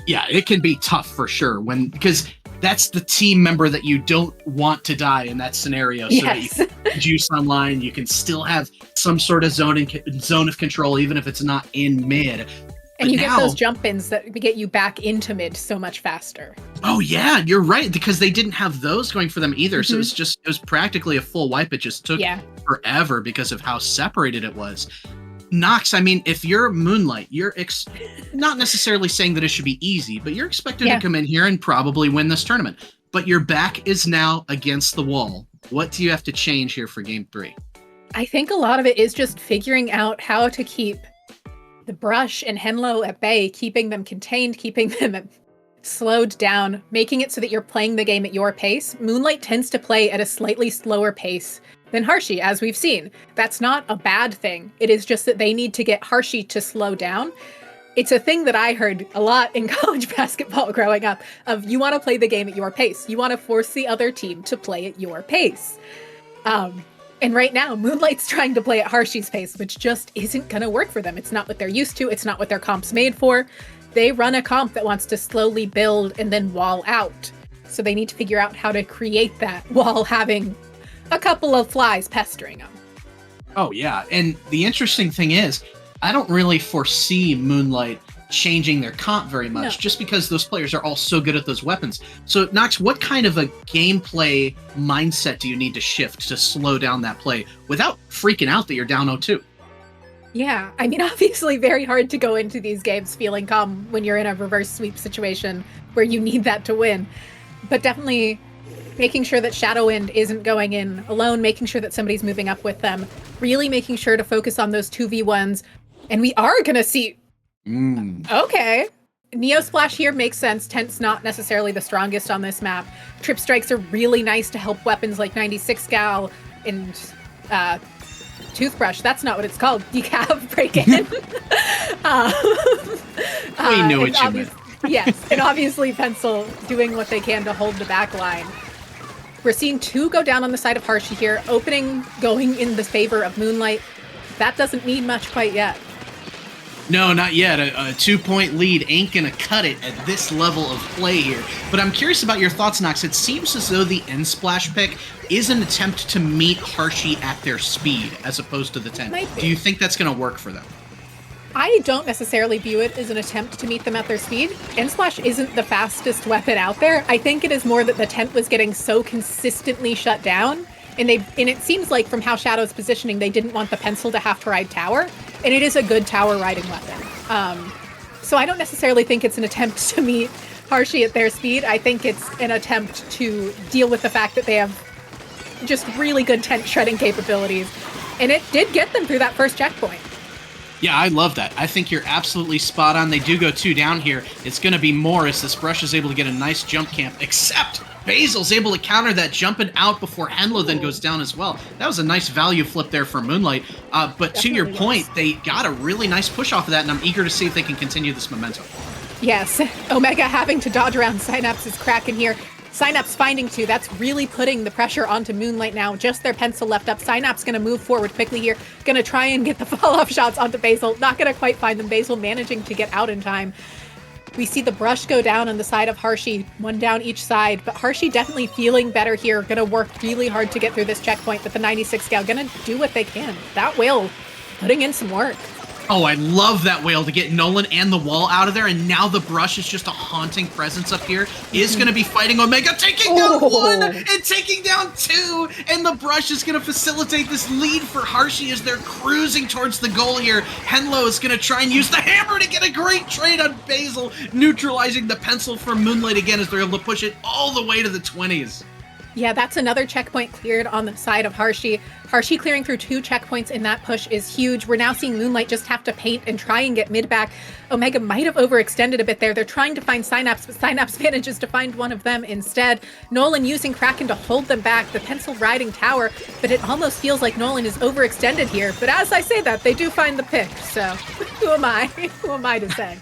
Yeah, it can be tough for sure because that's the team member that you don't want to die in that scenario. So that you can juice online, you can still have some sort of zone of control, even if it's not in mid. And you get those jump-ins that get you back into mid so much faster. Oh, yeah, you're right, because they didn't have those going for them either. So it was practically a full wipe. It just took forever because of how separated it was. Nox, I mean, if you're Moonlight, you're not necessarily saying that it should be easy, but you're expected to come in here and probably win this tournament. But your back is now against the wall What do you have to change here for game 3? I think a lot of it is just figuring out how to keep the Brush and Henlo at bay, keeping them contained, keeping them slowed down, making it so that you're playing the game at your pace. Moonlight tends to play at a slightly slower pace than Harshi, as we've seen. That's not a bad thing. It is just that they need to get Harshi to slow down. It's a thing that I heard a lot in college basketball growing up, of you want to play the game at your pace. You want to force the other team to play at your pace. And right now, Moonlight's trying to play at Harshi's pace, which just isn't going to work for them. It's not what they're used to. It's not what their comp's made for. They run a comp that wants to slowly build and then wall out. So they need to figure out how to create that while having a couple of flies pestering them. Oh, yeah. And the interesting thing is, I don't really foresee Moonlight changing their comp very much, just because those players are all so good at those weapons. So, Nox, what kind of a gameplay mindset do you need to shift to slow down that play without freaking out that you're down 0-2? Yeah, I mean, obviously very hard to go into these games feeling calm when you're in a reverse sweep situation where you need that to win. But definitely making sure that Shadow Wind isn't going in alone, making sure that somebody's moving up with them, really making sure to focus on those 2v1s. And we are going to see... Okay. Neo Splash here makes sense. Tent's not necessarily the strongest on this map. Trip Strikes are really nice to help weapons like 96 Gal and Toothbrush. That's not what it's called. Decaf break in. We knew what you meant. Yes, and obviously Pencil doing what they can to hold the back line. We're seeing 2 go down on the side of Harshi here. Opening going in the favor of Moonlight. That doesn't mean much quite yet. No, not yet. A 2-point lead ain't gonna cut it at this level of play here. But I'm curious about your thoughts, Nox. It seems as though the end splash pick is an attempt to meet Harshi at their speed, as opposed to the 10. Do you think that's gonna work for them? I don't necessarily view it as an attempt to meet them at their speed. End Splash isn't the fastest weapon out there. I think it is more that the tent was getting so consistently shut down, and it seems like from how Shadow's positioning, they didn't want the Pencil to have to ride tower, and it is a good tower riding weapon. So I don't necessarily think it's an attempt to meet Harshi at their speed. I think it's an attempt to deal with the fact that they have just really good tent shredding capabilities, and it did get them through that first checkpoint. Yeah, I love that. I think you're absolutely spot on. They do go 2 down here. It's going to be more as this Brush is able to get a nice jump camp, except Basil's able to counter that jumping out before Henlo then goes down as well. That was a nice value flip there for Moonlight. But to your point, they got a really nice push off of that, and I'm eager to see if they can continue this momentum. Yes, Omega having to dodge around Synapse's Kraken here. Synapse finding 2, that's really putting the pressure onto Moonlight now. Just their Pencil left up. Synapse going to move forward quickly here. Going to try and get the fall-off shots onto Basil. Not going to quite find them. Basil managing to get out in time. We see the Brush go down on the side of Harshi. 1 down each side. But Harshi definitely feeling better here. Going to work really hard to get through this checkpoint. But the 96 Gal going to do what they can. That whale putting in some work. Oh, I love that whale to get Nolan and the wall out of there, and now the Brush is just a haunting presence up here. Is going to be fighting Omega, taking down 1 and taking down 2, and the Brush is going to facilitate this lead for Harshi as they're cruising towards the goal here. Henlo is going to try and use the hammer to get a great trade on Basil, neutralizing the Pencil for Moonlight again as they're able to push it all the way to the 20s. Yeah, that's another checkpoint cleared on the side of Harshi. Harshi clearing through 2 checkpoints in that push is huge. We're now seeing Moonlight just have to paint and try and get mid back. Omega might have overextended a bit there. They're trying to find Synapse, but Synapse manages to find one of them instead. Nolan using Kraken to hold them back. The Pencil riding tower, but it almost feels like Nolan is overextended here. But as I say that, they do find the pick. So who am I? Who am I to say?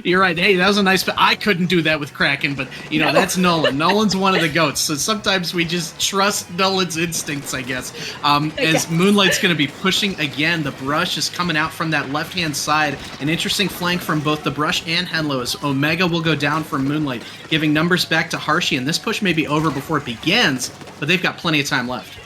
You're right. Hey, that was a nice... I couldn't do that with Kraken, but, that's Nolan. Nolan's one of the GOATs, so sometimes we just trust Nolan's instincts, I guess. As Moonlight's going to be pushing again, the Brush is coming out from that left-hand side. An interesting flank from both the Brush and Henlo as Omega will go down for Moonlight, giving numbers back to Harshi, and this push may be over before it begins, but they've got plenty of time left.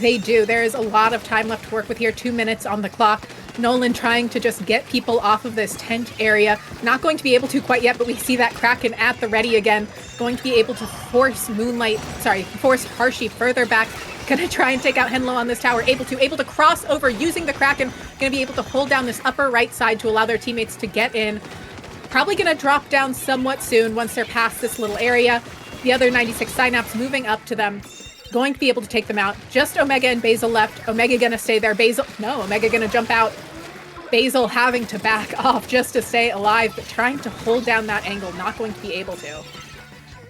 They do. There is a lot of time left to work with here. 2 minutes on the clock. Nolan trying to just get people off of this tent area. Not going to be able to quite yet, but we see that Kraken at the ready again. Going to be able to force Harshi further back. Gonna try and take out Henlo on this tower. Able to cross over using the Kraken. Gonna be able to hold down this upper right side to allow their teammates to get in. Probably gonna drop down somewhat soon once they're past this little area. The other 96 Synapse moving up to them. going to be able to take them out. Just Omega and Basil left. Omega gonna stay there. Omega gonna jump out. Basil having to back off just to stay alive, but trying to hold down that angle, not going to be able to.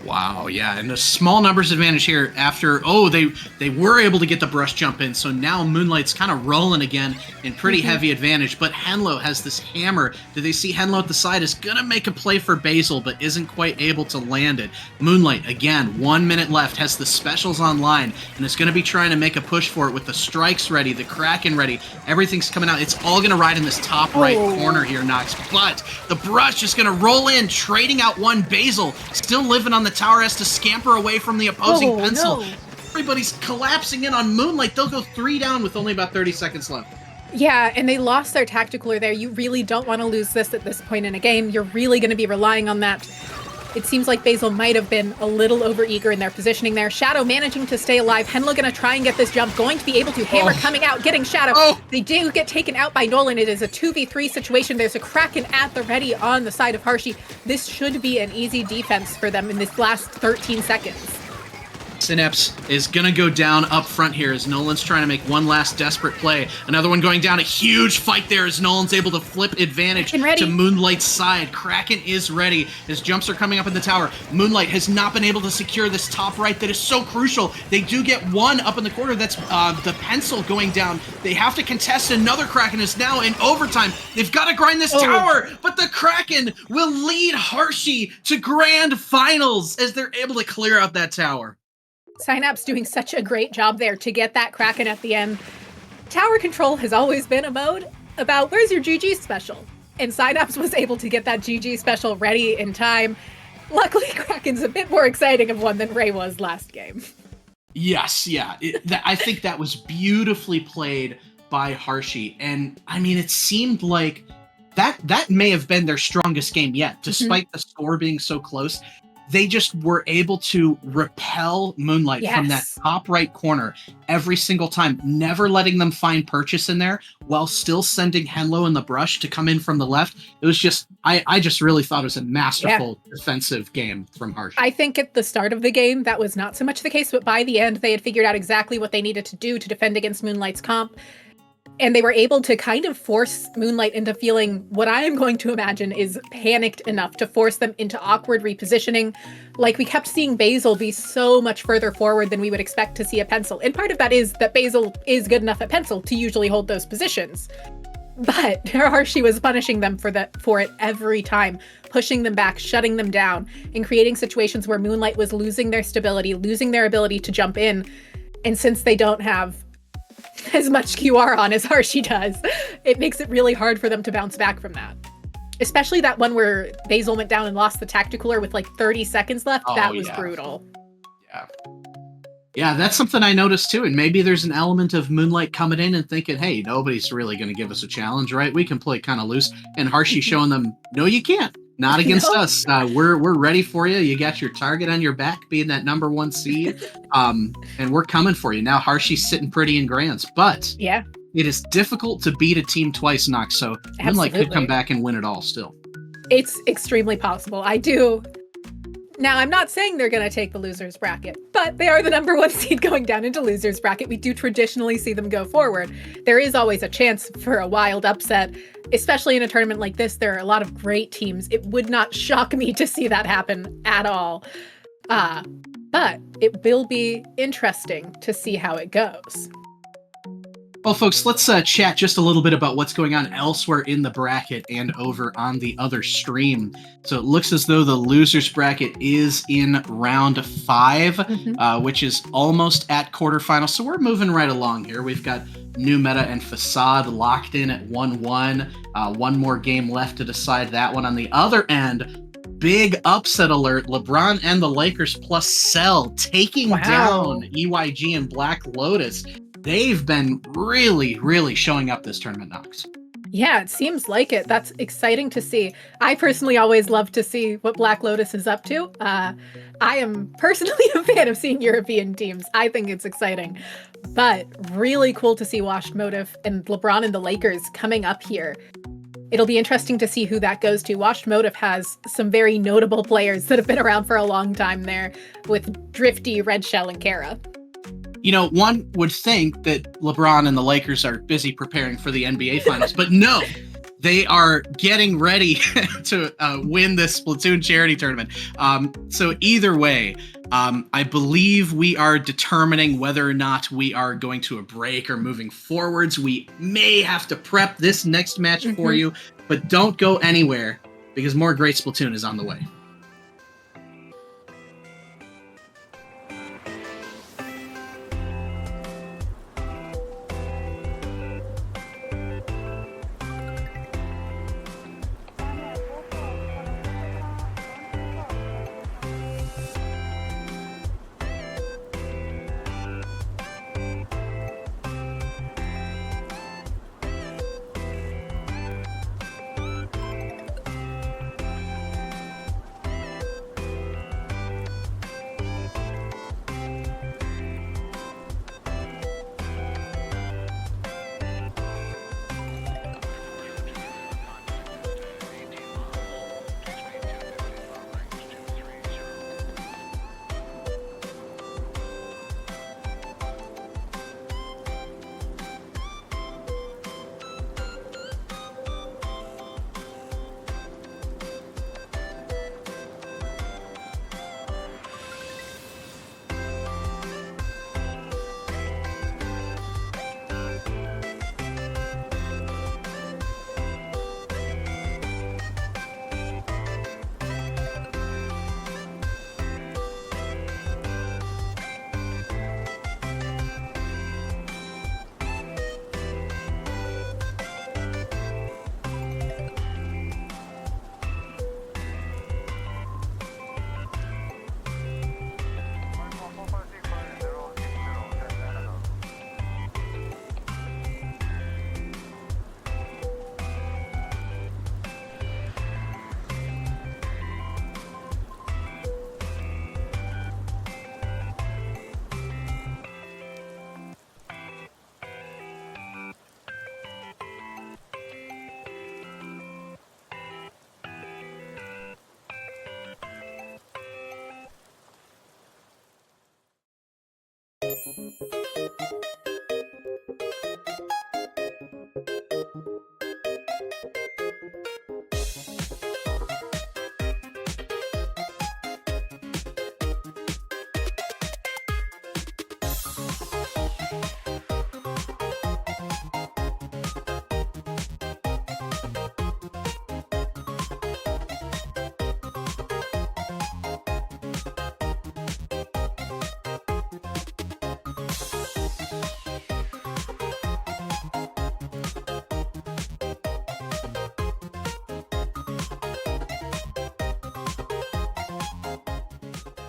Wow, yeah, and a small numbers advantage here after, they were able to get the brush jump in, so now Moonlight's kind of rolling again in pretty heavy advantage, but Henlo has this hammer. Do they see Henlo at the side is going to make a play for Basil, but isn't quite able to land it. Moonlight, again, 1 minute left, has the specials online, and is going to be trying to make a push for it with the strikes ready, the Kraken ready, everything's coming out. It's all going to ride in this top right corner here, Nox, but the brush is going to roll in, trading out one. Basil, still living on the tower, has to scamper away from the opposing pencil. No. Everybody's collapsing in on Moonlight. They'll go 3 down with only about 30 seconds left. Yeah, and they lost their tacticaler there. You really don't want to lose this at this point in a game. You're really going to be relying on that. It seems like Basil might have been a little overeager in their positioning there. Shadow managing to stay alive. Henlo going to try and get this jump. Going to be able to. Hammer coming out, getting Shadow. They do get taken out by Nolan. It is a 2v3 situation. There's a Kraken at the ready on the side of Harshi. This should be an easy defense for them in this last 13 seconds. Synapse is going to go down up front here as Nolan's trying to make one last desperate play. Another one going down. A huge fight there as Nolan's able to flip advantage to Moonlight's side. Kraken is ready. His jumps are coming up in the tower. Moonlight has not been able to secure this top right that is so crucial. They do get one up in the corner. That's the pencil going down. They have to contest another Kraken is now in overtime. They've got to grind this tower, but the Kraken will lead Harshi to grand finals as they're able to clear out that tower. Synapse doing such a great job there to get that Kraken at the end. Tower control has always been a mode about where's your GG special? And Synapse was able to get that GG special ready in time. Luckily, Kraken's a bit more exciting of one than Ray was last game. Yes, yeah. I think that was beautifully played by Harshi. And, I mean, it seemed like that may have been their strongest game yet, despite the score being so close. They just were able to repel Moonlight from that top right corner every single time, never letting them find purchase in there while still sending Henlo and the brush to come in from the left. It was just, I just really thought it was a masterful defensive game from Harsh. I think at the start of the game, that was not so much the case, but by the end, they had figured out exactly what they needed to do to defend against Moonlight's comp. And they were able to kind of force Moonlight into feeling what I am going to imagine is panicked enough to force them into awkward repositioning. Like, we kept seeing Basil be so much further forward than we would expect to see a pencil. And part of that is that Basil is good enough at pencil to usually hold those positions. But Harshi was punishing them for it every time, pushing them back, shutting them down, and creating situations where Moonlight was losing their stability, losing their ability to jump in. And since they don't have as much QR on as Harshi does, it makes it really hard for them to bounce back from that. Especially that one where Basil went down and lost the tacticaler with like 30 seconds left. That was brutal. Yeah, that's something I noticed too. And maybe there's an element of Moonlight coming in and thinking, hey, nobody's really going to give us a challenge, right? We can play kind of loose. And Harshi showing them, no, you can't. Not against us. We're ready for you. You got your target on your back, being that number 1 seed. And we're coming for you. Now Harshi's sitting pretty in grands, but it is difficult to beat a team twice, Nox. So Moonlight could come back and win it all still. It's extremely possible. I do. Now, I'm not saying they're going to take the losers bracket, but they are the number 1 seed going down into losers bracket. We do traditionally see them go forward. There is always a chance for a wild upset, especially in a tournament like this. There are a lot of great teams. It would not shock me to see that happen at all. But it will be interesting to see how it goes. Well, folks, let's chat just a little bit about what's going on elsewhere in the bracket and over on the other stream. So it looks as though the losers bracket is in round 5, which is almost at quarterfinals. So we're moving right along here. We've got New Meta and Facade locked in at 1-1. One more game left to decide that one. On the other end, big upset alert. LeBron and the Lakers plus Cell taking down EYG and Black Lotus. They've been really, really showing up this tournament, Nox. Yeah, it seems like it. That's exciting to see. I personally always love to see what Black Lotus is up to. I am personally a fan of seeing European teams. I think it's exciting. But really cool to see Washed Motive and LeBron and the Lakers coming up here. It'll be interesting to see who that goes to. Washed Motive has some very notable players that have been around for a long time there with Drifty, Red Shell, and Kara. One would think that LeBron and the Lakers are busy preparing for the NBA Finals, but no, they are getting ready to win this Splatoon charity tournament. So either way, I believe we are determining whether or not we are going to a break or moving forwards. We may have to prep this next match for you, but don't go anywhere because more great Splatoon is on the way.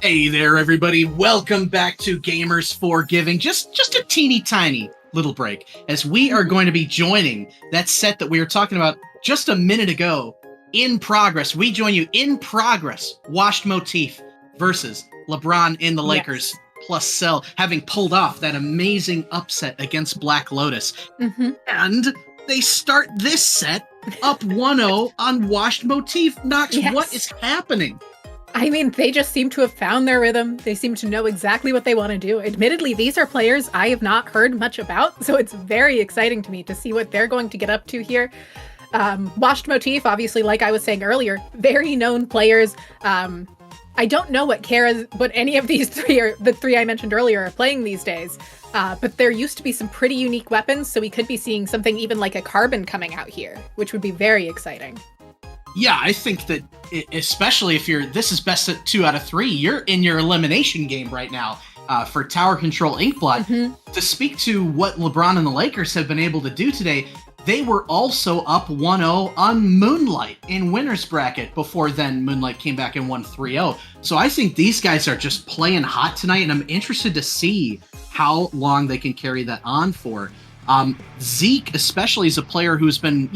Hey there, everybody. Welcome back to Gamers for Giving. Just a teeny tiny little break as we are going to be joining that set that we were talking about just a minute ago. In progress, we join you in progress. Washed Motif versus LeBron in the Lakers plus Cell, having pulled off that amazing upset against Black Lotus. And they start this set up 1-0 on Washed Motif. Nox, what is happening? I mean, they just seem to have found their rhythm. They seem to know exactly what they want to do. Admittedly, these are players I have not heard much about, so it's very exciting to me to see what they're going to get up to here. Washed Motif, obviously, like I was saying earlier, very known players. I don't know what any of these three are, the three I mentioned earlier, are playing these days. But there used to be some pretty unique weapons, so we could be seeing something even like a Carbon coming out here, which would be very exciting. Yeah, I think that especially if this is best at 2 out of 3, you're in your elimination game right now for Tower Control Inkblot. To speak to what LeBron and the Lakers have been able to do today, they were also up 1-0 on Moonlight in winner's bracket. Before then, Moonlight came back and won 3-0. So I think these guys are just playing hot tonight, and I'm interested to see how long they can carry that on for. Zeke especially is a player who's been,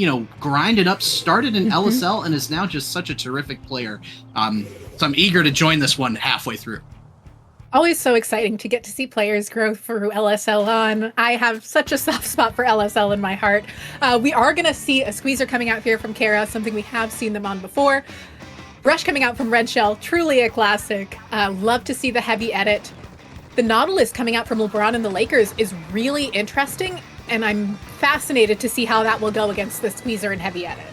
grinded up, started in LSL, and is now just such a terrific player. So I'm eager to join this one halfway through. Always so exciting to get to see players grow through LSL on. I have such a soft spot for LSL in my heart. We are going to see a squeezer coming out here from Kara, something we have seen them on before. Brush coming out from Red Shell, truly a classic. Love to see the heavy edit. the Nautilus coming out from LeBron and the Lakers is really interesting, and I'm fascinated to see how that will go against the Squeezer and Heavy Edit.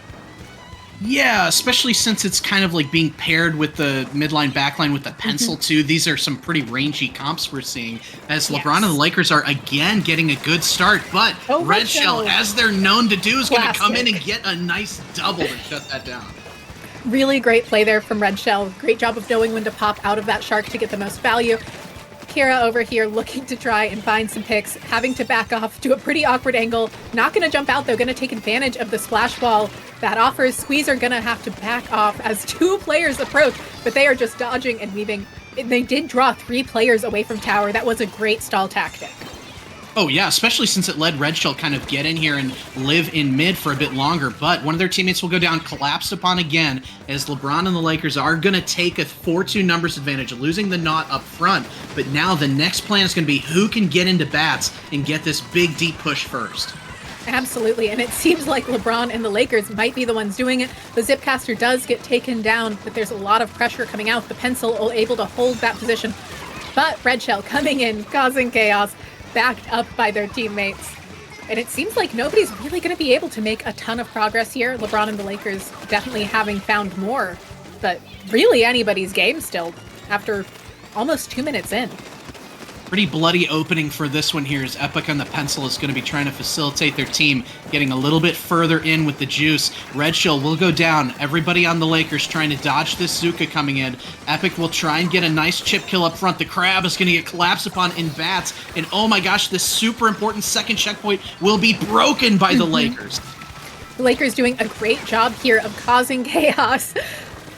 Yeah, especially since it's kind of like being paired with the midline backline with the pencil too. These are some pretty rangy comps we're seeing as LeBron and the Lakers are again getting a good start, but Red Shell, as they're known to do, is going to come in and get a nice double to shut that down. Really great play there from Red Shell. Great job of knowing when to pop out of that shark to get the most value. Kira over here looking to try and find some picks, having to back off to a pretty awkward angle. Not going to jump out though, going to take advantage of the splash ball that offers. Squeezer going to have to back off as 2 players approach, but they are just dodging and weaving. They did draw 3 players away from tower. That was a great stall tactic. Oh yeah, especially since it let Red Shell kind of get in here and live in mid for a bit longer, but one of their teammates will go down, collapsed upon again, as LeBron and the Lakers are going to take a 4-2 numbers advantage, losing the knot up front, but now the next plan is going to be who can get into bats and get this big deep push first. Absolutely, and it seems like LeBron and the Lakers might be the ones doing it. The Zipcaster does get taken down, but there's a lot of pressure coming out. The Pencil able to hold that position, but Red Shell coming in, causing chaos, backed up by their teammates. And it seems like nobody's really going to be able to make a ton of progress here. LeBron and the Lakers definitely having found more, but really anybody's game still after almost 2 minutes in. Pretty bloody opening for this one here as Epic on the Pencil is going to be trying to facilitate their team, getting a little bit further in with the juice. Red Shell will go down. Everybody on the Lakers trying to dodge this Zuka coming in. Epic will try and get a nice chip kill up front. The Crab is going to get collapsed upon in bats. And oh my gosh, this super important second checkpoint will be broken by the Lakers. The Lakers doing a great job here of causing chaos.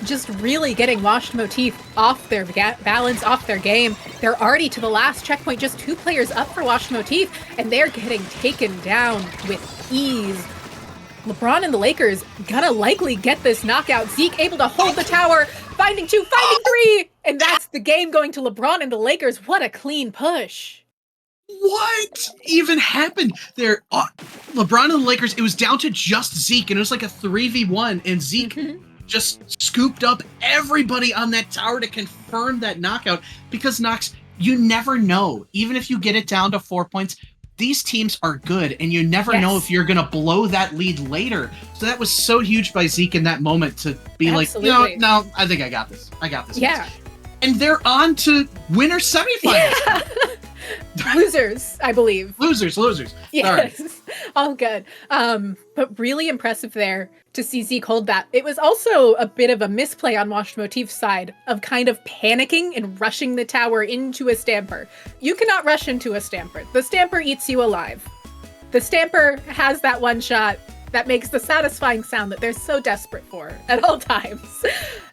Just really getting Washed Motif off their balance, off their game. They're already to the last checkpoint, just 2 players up for Washed Motif, and they're getting taken down with ease. LeBron and the Lakers gonna likely get this knockout. Zeke able to hold the tower, finding 2, finding 3, and that's the game going to LeBron and the Lakers. What a clean push. What even happened there? LeBron and the Lakers, it was down to just Zeke, and it was like a 3v1, and Zeke just scooped up everybody on that tower to confirm that knockout, because Nox, you never know. Even if you get it down to 4 points, these teams are good, and you never know if you're going to blow that lead later. So that was so huge by Zeke in that moment to be like, no, I think I got this. I got this. Yeah. And they're on to winner semifinals. Yeah. Losers, I believe. Losers. Yes, Sorry. All good. But really impressive there to see Zeke hold that. It was also a bit of a misplay on Washed Motif's side of kind of panicking and rushing the tower into a Stamper. You cannot rush into a Stamper. The Stamper eats you alive. The Stamper has that one shot that makes the satisfying sound that they're so desperate for at all times.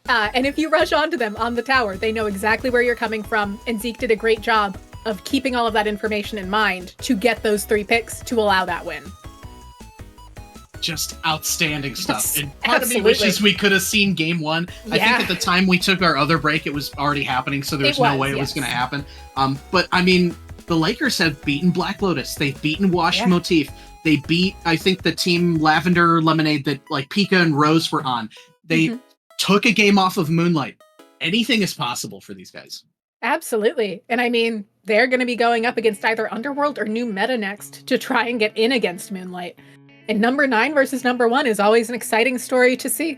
And if you rush onto them on the tower, they know exactly where you're coming from, and Zeke did a great job of keeping all of that information in mind to get those 3 picks to allow that win. Just outstanding stuff. Yes, and part of me wishes we could have seen game 1. I think at the time we took our other break, it was already happening, so there was no way it was going to happen. But I mean, the Lakers have beaten Black Lotus. They've beaten Washed Motif. They beat, I think, the team Lavender Lemonade that like Pika and Rose were on. They took a game off of Moonlight. Anything is possible for these guys. Absolutely. And I mean, they're going to be going up against either Underworld or New Meta next to try and get in against Moonlight. And number 9 versus number 1 is always an exciting story to see.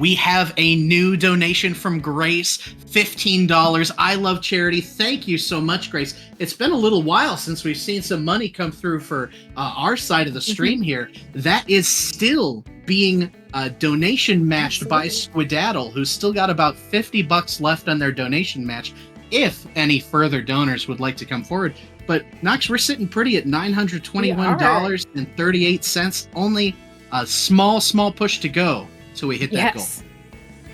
We have a new donation from Grace, $15. I love charity. Thank you so much, Grace. It's been a little while since we've seen some money come through for our side of the stream here. That is still being donation matched by Squidaddle, who's still got about $50 left on their donation match, if any further donors would like to come forward. But Nox, we're sitting pretty at $921.38. Only a small push to go till we hit that goal.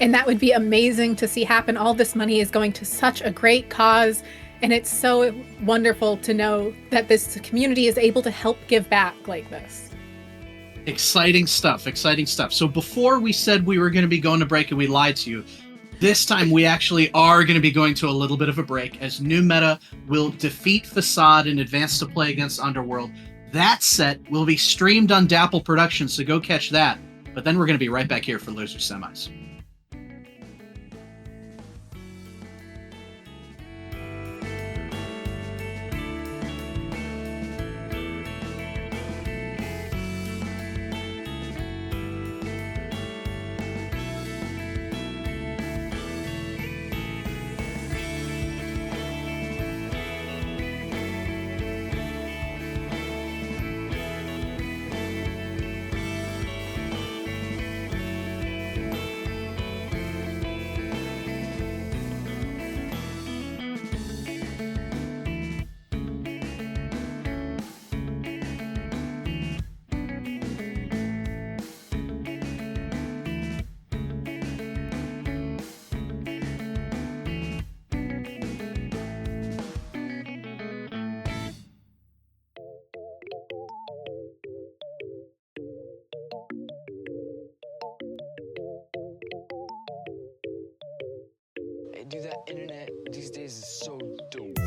And that would be amazing to see happen. All this money is going to such a great cause, and it's so wonderful to know that this community is able to help give back like this. Exciting stuff. So before we said we were going to be going to break and we lied to you, this time we actually are going to be going to a little bit of a break as New Meta will defeat Facade and advance to play against Underworld. That set will be streamed on Dapple Productions, so go catch that. But then we're going to be right back here for Loser Semis. dude, that internet these days is so dope.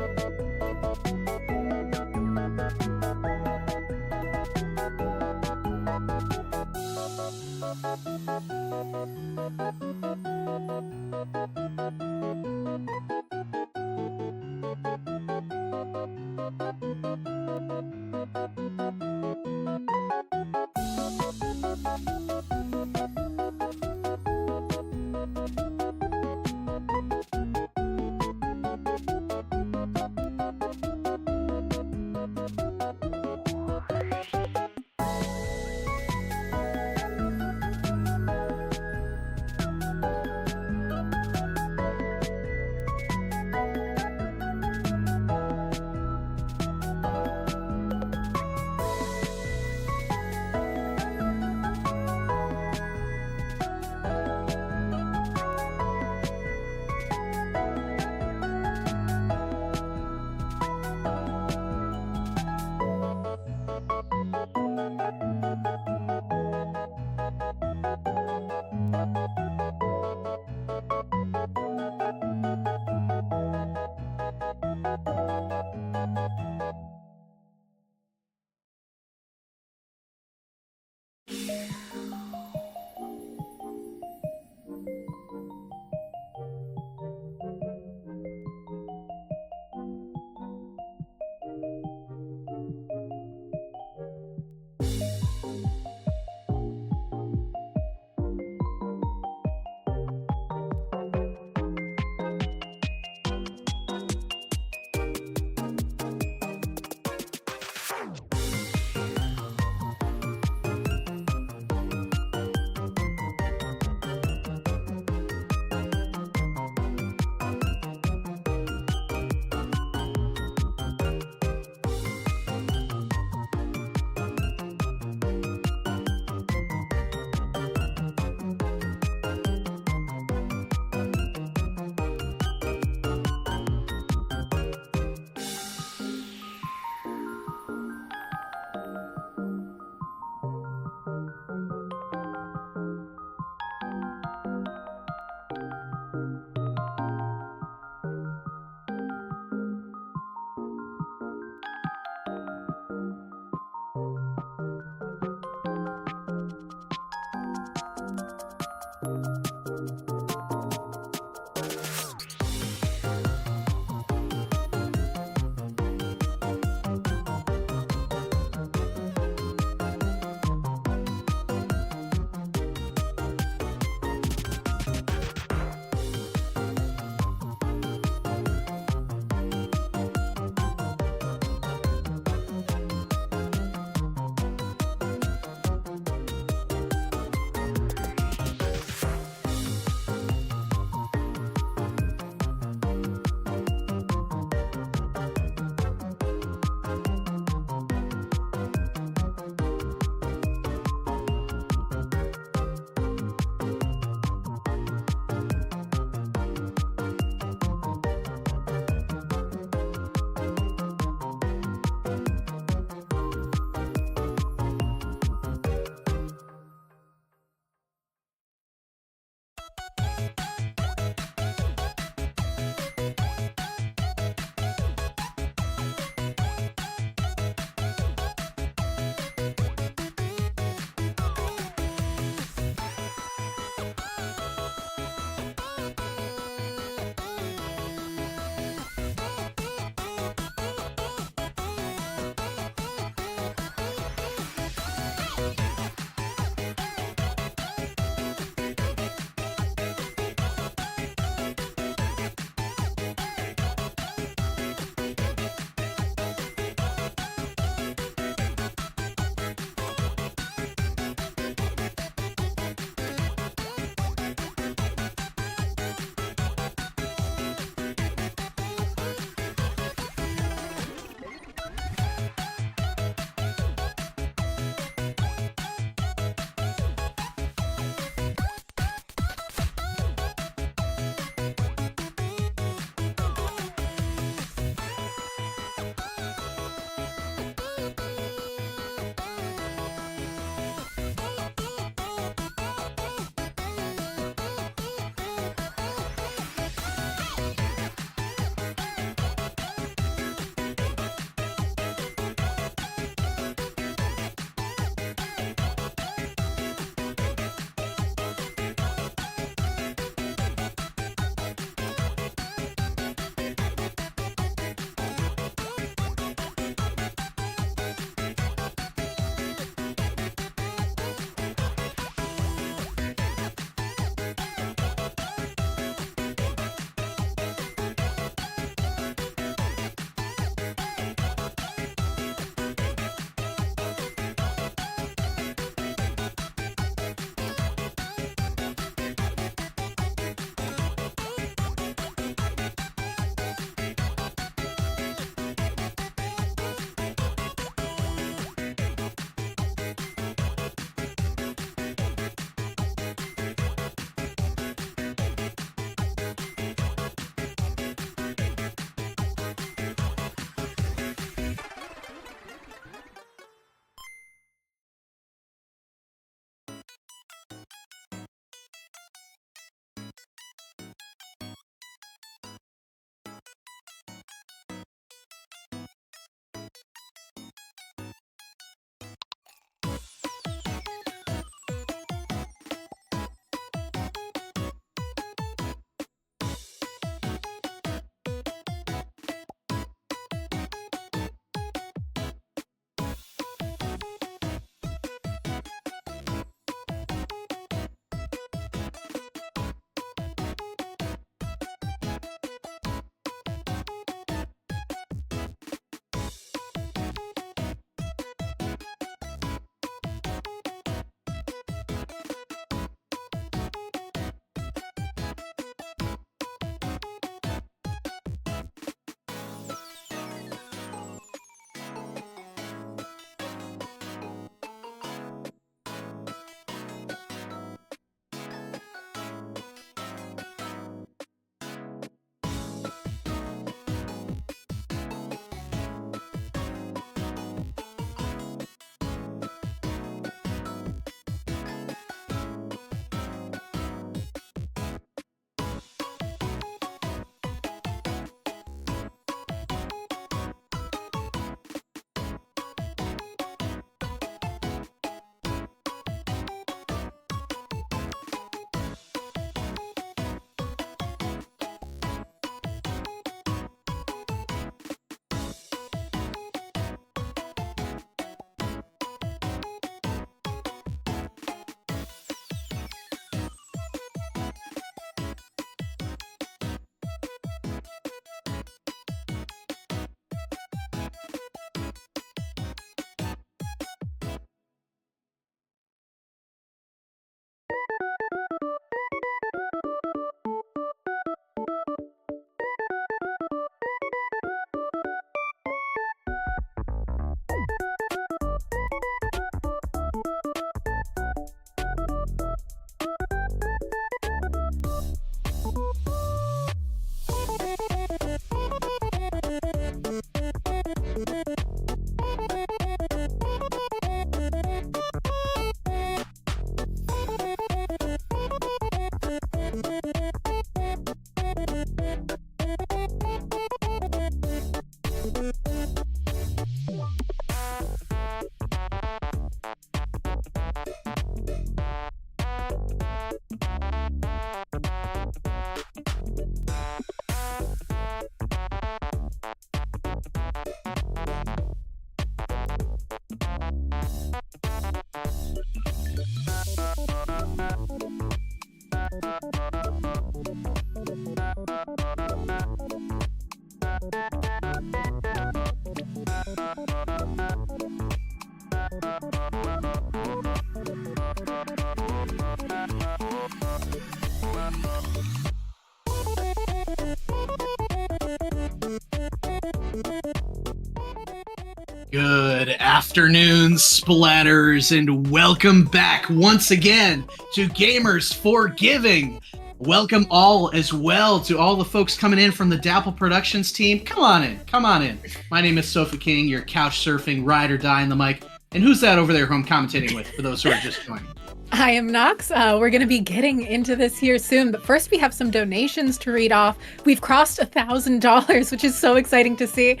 Good afternoon, splatters, and welcome back once again to Gamers for Giving. Welcome all as well to all the folks coming in from the Dapple Productions team. Come on in. My name is Sophie King, your couch surfing ride or die in the mic. And who's that over there who I'm commentating with for those who are just joining? I am Nox. We're going to be getting into this here soon, but first we have some donations to read off. We've crossed $1,000, which is so exciting to see.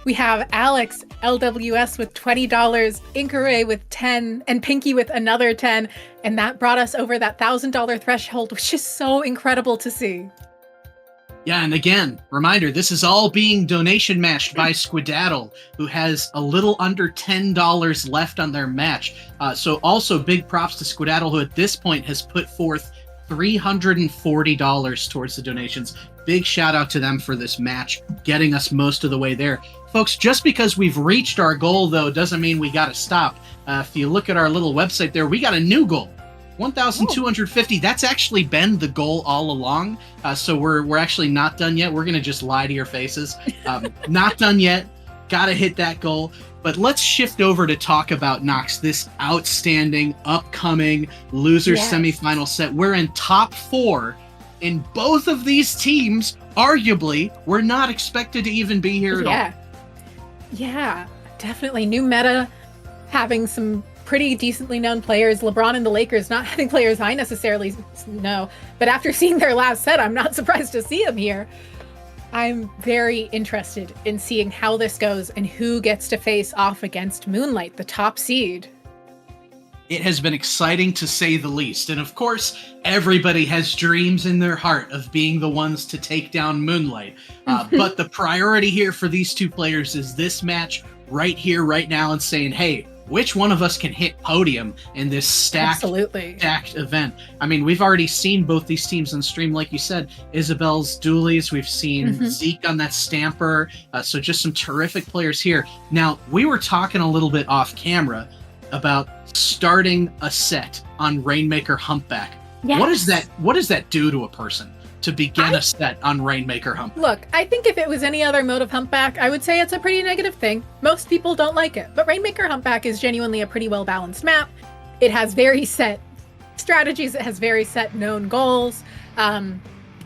We have Alex LWS with $20, Inkaray with 10, and Pinky with another 10, and that brought us over that $1,000 threshold, which is so incredible to see. Yeah, and again, reminder, this is all being donation matched by Squadaddle, who has a little under $10 left on their match. So also big props to Squadaddle, who at this point has put forth $340 towards the donations. Big shout out to them for this match, getting us most of the way there. Folks, just because we've reached our goal, though, doesn't mean we got to stop. If you look at our little website there, we got a new goal. 1,250. That's actually been the goal all along. So we're actually not done yet. We're going to just lie to your faces. Not done yet. Got to hit that goal. But let's shift over to talk about Nox, this outstanding, upcoming losers semifinal set. We're in top 4 in both of these teams. Arguably, we're not expected to even be here at all. Yeah, definitely. New meta, having some pretty decently known players. LeBron and the Lakers not having players I necessarily know. But after seeing their last set, I'm not surprised to see them here. I'm very interested in seeing how this goes and who gets to face off against Moonlight, the top seed. It has been exciting to say the least. And of course, everybody has dreams in their heart of being the ones to take down Moonlight. But the priority here for these two players is this match right here, right now, and saying, hey, which one of us can hit podium in this stacked event? I mean, we've already seen both these teams on stream, like you said, Isabel's dualies. We've seen Zeke on that Stamper. So just some terrific players here. Now, we were talking a little bit off camera about starting a set on Rainmaker Humpback. Yes. What does that do to a person to begin a set on Rainmaker Humpback? Look, I think if it was any other mode of Humpback, I would say it's a pretty negative thing. Most people don't like it, but Rainmaker Humpback is genuinely a pretty well-balanced map. It has very set strategies, it has very set known goals.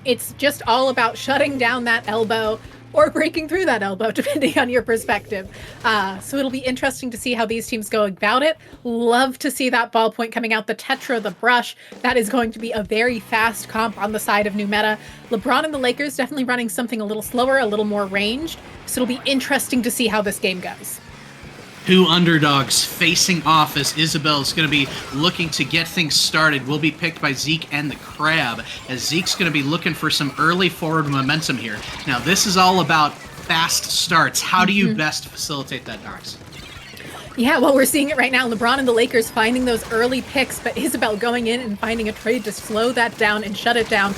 It's just all about shutting down that elbow or breaking through that elbow, depending on your perspective. So it'll be interesting to see how these teams go about it. Love to see that ballpoint coming out, the Tetra, the brush. That is going to be a very fast comp on the side of new meta. LeBron and the Lakers definitely running something a little slower, a little more ranged. So it'll be interesting to see how this game goes. Two underdogs facing off as Isabel is going to be looking to get things started. Will be picked by Zeke and the Crab, as Zeke's going to be looking for some early forward momentum here. Now, this is all about fast starts. How do you best facilitate that, Nox? Yeah, well, we're seeing it right now. LeBron and the Lakers finding those early picks, but Isabel going in and finding a trade to slow that down and shut it down.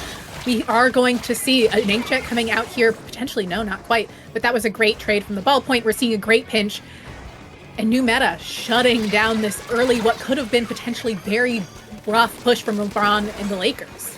We are going to see an Inkjet coming out here. Potentially, no, not quite. But that was a great trade from the ballpoint. We're seeing a great pinch. And new meta shutting down this early, what could have been potentially very rough push from LeBron and the Lakers.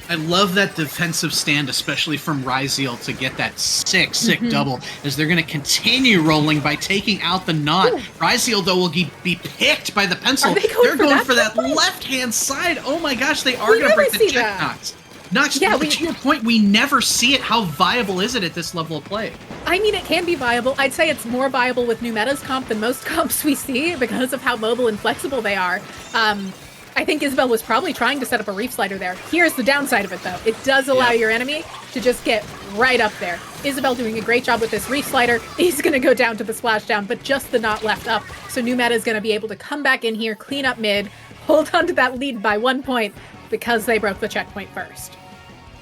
I love that defensive stand, especially from Ryziel, to get that sick double, as they're going to continue rolling by taking out the knot. Ryziel, though, will be picked by the pencil. They're going for that left-hand side. Oh my gosh, they are going to break the check knots. Nox, to your point, we never see it. How viable is it at this level of play? I mean, it can be viable. I'd say it's more viable with new meta's comp than most comps we see because of how mobile and flexible they are. I think Isabel was probably trying to set up a reef slider there. Here's the downside of it, though. It does allow your enemy to just get right up there. Isabel doing a great job with this reef slider. He's going to go down to the splashdown, but just the knot left up. So new meta is going to be able to come back in here, clean up mid, hold on to that lead by 1 point because they broke the checkpoint first.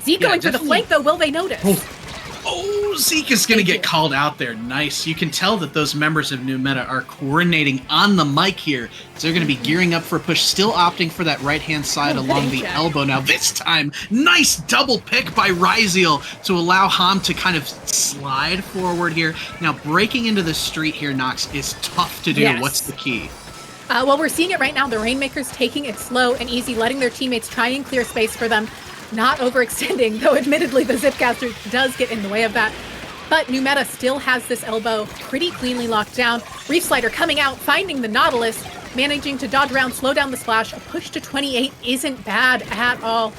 Zeke going for the flank, though. Will they notice? Oh, Zeke is going to get called out there. Nice. You can tell that those members of New Meta are coordinating on the mic here. So they're going to be gearing up for a push, still opting for that right-hand side along the elbow. Now this time, nice double pick by Ryziel to allow Ham to kind of slide forward here. Now breaking into the street here, Nox, is tough to do. Yes. What's the key? Well, we're seeing it right now. The Rainmakers taking it slow and easy, letting their teammates try and clear space for them. Not overextending, though admittedly the Zipcaster does get in the way of that. But New Meta still has this elbow pretty cleanly locked down. Reef Slider coming out, finding the Nautilus, managing to dodge around, slow down the splash. A push to 28 isn't bad at all.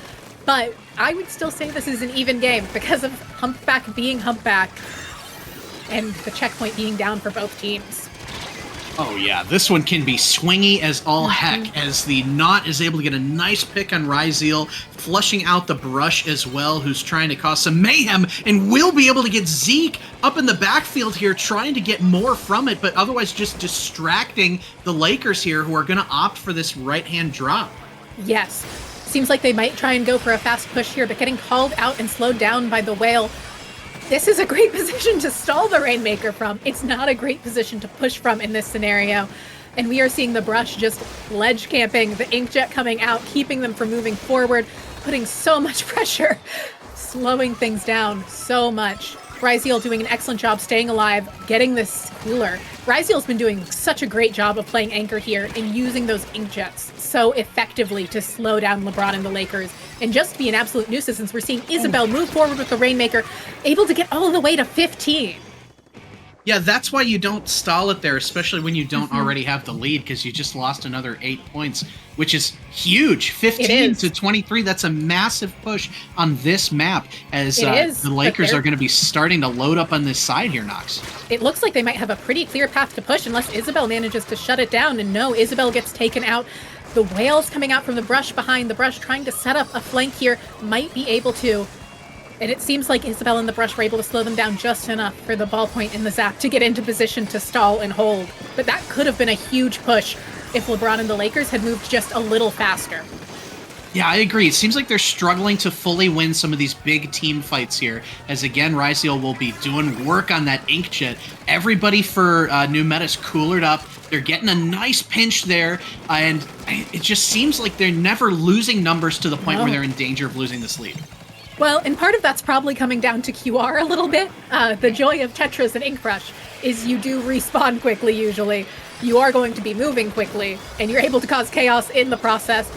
But I would still say this is an even game because of Humpback being Humpback and the checkpoint being down for both teams. Oh yeah, this one can be swingy as all heck, as the Knot is able to get a nice pick on Ryzeal, flushing out the brush as well, who's trying to cause some mayhem, and will be able to get Zeke up in the backfield here, trying to get more from it, but otherwise just distracting the Lakers here, who are going to opt for this right-hand drop. Yes. Seems like they might try and go for a fast push here, but getting called out and slowed down by the Whale. This is a great position to stall the Rainmaker from. It's not a great position to push from in this scenario. And we are seeing the Brush just ledge camping, the Inkjet coming out, keeping them from moving forward, putting so much pressure, slowing things down so much. Ryzeal doing an excellent job staying alive, getting this cooler. Ryzeal's been doing such a great job of playing anchor here and using those Inkjets so effectively to slow down LeBron and the Lakers and just be an absolute nuisance, since we're seeing Isabel move forward with the Rainmaker, able to get all the way to 15. Yeah, that's why you don't stall it there, especially when you don't already have the lead, because you just lost another 8 points, which is huge. 15 to 23, that's a massive push on this map, as the Lakers are going to be starting to load up on this side here, Nox. It looks like they might have a pretty clear path to push unless Isabel manages to shut it down, and no, Isabel gets taken out. The Whales coming out from the Brush behind the Brush, trying to set up a flank here, might be able to. And it seems like Isabel and the Brush were able to slow them down just enough for the ballpoint and the Zap to get into position to stall and hold. But that could have been a huge push if LeBron and the Lakers had moved just a little faster. Yeah, I agree. It seems like they're struggling to fully win some of these big team fights here, as again, Ryzeal will be doing work on that Inkjet. Everybody for New Meta's coolered up. They're getting a nice pinch there, and it just seems like they're never losing numbers to the point where they're in danger of losing this lead. Well, and part of that's probably coming down to QR a little bit. The joy of Tetris and Ink Rush is you do respawn quickly usually. You are going to be moving quickly, and you're able to cause chaos in the process.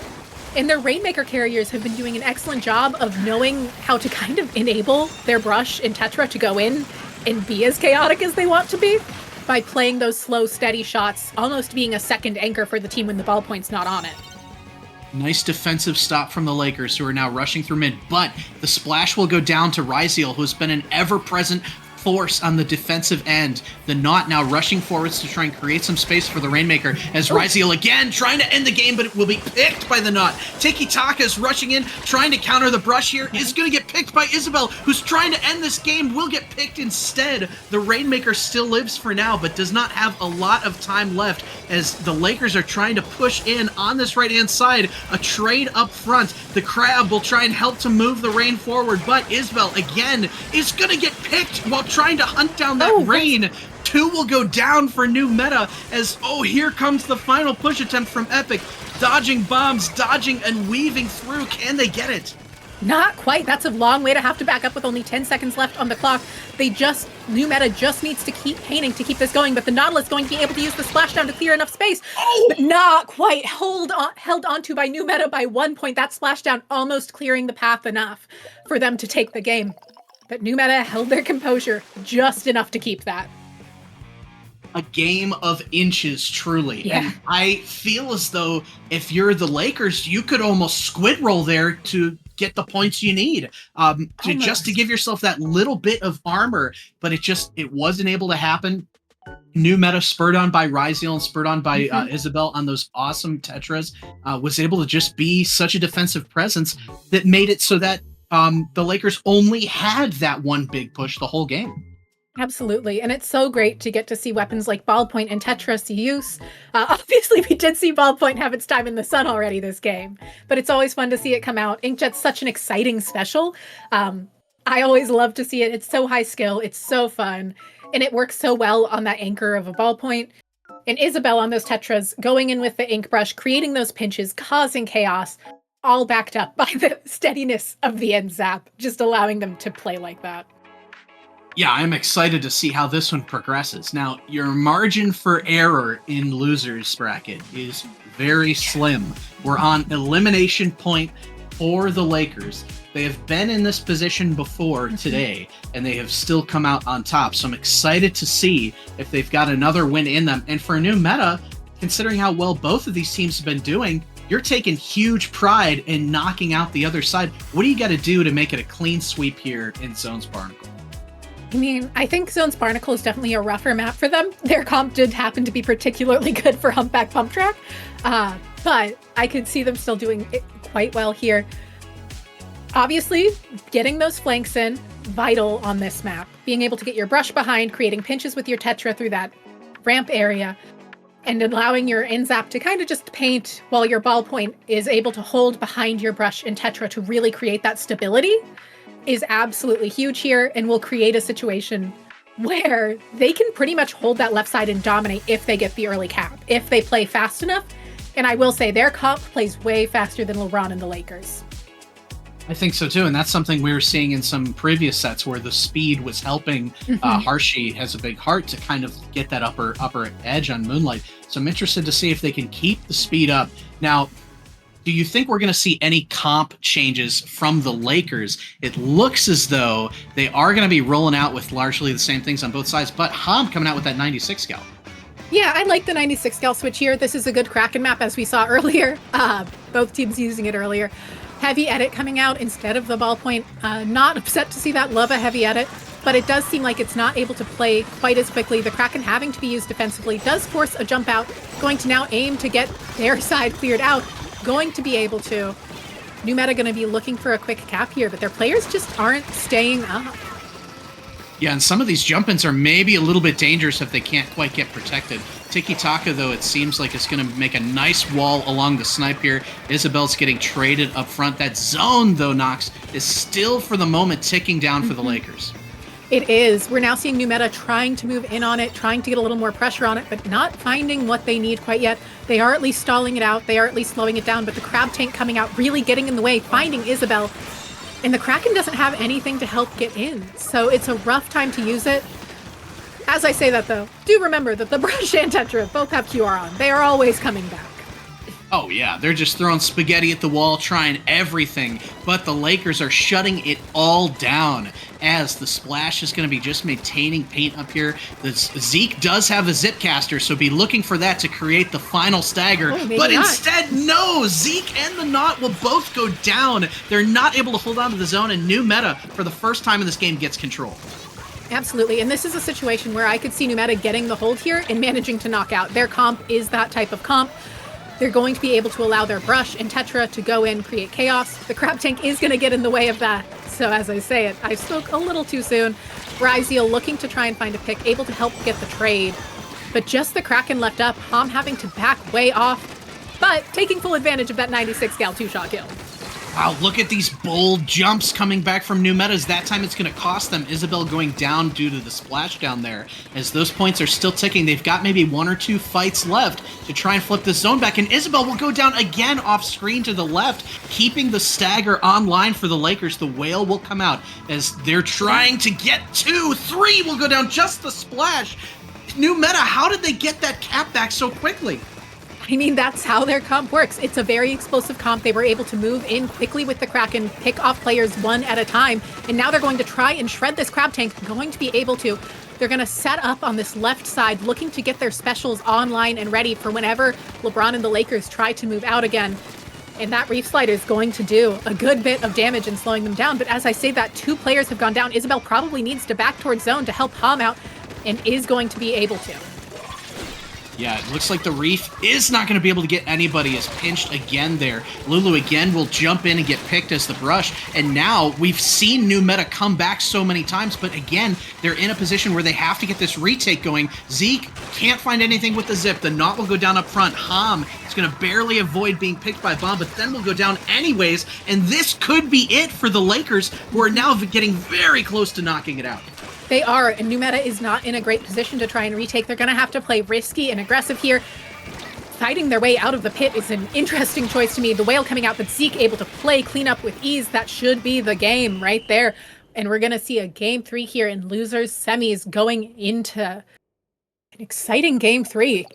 And their Rainmaker carriers have been doing an excellent job of knowing how to kind of enable their Brush and Tetra to go in and be as chaotic as they want to be by playing those slow, steady shots, almost being a second anchor for the team when the ballpoint's not on it. Nice defensive stop from the Lakers, who are now rushing through mid, but the splash will go down to Ryzeal, who's been an ever-present force on the defensive end. The Knot now rushing forwards to try and create some space for the Rainmaker, as Ryzeal again trying to end the game, but it will be picked by the Knot. Tiki Taka is rushing in, trying to counter the Brush here, is going to get picked by Isabel, who's trying to end this game, will get picked instead. The Rainmaker still lives for now, but does not have a lot of time left, as the Lakers are trying to push in on this right-hand side. A trade up front. The Crab will try and help to move the Rain forward, but Isabel again is going to get picked while trying to hunt down that Rain. 2 will go down for New Meta, as, here comes the final push attempt from Epic. Dodging bombs, dodging and weaving through. Can they get it? Not quite. That's a long way to have to back up with only 10 seconds left on the clock. New Meta just needs to keep painting to keep this going, but the Nautilus is going to be able to use the splashdown to clear enough space. But not quite. Held onto by New Meta by 1 point. That splashdown almost clearing the path enough for them to take the game. But New Meta held their composure just enough to keep that. A game of inches, truly. Yeah. And I feel as though if you're the Lakers, you could almost squid roll there to get the points you need, just to give yourself that little bit of armor. But it wasn't able to happen. New Meta, spurred on by Ryzeal and spurred on by Isabel on those awesome Tetras, was able to just be such a defensive presence that made it so that the Lakers only had that one big push the whole game. Absolutely. And it's so great to get to see weapons like Ballpoint and Tetris use. Obviously, we did see Ballpoint have its time in the sun already this game, but it's always fun to see it come out. Inkjet's such an exciting special. I always love to see it. It's so high skill. It's so fun. And it works so well on that anchor of a Ballpoint. And Isabel on those Tetras, going in with the ink brush, creating those pinches, causing chaos, all backed up by the steadiness of the end zap, just allowing them to play like that. Yeah, I'm excited to see how this one progresses. Now, your margin for error in losers bracket is very slim. We're on elimination point for the Lakers. They have been in this position before today, and they have still come out on top. So I'm excited to see if they've got another win in them. And for a new meta, considering how well both of these teams have been doing, you're taking huge pride in knocking out the other side. What do you got to do to make it a clean sweep here in Zones Barnacle? I mean, I think Zones Barnacle is definitely a rougher map for them. Their comp did happen to be particularly good for Humpback Pump Track, but I could see them still doing it quite well here. Obviously, getting those flanks in, vital on this map. Being able to get your brush behind, creating pinches with your Tetra through that ramp area, and allowing your Inzap to kind of just paint while your ballpoint is able to hold behind your brush and Tetra to really create that stability is absolutely huge here, and will create a situation where they can pretty much hold that left side and dominate if they get the early cap, if they play fast enough. And I will say their comp plays way faster than LeBron and the Lakers. I think so too, and that's something we were seeing in some previous sets where the speed was helping. Harshi has a big heart to kind of get that upper edge on Moonlight. So I'm interested to see if they can keep the speed up. Now, do you think we're going to see any comp changes from the Lakers? It looks as though they are going to be rolling out with largely the same things on both sides, but Ham coming out with that 96 scout. Yeah, I like the 96 scout switch here. This is a good Kraken map, as we saw earlier. Both teams using it earlier. Heavy edit coming out instead of the ballpoint. Not upset to see that. Love a heavy edit, but it does seem like it's not able to play quite as quickly. The Kraken having to be used defensively does force a jump out. Going to now aim to get their side cleared out. Going to be able to. New meta going to be looking for a quick cap here, but their players just aren't staying up. Yeah, and some of these jump-ins are maybe a little bit dangerous if they can't quite get protected. Tiki-Taka, though, it seems like it's going to make a nice wall along the snipe here. Isabel's getting traded up front. That zone, though, Nox, is still, for the moment, ticking down for the Lakers. It is. We're now seeing New Meta trying to move in on it, trying to get a little more pressure on it, but not finding what they need quite yet. They are at least stalling it out. They are at least slowing it down, but the Crab Tank coming out, really getting in the way, finding Isabel. And the Kraken doesn't have anything to help get in, so it's a rough time to use it. As I say that, though, do remember that the Brush and Tetra both have QR on. They are always coming back. Oh, yeah, they're just throwing spaghetti at the wall, trying everything, but the Lakers are shutting it all down as the Splash is going to be just maintaining paint up here. Zeke does have a Zipcaster, so be looking for that to create the final stagger, but instead, no! Zeke and the Knot will both go down. They're not able to hold on to the zone, and New Meta, for the first time in this game, gets control. Absolutely, and this is a situation where I could see New Meta getting the hold here and managing to knock out. Their comp is that type of comp. They're going to be able to allow their Brush and Tetra to go in, create chaos. The Crab Tank is going to get in the way of that. So as I say it, I spoke a little too soon. Ryziel looking to try and find a pick, able to help get the trade. But just the Kraken left up, Ham having to back way off, but taking full advantage of that 96 gal 2-shot kill. Wow, look at these bold jumps coming back from New Metas. That time it's going to cost them. Isabel going down due to the splash down there. As those points are still ticking, they've got maybe 1 or 2 fights left to try and flip this zone back. And Isabel will go down again off screen to the left, keeping the stagger online for the Lakers. The whale will come out as they're trying to get 2. 3 will go down, just the splash. New Meta, how did they get that cap back so quickly? I mean, that's how their comp works. It's a very explosive comp. They were able to move in quickly with the Kraken, pick off players one at a time, and now they're going to try and shred this Crab Tank, going to be able to. They're going to set up on this left side, looking to get their specials online and ready for whenever LeBron and the Lakers try to move out again. And that Reef Slider is going to do a good bit of damage in slowing them down. But as I say that, 2 players have gone down. Isabel probably needs to back towards zone to help Ham out, and is going to be able to. Yeah, it looks like the Reef is not going to be able to get anybody as pinched again there. Lulu again will jump in and get picked as the Brush. And now we've seen New Meta come back so many times, but again, they're in a position where they have to get this retake going. Zeke can't find anything with the Zip. The Knot will go down up front. Ham is going to barely avoid being picked by Bomb, but then will go down anyways. And this could be it for the Lakers, who are now getting very close to knocking it out. They are, and New Meta is not in a great position to try and retake. They're going to have to play risky and aggressive here. Fighting their way out of the pit is an interesting choice to me. The Whale coming out, but Zeke able to play clean up with ease. That should be the game right there. And we're going to see a game 3 here in losers semis going into an exciting game 3.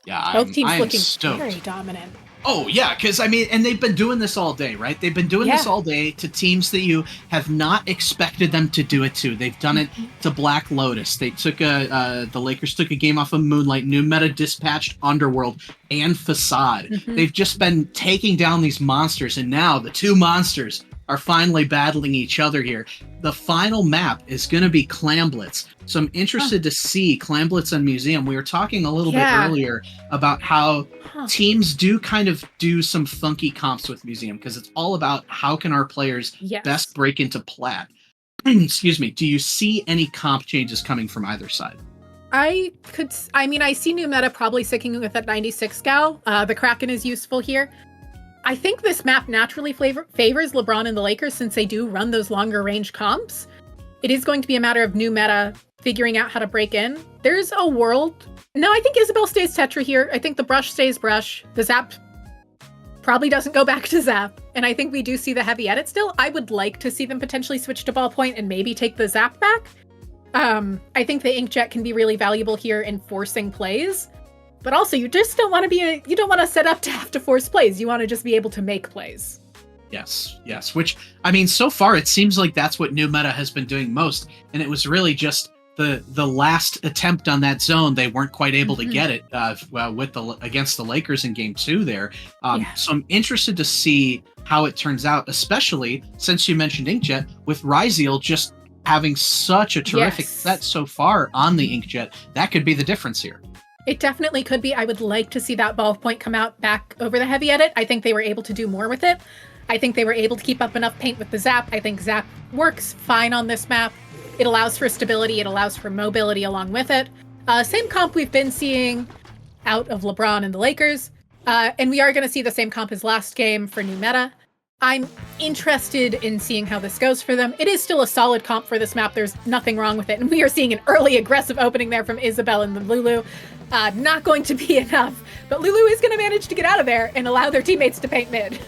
Yeah, both teams I'm looking stoked. very dominant. Oh, yeah, because, I mean, and they've been doing this all day, right? They've been doing this all day to teams that you have not expected them to do it to. They've done it to Black Lotus. They took the Lakers took a game off of Moonlight. New Meta dispatched Underworld and Facade. They've just been taking down these monsters, and now the two monsters are finally battling each other here. The final map is going to be Clamblitz. So I'm interested to see Clamblitz and Museum. We were talking a little bit earlier about how teams do kind of do some funky comps with Museum because it's all about how can our players best break into Plat. Excuse me. Do you see any comp changes coming from either side? I see New Meta probably sticking with that 96 gal. The Kraken is useful here. I think this map naturally favors LeBron and the Lakers since they do run those longer range comps. It is going to be a matter of New Meta figuring out how to break in. There's a world. No, I think Isabel stays Tetra here. I think the Brush stays Brush. The Zap probably doesn't go back to Zap. And I think we do see the heavy edit still. I would like to see them potentially switch to Ballpoint and maybe take the Zap back. I think the Inkjet can be really valuable here in forcing plays. But also, you just don't want to you don't want to set up to have to force plays. You want to just be able to make plays. Yes. Which, I mean, so far it seems like that's what New Meta has been doing most. And it was really just the last attempt on that zone. They weren't quite able to get it against the Lakers in Game 2 there. So I'm interested to see how it turns out, especially since you mentioned Inkjet, with Ryziel just having such a terrific set so far on the Inkjet. That could be the difference here. It definitely could be. I would like to see that Ballpoint come out back over the heavy edit. I think they were able to do more with it. I think they were able to keep up enough paint with the Zap. I think Zap works fine on this map. It allows for stability. It allows for mobility along with it. Same comp we've been seeing out of LeBron and the Lakers. And we are going to see the same comp as last game for New Meta. I'm interested in seeing how this goes for them. It is still a solid comp for this map. There's nothing wrong with it. And we are seeing an early aggressive opening there from Isabel and the Lulu. Not going to be enough. But Lulu is going to manage to get out of there and allow their teammates to paint mid.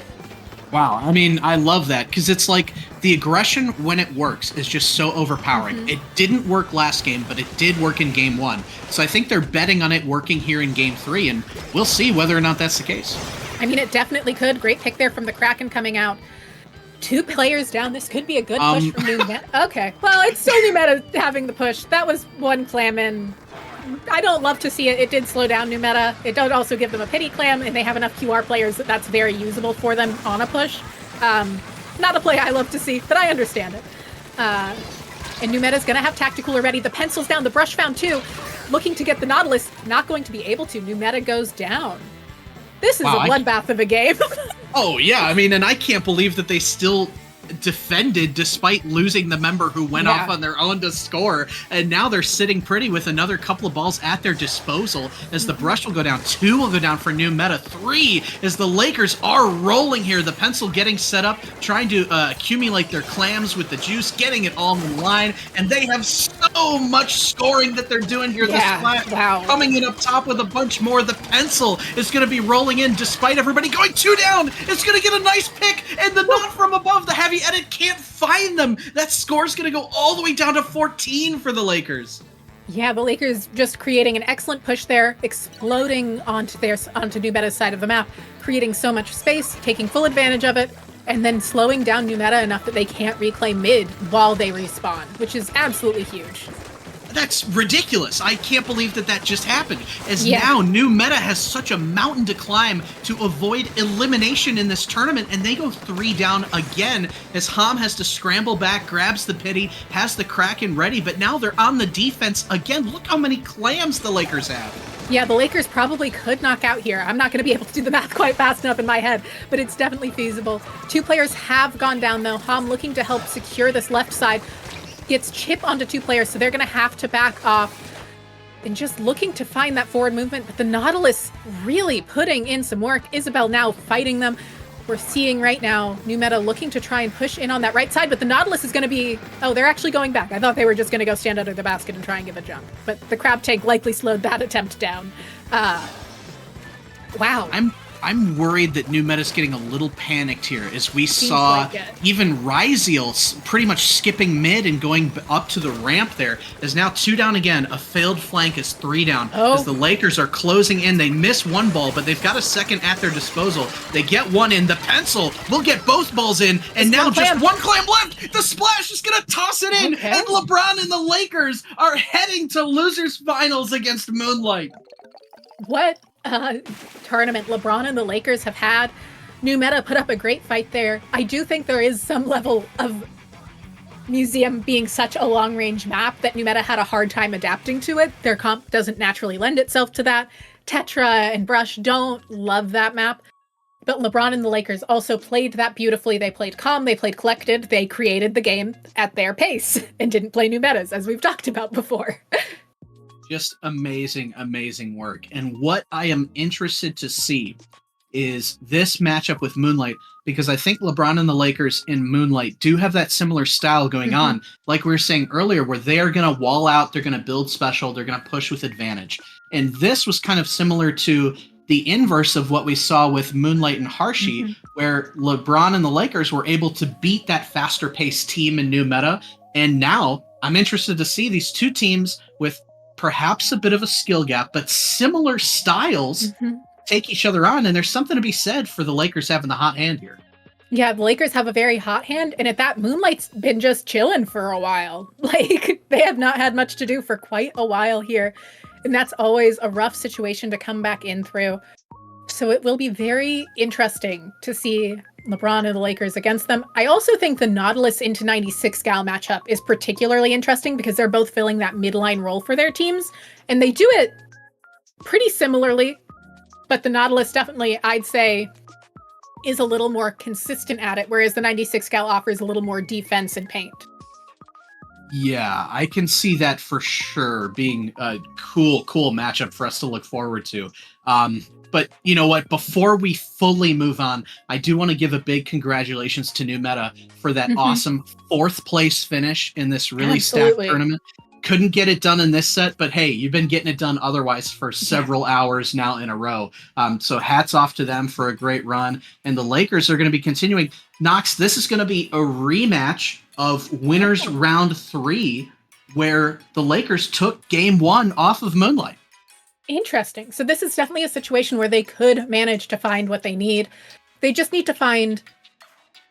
Wow, I mean, I love that, because it's like the aggression, when it works, is just so overpowering. It didn't work last game, but it did work in Game 1. So I think they're betting on it working here in Game 3, and we'll see whether or not that's the case. I mean, it definitely could. Great pick there from the Kraken coming out. 2 players down. This could be a good push from New Meta. Okay, well, it's still New Meta having the push. That was one clam in. I don't love to see it. It did slow down New Meta. It does also give them a pity clam, and they have enough QR players that's very usable for them on a push. Not a play I love to see, but I understand it. And New Meta's going to have Tactical already. The pencil's down. The Brush found 2. Looking to get the Nautilus. Not going to be able to. New Meta goes down. This is a bloodbath of a game. Oh, yeah. I mean, and I can't believe that they still defended despite losing the member who went off on their own to score, and now they're sitting pretty with another couple of balls at their disposal as the Brush will go down. 2 will go down for New Meta. 3 as the Lakers are rolling here. The pencil getting set up, trying to accumulate their clams with the juice, getting it all in line, and they have so much scoring that they're doing here. The Splat coming in up top with a bunch more. The pencil is going to be rolling in despite everybody going 2 down. It's going to get a nice pick, and the not from above, the heavy edit can't find them. That score's going to go all the way down to 14 for the Lakers. Yeah, the Lakers just creating an excellent push there, exploding onto New Meta's side of the map, creating so much space, taking full advantage of it, and then slowing down New Meta enough that they can't reclaim mid while they respawn, which is absolutely huge. That's ridiculous. I can't believe that just happened. As now New Meta has such a mountain to climb to avoid elimination in this tournament, and they go 3 down again as Ham has to scramble back, grabs the pity, has the Kraken ready, but now they're on the defense again. Look how many clams the Lakers have. Yeah, the Lakers probably could knock out here. I'm not going to be able to do the math quite fast enough in my head, but it's definitely feasible. 2 players have gone down, though. Ham looking to help secure this left side. Gets chip onto 2 players, so they're going to have to back off and just looking to find that forward movement. But the Nautilus really putting in some work. Isabel now fighting them. We're seeing right now New Meta looking to try and push in on that right side, but the Nautilus is going to be... Oh, they're actually going back. I thought they were just going to go stand under the basket and try and give a jump. But the Crab Tank likely slowed that attempt down. Wow. I'm worried that New Meta's getting a little panicked here, as we Seems saw like it. even Ryziel pretty much skipping mid and going up to the ramp there. Is now 2 down again. A failed flank is 3 down. Oh. As the Lakers are closing in. They miss one ball, but they've got a second at their disposal. They get one in. The pencil will get both balls in, and now just one clam left. The Splash is going to toss it in, and LeBron and the Lakers are heading to losers finals against Moonlight. What tournament LeBron and the Lakers have had. New Meta put up a great fight there. I do think there is some level of Museum being such a long-range map that New Meta had a hard time adapting to it. Their comp doesn't naturally lend itself to that. Tetra and Brush don't love that map. But LeBron and the Lakers also played that beautifully. They played calm, they played collected, they created the game at their pace and didn't play new metas, as we've talked about before. Just amazing, amazing work. And what I am interested to see is this matchup with Moonlight, because I think LeBron and the Lakers in Moonlight do have that similar style going on, like we were saying earlier, where they are going to wall out, they're going to build special, they're going to push with advantage. And this was kind of similar to the inverse of what we saw with Moonlight and Harshi, where LeBron and the Lakers were able to beat that faster paced team in new meta. And now I'm interested to see these two teams with perhaps a bit of a skill gap, but similar styles take each other on. And there's something to be said for the Lakers having the hot hand here. Yeah, the Lakers have a very hot hand, and at that, Moonlight's been just chilling for a while. Like, they have not had much to do for quite a while here, and that's always a rough situation to come back in through. So it will be very interesting to see LeBron and the Lakers against them. I also think the Nautilus into 96 Gal matchup is particularly interesting because they're both filling that midline role for their teams, and they do it pretty similarly, but the Nautilus definitely, I'd say, is a little more consistent at it, whereas the 96 Gal offers a little more defense and paint. Yeah, I can see that for sure being a cool matchup for us to look forward to. But you know what? Before we fully move on, I do want to give a big congratulations to New Meta for that awesome 4th place finish in this really stacked tournament. Couldn't get it done in this set, but hey, you've been getting it done otherwise for several hours now in a row. So hats off to them for a great run. And the Lakers are going to be continuing. Knox, this is going to be a rematch of winners round 3, where the Lakers took game 1 off of Moonlight. Interesting. So this is definitely a situation where they could manage to find what they need. They just need to find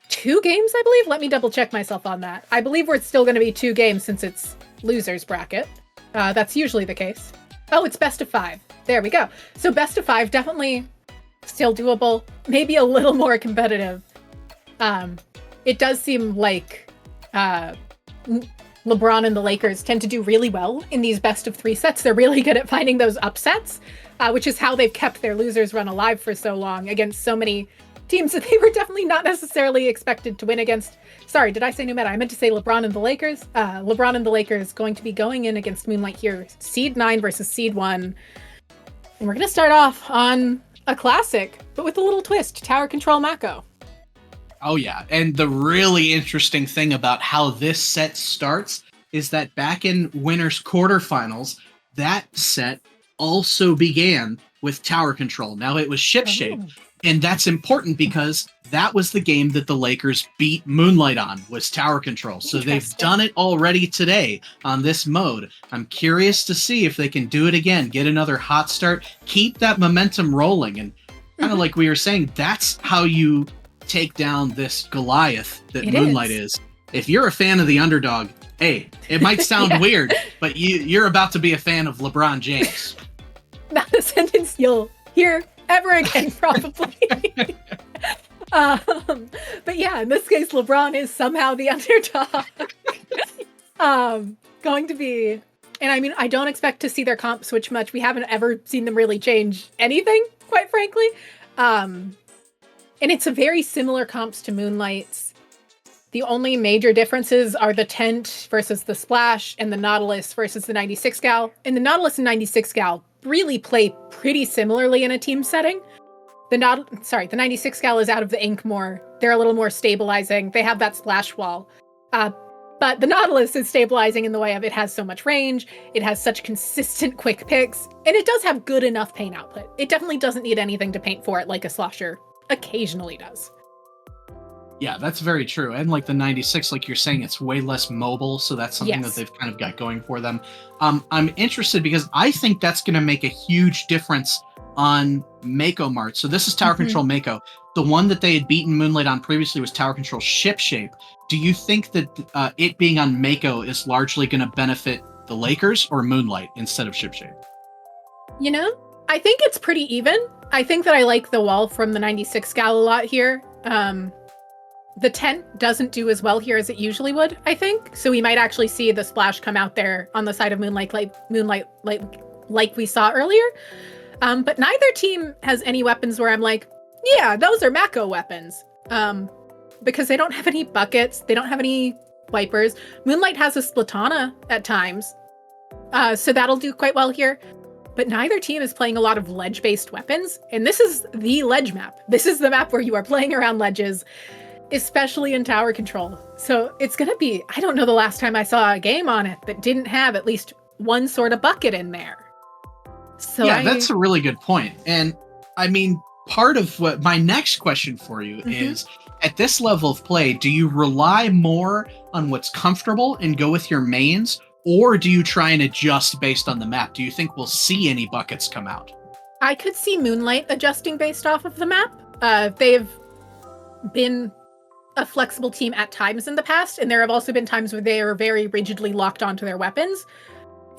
2 games, I believe. Let me double check myself on that. I believe we're still going to be 2 games since it's losers bracket. That's usually the case. Oh, it's best of 5. There we go. So best of 5, definitely still doable. Maybe a little more competitive. It does seem like LeBron and the Lakers tend to do really well in these best of 3 sets. They're really good at finding those upsets, which is how they've kept their losers run alive for so long against so many teams that they were definitely not necessarily expected to win against. Sorry, did I say new meta? I meant to say LeBron and the Lakers. LeBron and the Lakers going to be going in against Moonlight here. Seed 9 versus Seed 1. And we're going to start off on a classic, but with a little twist. Tower Control Mako. Oh yeah, and the really interesting thing about how this set starts is that back in winners quarterfinals, that set also began with tower control. Now it was ship shape, and that's important because that was the game that the Lakers beat Moonlight on, was tower control. So they've done it already today on this mode. I'm curious to see if they can do it again, get another hot start, keep that momentum rolling, and kind of like we were saying, that's how you take down this Goliath that Moonlight is. If you're a fan of the underdog, hey, it might sound weird, but you're about to be a fan of LeBron James. Not a sentence you'll hear ever again, probably. But yeah, in this case, LeBron is somehow the underdog. Going to be, and I mean, I don't expect to see their comp switch much. We haven't ever seen them really change anything, quite frankly. And it's a very similar comps to Moonlight's. The only major differences are the tent versus the splash and the Nautilus versus the 96 Gal. And the Nautilus and 96 Gal really play pretty similarly in a team setting. The 96 Gal is out of the ink more. They're a little more stabilizing. They have that splash wall. But the Nautilus is stabilizing in the way of it has so much range, it has such consistent quick picks, and it does have good enough paint output. It definitely doesn't need anything to paint for it like a Slosher occasionally does. Yeah, that's very true. And like the 96, like you're saying, it's way less mobile, so that's something Yes. that they've kind of got going for them. I'm interested because I think that's going to make a huge difference on Mako Mart. So this is Tower Control Mako. The one that they had beaten Moonlight on previously was Tower Control Ship Shape. Do you think that it being on Mako is largely going to benefit the Lakers or Moonlight instead of Ship Shape? You know, I think it's pretty even. I think that I like the wall from the 96 gal a lot here. The tent doesn't do as well here as it usually would, I think. So we might actually see the splash come out there on the side of Moonlight like we saw earlier. But neither team has any weapons where I'm like, yeah, those are Mako weapons. Because they don't have any buckets. They don't have any wipers. Moonlight has a Splatana at times. So that'll do quite well here. But neither team is playing a lot of ledge-based weapons. And this is the ledge map. This is the map where you are playing around ledges, especially in tower control. So it's going to be, I don't know the last time I saw a game on it that didn't have at least one sort of bucket in there. So yeah, that's a really good point. And I mean, part of what my next question for you is, at this level of play, do you rely more on what's comfortable and go with your mains, or do you try and adjust based on the map? Do you think we'll see any buckets come out? I could see Moonlight adjusting based off of the map. They've been a flexible team at times in the past, and there have also been times where they are very rigidly locked onto their weapons.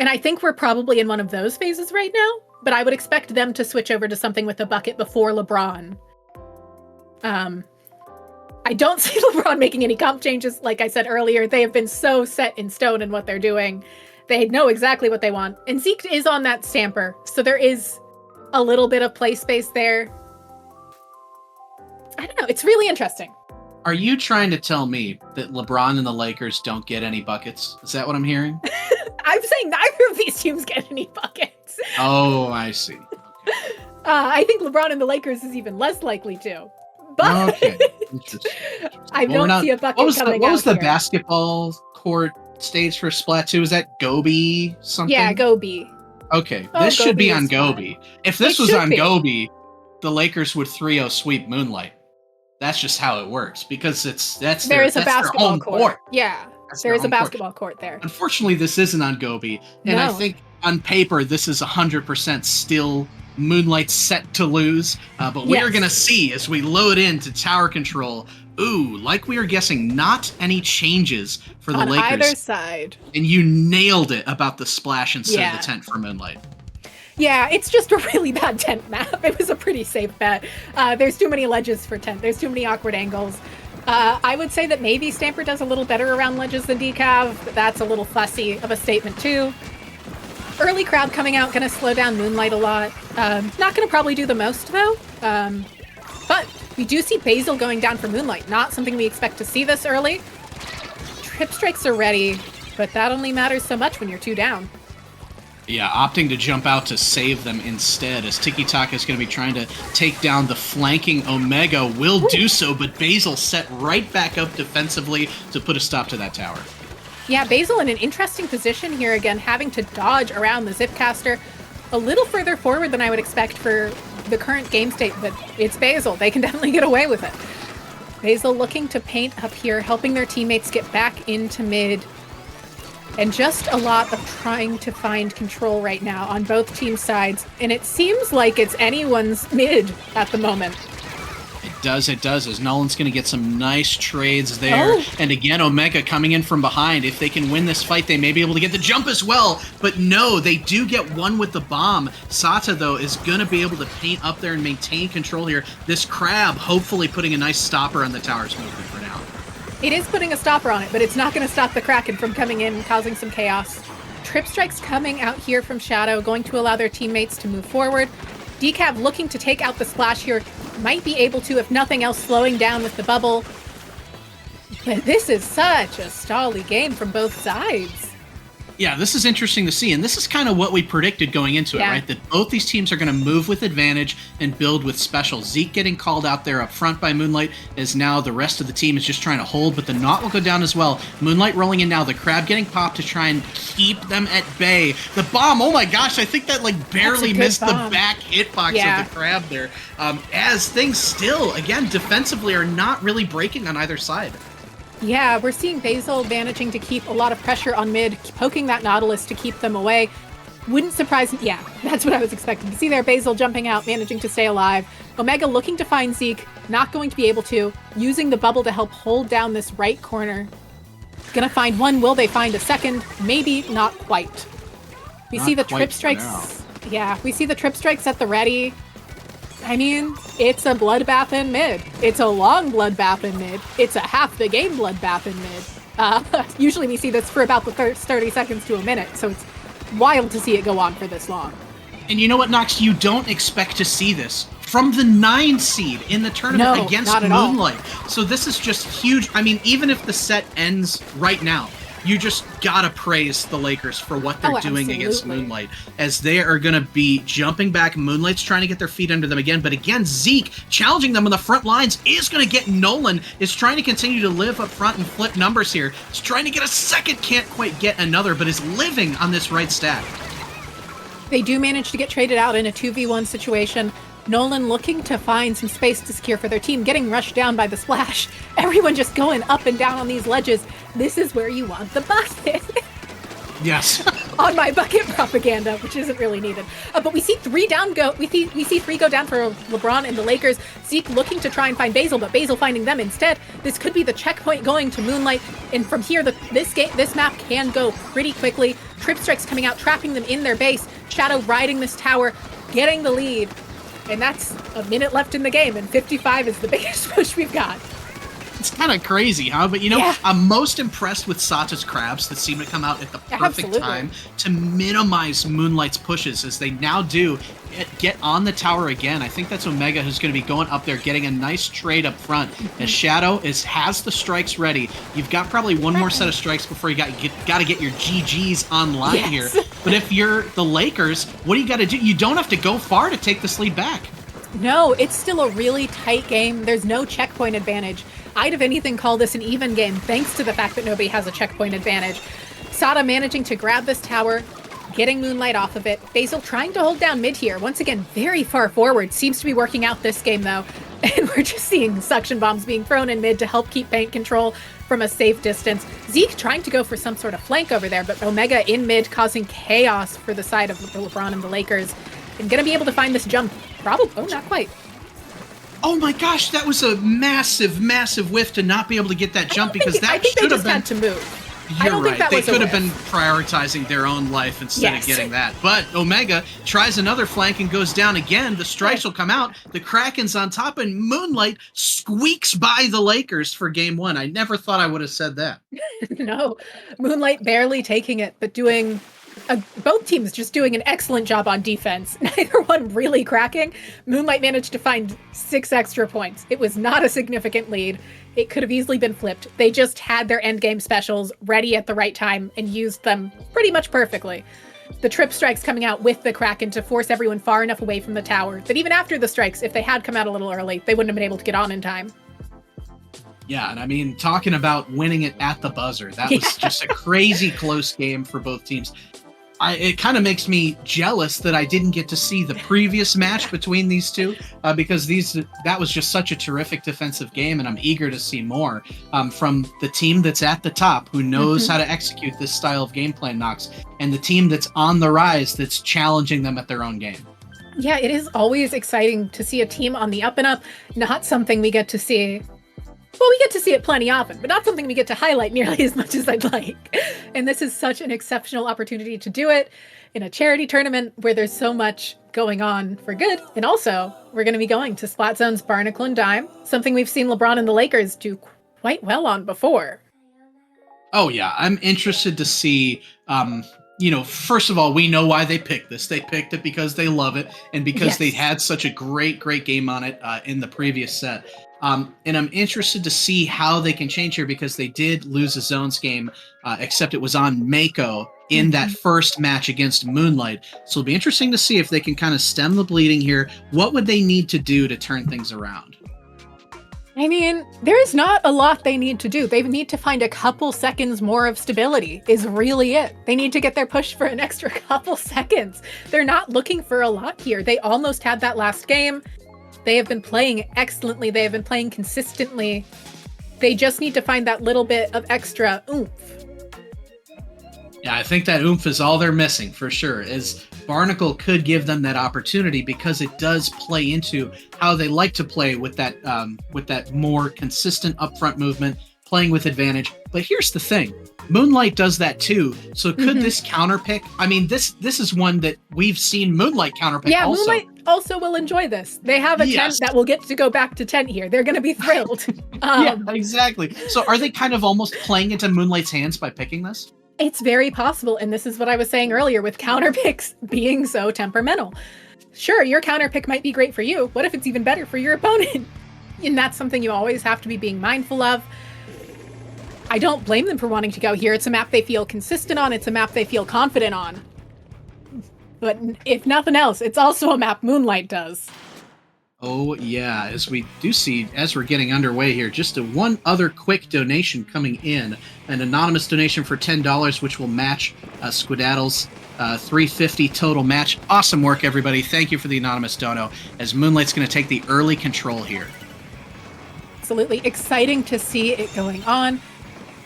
And I think we're probably in one of those phases right now, but I would expect them to switch over to something with a bucket before LeBron. I don't see LeBron making any comp changes. Like I said earlier, they have been so set in stone in what they're doing. They know exactly what they want. And Zeke is on that stamper, so there is a little bit of play space there. I don't know. It's really interesting. Are you trying to tell me that LeBron and the Lakers don't get any buckets? Is that what I'm hearing? I'm saying neither of these teams get any buckets. Oh, I see. Okay. I think LeBron and the Lakers is even less likely to. But okay. I don't see a bucket coming out. What was the here. basketball court stage for Splatoon? Was that Gobi something? Yeah, Gobi. Okay, Oh, this should Gobi be on is fun. Gobi. If this It was should on be. Gobi, the Lakers would 3-0 sweep Moonlight. That's just how it works because that's There is a their basketball home court. Yeah, That's there their is a home court. basketball court there. Unfortunately, this isn't on Gobi, and I No. think on paper this is 100% still Moonlight set to lose. But we are Yes. going to see as we load into tower control. Ooh, like we are guessing, not any changes for the On Lakers. either side. And you nailed it about the splash instead Yeah. of the tent for Moonlight. Yeah, it's just a really bad tent map. It was a pretty safe bet. There's too many ledges for tent. There's too many awkward angles. I would say that maybe Stamper does a little better around ledges than Decav, but that's a little fussy of a statement too. Early crowd coming out, gonna slow down Moonlight a lot. Not gonna probably do the most though. But we do see Basil going down for Moonlight. Not something we expect to see this early. Trip strikes are ready, but that only matters so much when you're 2 down. Yeah, opting to jump out to save them instead, as Tiki Taka is going to be trying to take down the flanking Omega. Will do so, but Basil set right back up defensively to put a stop to that tower. Yeah, Basil in an interesting position here again, having to dodge around the Zipcaster a little further forward than I would expect for the current game state, but it's Basil. They can definitely get away with it. Basil looking to paint up here, helping their teammates get back into mid. And just a lot of trying to find control right now on both team sides. And it seems like it's anyone's mid at the moment. It does, as Nolan's going to get some nice trades there. Oh. And again, Omega coming in from behind. If they can win this fight, they may be able to get the jump as well. But no, they do get one with the bomb. Sata, though, is going to be able to paint up there and maintain control here. This crab hopefully putting a nice stopper on the tower's movement for now. It is putting a stopper on it, but it's not going to stop the Kraken from coming in, causing some chaos. Trip strikes coming out here from Shadow, going to allow their teammates to move forward. Decav looking to take out the splash here, might be able to, if nothing else, slowing down with the bubble. But this is such a stally game from both sides. Yeah, this is interesting to see, and this is kind of what we predicted going into it, right? That both these teams are going to move with advantage and build with special. Zeke getting called out there up front by Moonlight, as now the rest of the team is just trying to hold, but the Knot will go down as well. Moonlight rolling in now, the Crab getting popped to try and keep them at bay. The bomb, oh my gosh, I think that like barely missed the back hitbox of the Crab there. As things still, again, defensively are not really breaking on either side. Yeah, we're seeing Basil managing to keep a lot of pressure on mid, poking that Nautilus to keep them away. Wouldn't surprise me. Yeah, that's what I was expecting to see there. Basil jumping out, managing to stay alive. Omega looking to find Zeke, not going to be able to, using the bubble to help hold down this right corner. Gonna find one. Will they find a second? Maybe not quite. We see the trip strikes. Yeah, we see the trip strikes at the ready. I mean, it's a bloodbath in mid. It's a long bloodbath in mid. It's a half the game bloodbath in mid. Usually we see this for about the 30 seconds to a minute, so it's wild to see it go on for this long. And you know what, Nox? You don't expect to see this from the 9 seed in the tournament against Moonlight. So this is just huge. I mean, even if the set ends right now, you just gotta praise the Lakers for what they're doing against Moonlight, as they are gonna be jumping back. Moonlight's trying to get their feet under them again, but again, Zeke challenging them on the front lines is gonna get Nolan, is trying to continue to live up front and flip numbers here. He's trying to get a second, can't quite get another, but is living on this right stack. They do manage to get traded out in a 2v1 situation. Nolan looking to find some space to secure for their team, getting rushed down by the splash. Everyone just going up and down on these ledges. This is where you want the bucket. Yes. On my bucket propaganda, which isn't really needed. But we see 3 down go. We see 3 go down for LeBron and the Lakers. Zeke looking to try and find Basil, but Basil finding them instead. This could be the checkpoint going to Moonlight, and from here, this map can go pretty quickly. Trip strikes coming out, trapping them in their base. Shadow riding this tower, getting the lead. And that's a minute left in the game, and 55 is the biggest push we've got. It's kind of crazy, huh? But you know, I'm most impressed with Sata's crabs that seem to come out at the perfect time to minimize Moonlight's pushes, as they now do get on the tower again. I think that's Omega who's going to be going up there, getting a nice trade up front. As Shadow has the strikes ready. You've got probably one more set of strikes before you got to get your GGs online here. But if you're the Lakers, what do you got to do? You don't have to go far to take this lead back. No, it's still a really tight game. There's no checkpoint advantage. I'd, if anything, call this an even game, thanks to the fact that nobody has a checkpoint advantage. Sata managing to grab this tower, getting Moonlight off of it. Basil trying to hold down mid here. Once again, very far forward. Seems to be working out this game, though. And we're just seeing suction bombs being thrown in mid to help keep paint control from a safe distance. Zeke trying to go for some sort of flank over there, but Omega in mid causing chaos for the side of LeBron and the Lakers. And gonna be able to find this jump. Probably. Oh, not quite. Oh my gosh, that was a massive, massive whiff to not be able to get that jump, because that should have been... had to move. You're right. They could have been prioritizing their own life instead of getting that. But Omega tries another flank and goes down again. The strikes will come out. The Kraken's on top, and Moonlight squeaks by the Lakers for game 1. I never thought I would have said that. No, Moonlight barely taking it, but doing... both teams just doing an excellent job on defense. Neither one really cracking. Moonlight managed to find 6 extra points. It was not a significant lead. It could have easily been flipped. They just had their endgame specials ready at the right time and used them pretty much perfectly. The trip strikes coming out with the Kraken to force everyone far enough away from the tower that even after the strikes, if they had come out a little early, they wouldn't have been able to get on in time. Yeah, and I mean, talking about winning it at the buzzer, that was just a crazy close game for both teams. It kind of makes me jealous that I didn't get to see the previous match between these two, because that was just such a terrific defensive game, and I'm eager to see more from the team that's at the top, who knows how to execute this style of gameplay, Nox, and the team that's on the rise that's challenging them at their own game. Yeah, it is always exciting to see a team on the up and up, not something we get to see. Well, we get to see it plenty often, but not something we get to highlight nearly as much as I'd like. And this is such an exceptional opportunity to do it in a charity tournament where there's so much going on for good. And also, we're going to be going to Splat Zone's Barnacle and Dime, something we've seen LeBron and the Lakers do quite well on before. Oh, yeah. I'm interested to see... first of all, we know why they picked this. They picked it because they love it and because they had such a great game on it in the previous set. And I'm interested to see how they can change here, because they did lose a zones game, except it was on Mako in that first match against Moonlight. So it'll be interesting to see if they can kind of stem the bleeding here. What would they need to do to turn things around? I mean, there is not a lot they need to do. They need to find a couple seconds more of stability is really it. They need to get their push for an extra couple seconds. They're not looking for a lot here. They almost had that last game. They have been playing excellently. They have been playing consistently. They just need to find that little bit of extra oomph. Yeah, I think that oomph is all they're missing for sure. Is Barnacle could give them that opportunity because it does play into how they like to play with that more consistent upfront movement, playing with advantage. But here's the thing. Moonlight does that too. So could this counterpick? I mean, this is one that we've seen Moonlight counterpick yeah, also. Moonlight also will enjoy this. They have a 10 that will get to go back to 10 here. They're going to be thrilled. Yeah, exactly. So are they kind of almost playing into Moonlight's hands by picking this? It's very possible, and this is what I was saying earlier with counterpicks being so temperamental. Sure, your counterpick might be great for you. What if it's even better for your opponent? And that's something you always have to be being mindful of. I don't blame them for wanting to go here. It's a map they feel consistent on. It's a map they feel confident on. But if nothing else, it's also a map Moonlight does. Oh, yeah, as we do see, as we're getting underway here, just one other quick donation coming in. An anonymous donation for $10, which will match Squadaddle's $350 total match. Awesome work, everybody. Thank you for the anonymous dono, as Moonlight's going to take the early control here. Absolutely exciting to see it going on.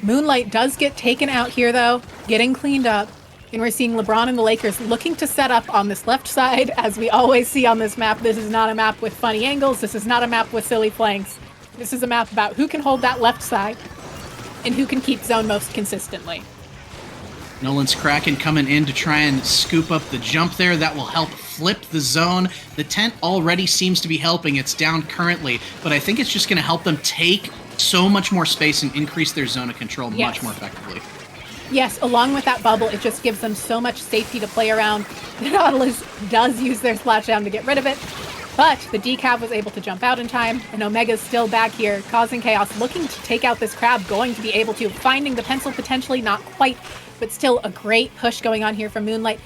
Moonlight does get taken out here, though, getting cleaned up. And we're seeing LeBron and the Lakers looking to set up on this left side. As we always see on this map, this is not a map with funny angles. This is not a map with silly flanks. This is a map about who can hold that left side and who can keep zone most consistently. Nolan's Kraken coming in to try and scoop up the jump there. That will help flip the zone. The tent already seems to be helping. It's down currently, but I think it's just going to help them take so much more space and increase their zone of control much more effectively. Yes, along with that bubble, it just gives them so much safety to play around. The Nautilus does use their splashdown to get rid of it, but the decaf was able to jump out in time, and Omega's still back here, causing chaos, looking to take out this crab, going to be able to, finding the pencil potentially, not quite, but still a great push going on here from Moonlight,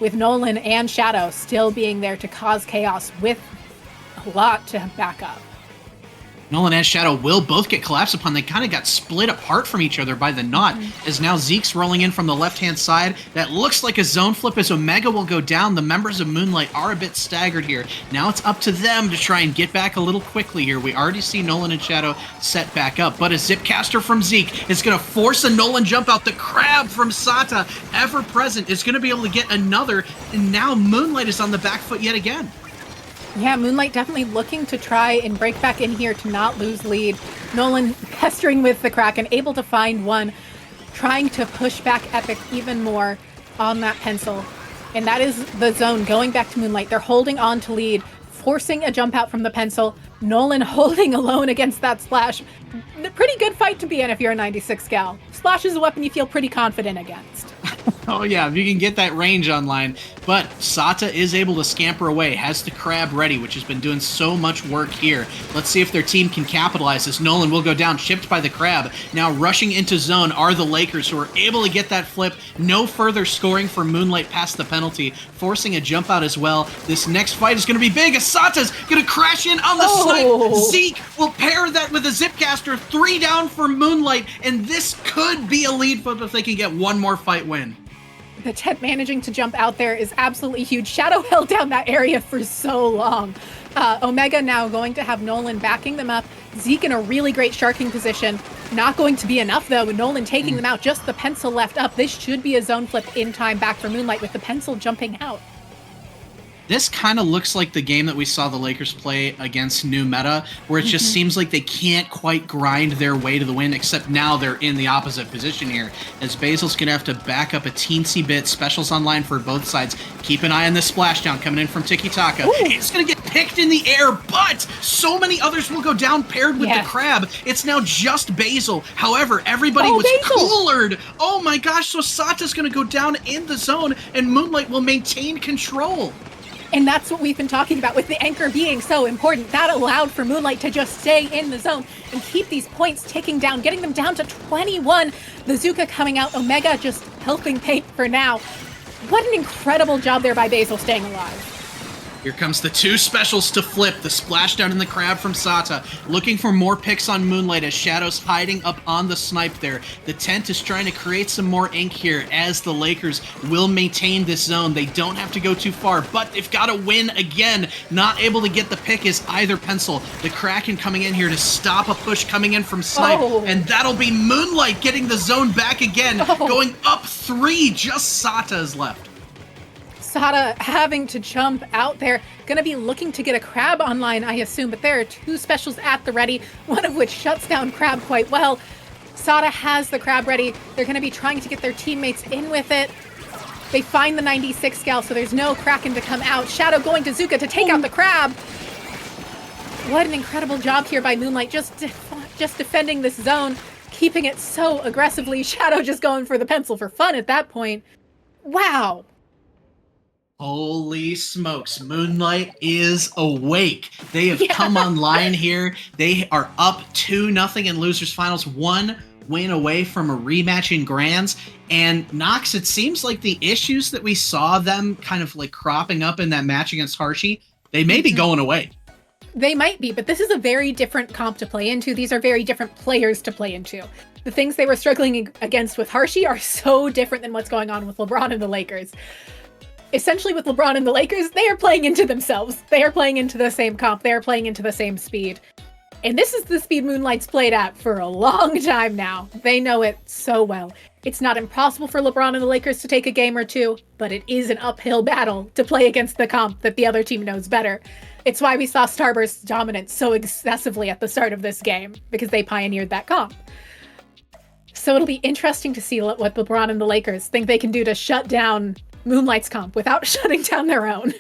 with Nolan and Shadow still being there to cause chaos with a lot to back up. Nolan and Shadow will both get collapsed upon. They kind of got split apart from each other by the knot, as now Zeke's rolling in from the left-hand side. That looks like a zone flip as Omega will go down. The members of Moonlight are a bit staggered here. Now it's up to them to try and get back a little quickly here. We already see Nolan and Shadow set back up, but a Zipcaster from Zeke is going to force a Nolan jump out. The crab from Sata, ever present, is going to be able to get another, and now Moonlight is on the back foot yet again. Yeah, Moonlight definitely looking to try and break back in here to not lose lead. Nolan pestering with the Kraken, able to find one, trying to push back Epic even more on that pencil. And that is the zone going back to Moonlight. They're holding on to lead, forcing a jump out from the pencil. Nolan holding alone against that splash. Pretty good fight to be in if you're a 96 gal. Splash is a weapon you feel pretty confident against. Oh yeah, if you can get that range online. But Sata is able to scamper away, has the crab ready, which has been doing so much work here. Let's see if their team can capitalize this. Nolan will go down, chipped by the crab. Now rushing into zone are the Lakers, who are able to get that flip. No further scoring for Moonlight past the penalty, forcing a jump out as well. This next fight is going to be big, as Sata's going to crash in on the snipe. Zeke will pair that with a Zipcaster. 3 down for Moonlight, and this could be a lead flip if they can get one more fight win. The tent managing to jump out there is absolutely huge. Shadow held down that area for so long. Omega now going to have Nolan backing them up. Zeke in a really great sharking position. Not going to be enough, though, with Nolan taking them out. Just the pencil left up. This should be a zone flip in time back for Moonlight with the pencil jumping out. This kind of looks like the game that we saw the Lakers play against New Meta, where it just seems like they can't quite grind their way to the win, except now they're in the opposite position here, as Basil's going to have to back up a teensy bit. Specials online for both sides. Keep an eye on this splashdown coming in from Tiki Taka. It's going to get picked in the air, but so many others will go down paired with the crab. It's now just Basil. However, everybody was coolered. Oh my gosh, so Sata's going to go down in the zone, and Moonlight will maintain control. And that's what we've been talking about with the anchor being so important. That allowed for Moonlight to just stay in the zone and keep these points ticking down, getting them down to 21. The Zuka coming out, Omega just helping paint for now. What an incredible job there by Basil staying alive. Here comes the two specials to flip. The splashdown in the crab from Sata. Looking for more picks on Moonlight as Shadow's hiding up on the snipe there. The tent is trying to create some more ink here as the Lakers will maintain this zone. They don't have to go too far, but they've got to win again. Not able to get the pick is either pencil. The Kraken coming in here to stop a push coming in from Snipe. And that'll be Moonlight getting the zone back again. Going up 3. Just Sata is left. Sata having to jump out there. Gonna be looking to get a crab online, I assume, but there are 2 specials at the ready, one of which shuts down crab quite well. Sata has the crab ready. They're gonna be trying to get their teammates in with it. They find the 96 gal, so there's no Kraken to come out. Shadow going to Zuka to take out the crab. What an incredible job here by Moonlight, just defending this zone, keeping it so aggressively. Shadow just going for the pencil for fun at that point. Wow. Holy smokes, Moonlight is awake. They have come online here. They are up 2-0 in losers finals, 1 win away from a rematch in Grands. And Nox, it seems like the issues that we saw them kind of like cropping up in that match against Hershey, they may be going away. They might be, but this is a very different comp to play into. These are very different players to play into. The things they were struggling against with Hershey are so different than what's going on with LeBron and the Lakers. Essentially with LeBron and the Lakers, they are playing into themselves. They are playing into the same comp. They are playing into the same speed. And this is the speed Moonlight's played at for a long time now. They know it so well. It's not impossible for LeBron and the Lakers to take a game or two, but it is an uphill battle to play against the comp that the other team knows better. It's why we saw Starburst's dominance so excessively at the start of this game, because they pioneered that comp. So it'll be interesting to see what LeBron and the Lakers think they can do to shut down Moonlight's comp without shutting down their own.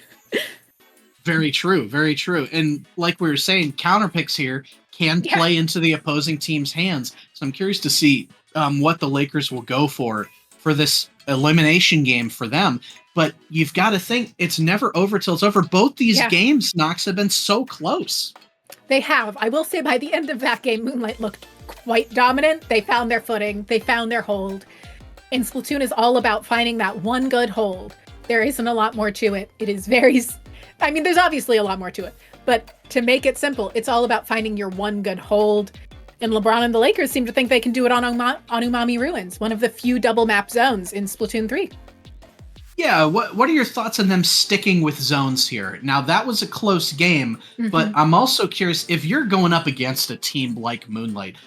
Very true, very true. And like we were saying, counterpicks here can play into the opposing team's hands. So I'm curious to see what the Lakers will go for this elimination game for them. But you've got to think it's never over till it's over. Both these games, Nox, have been so close. They have. I will say by the end of that game, Moonlight looked quite dominant. They found their footing. They found their hold. And Splatoon is all about finding that one good hold. There isn't a lot more to it. It is very... I mean, there's obviously a lot more to it. But to make it simple, it's all about finding your one good hold. And LeBron and the Lakers seem to think they can do it on Umami Ruins, one of the few double map zones in Splatoon 3. Yeah, what are your thoughts on them sticking with zones here? Now, that was a close game, but I'm also curious, if you're going up against a team like Moonlight,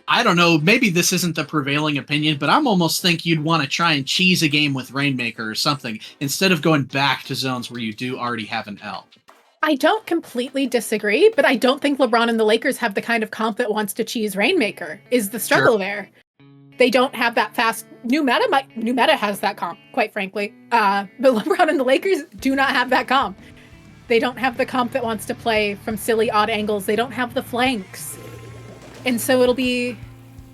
I don't know, maybe this isn't the prevailing opinion, but I'm almost think you'd want to try and cheese a game with Rainmaker or something, instead of going back to zones where you do already have an L. I don't completely disagree, but I don't think LeBron and the Lakers have the kind of comp that wants to cheese Rainmaker, is the struggle there. They don't have that fast... New Meta has that comp, quite frankly. But LeBron and the Lakers do not have that comp. They don't have the comp that wants to play from silly odd angles. They don't have the flanks. And so it'll be...